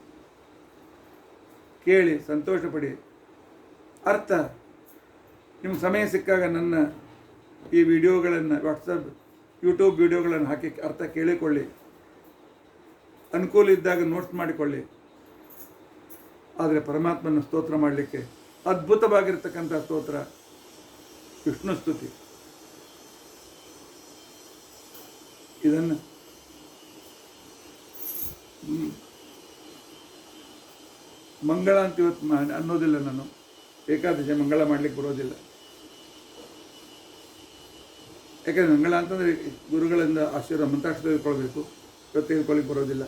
ಕೇಳಿ ಸಂತೋಷಪಡಿ. ಅರ್ಥ ನಿಮ್ಗೆ ಸಮಯ ಸಿಕ್ಕಾಗ ನನ್ನ ಈ ವಿಡಿಯೋಗಳನ್ನು ವಾಟ್ಸಪ್ ಯೂಟ್ಯೂಬ್ ವಿಡಿಯೋಗಳನ್ನು ಹಾಕಿ ಅರ್ಥ ಕೇಳಿಕೊಳ್ಳಿ. ಅನುಕೂಲ ಇದ್ದಾಗ ನೋಟ್ಸ್ ಮಾಡಿಕೊಳ್ಳಿ. ಆದರೆ ಪರಮಾತ್ಮನ ಸ್ತೋತ್ರ ಮಾಡಲಿಕ್ಕೆ ಅದ್ಭುತವಾಗಿರ್ತಕ್ಕಂಥ ಸ್ತೋತ್ರ ವಿಷ್ಣು ಸ್ತುತಿ. ಇದನ್ನು ಮಂಗಳ ಅಂತ ಇವತ್ತು ಅನ್ನೋದಿಲ್ಲ. ನಾನು ಏಕಾದಶಿ ಮಂಗಳ ಮಾಡಲಿಕ್ಕೆ ಬರೋದಿಲ್ಲ. ಯಾಕೆಂದರೆ ಮಂಗಳ ಅಂತಂದರೆ ಗುರುಗಳಿಂದ ಆಶೀರ್ವಾದ ಮಂತ್ರಾಕ್ಷರ ತೆಗೆದುಕೊಳ್ಬೇಕು. ಇವತ್ತು ತೆಗೆದುಕೊಳ್ಳಿಕ್ಕೆ ಬರೋದಿಲ್ಲ.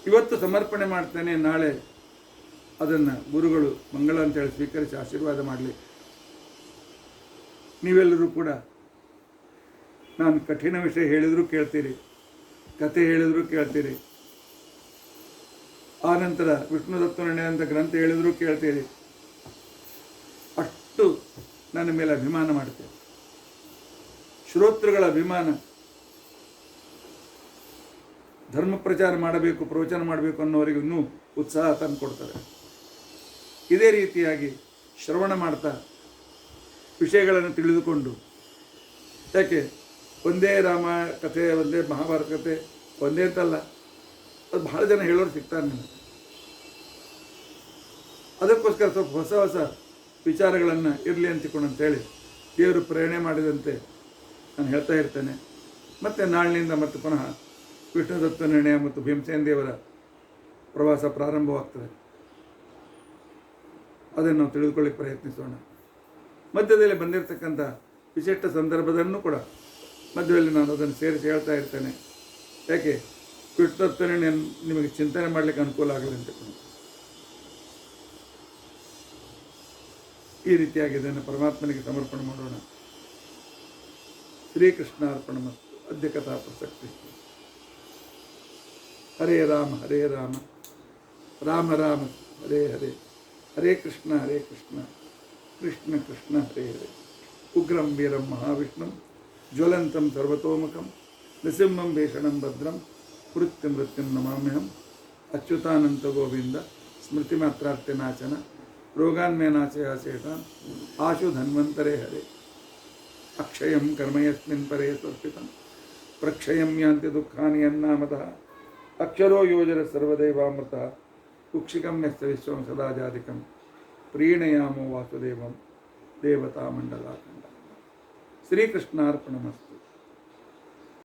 ಇವತ್ತು ಸಮರ್ಪಣೆ ಮಾಡ್ತೇನೆ. ನಾಳೆ ಅದನ್ನು ಗುರುಗಳು ಮಂಗಳ ಅಂತೇಳಿ ಸ್ವೀಕರಿಸಿ ಆಶೀರ್ವಾದ ಮಾಡಲಿ. ನೀವೆಲ್ಲರೂ ಕೂಡ ನಾನು ಕಠಿಣ ವಿಷಯ ಹೇಳಿದರೂ ಕೇಳ್ತೀರಿ, ಕತೆ ಹೇಳಿದರೂ ಕೇಳ್ತೀರಿ, ಆನಂತರ ವಿಷ್ಣು ತತ್ವನಿರ್ಣಯ ಅಂತ ಗ್ರಂಥ ಹೇಳಿದರೂ ಕೇಳ್ತೀರಿ. ಅಷ್ಟು ನನ್ನ ಮೇಲೆ ಅಭಿಮಾನ ಮಾಡ್ತೇವೆ. ಶ್ರೋತೃಗಳ ಅಭಿಮಾನ. ಧರ್ಮ ಪ್ರಚಾರ ಮಾಡಬೇಕು, ಪ್ರವಚನ ಮಾಡಬೇಕು ಅನ್ನೋರಿಗೆ ಇನ್ನೂ ಉತ್ಸಾಹ ತಂದು ಕೊಡ್ತಾರೆ. ಇದೇ ರೀತಿಯಾಗಿ ಶ್ರವಣ ಮಾಡ್ತಾ ವಿಷಯಗಳನ್ನು ತಿಳಿದುಕೊಂಡು, ಯಾಕೆ ಒಂದೇ ರಾಮ ಕಥೆ, ಒಂದೇ ಮಹಾಭಾರತ ಕಥೆ, ಒಂದೇ ಅಂತಲ್ಲ, ಅದು ಬಹಳ ಜನ ಹೇಳೋರು ಸಿಗ್ತಾರೆ ನನಗೆ. ಅದಕ್ಕೋಸ್ಕರ ಸ್ವಲ್ಪ ಹೊಸ ಹೊಸ ವಿಚಾರಗಳನ್ನು ಇರಲಿ ಅಂತೇಳಿ ದೇವರು ಪ್ರೇರಣೆ ಮಾಡಿದಂತೆ ನಾನು ಹೇಳ್ತಾ ಇರ್ತೇನೆ. ಮತ್ತು ನಾಳಿನಿಂದ ಮತ್ತೆ ಪುನಃ ವಿಷ್ಣು ತತ್ವ ನಿರ್ಣಯ ಮತ್ತು ಭೀಮಸೇನ ದೇವರ ಪ್ರವಾಸ ಪ್ರಾರಂಭವಾಗ್ತದೆ. ಅದನ್ನು ನಾವು ತಿಳಿದುಕೊಳ್ಳಿಕ್ಕೆ ಪ್ರಯತ್ನಿಸೋಣ. ಮಧ್ಯದಲ್ಲಿ ಬಂದಿರತಕ್ಕಂಥ ವಿಶಿಷ್ಟ ಸಂದರ್ಭದನ್ನು ಕೂಡ ಮಧ್ಯದಲ್ಲಿ ನಾನು ಅದನ್ನು ಸೇರಿಸಿ ಹೇಳ್ತಾ ಇರ್ತೇನೆ. ಯಾಕೆ ವಿಷ್ಣು ತತ್ವ ನಿರ್ಣಯ ನಿಮಗೆ ಚಿಂತನೆ ಮಾಡಲಿಕ್ಕೆ ಅನುಕೂಲ ಆಗಲಿ ಅಂತ. ಈ ರೀತಿಯಾಗಿ ಇದನ್ನು ಪರಮಾತ್ಮನಿಗೆ ಸಮರ್ಪಣೆ ಮಾಡೋಣ. ಶ್ರೀಕೃಷ್ಣ ಅರ್ಪಣಮಸ್ತು. ಅದ್ಯ ಕಥಾ ಪ್ರಸಕ್ತಿ. ಹರೇ ರಾಮ ರಾಮ ರಾಮ ಹರೇ ಹರೇ, ಹರೇ ಕೃಷ್ಣ ಕೃಷ್ಣ ಕೃಷ್ಣ ಹರೇ ಹರೇ. ಉಗ್ರಂ ವೀರಂ ಮಹಾವಿಷ್ಣುಂ ಜ್ವಲಂತಂ ಸರ್ವತೋಮುಖಂ ನೃಸಿಂಹಂ ಭೀಷಣಂ ಭದ್ರಂ ಮೃತ್ಯುಂ ನಮಾಮ್ಯಹಂ. ಅಚ್ಯುತಾನಂತ ಗೋವಿಂದ ಸ್ಮೃತಿ ಮಾತ್ರಾರ್ಥ ರೋಗಾನ್ಮೇ ನಾಶಯ ಶೇಷಾನ್ ಆಶು ಧನ್ವಂತರೇ ಹರೇ. ಅಕ್ಷಯಂ ಕರ್ಮಯಸ್ಮಿನ್ ಪರೇ ಸ್ವರ್ಪಿತಂ ಪ್ರಕ್ಷಯಂ ಯಾಂತಿ ದುಃಖಾನಿ ಯನ್ನಾಮತಃ. ಅಕ್ಷರೋ ಯೋಜನ ಸರ್ವದೈವಾಮೃತಃ ಕುಕ್ಷಿಕಂ ಯಸ್ಯ ವಿಶ್ವಂ ಸದಾ ಜಾಧಿಕಂ ಪ್ರೀಣಯಾಮೋ ವಾಸುದೇವಂ ದೇವತಾ ಮಂಡಲಾಖಂಡ. ಶ್ರೀಕೃಷ್ಣಾರ್ಪಣಮಸ್ತು.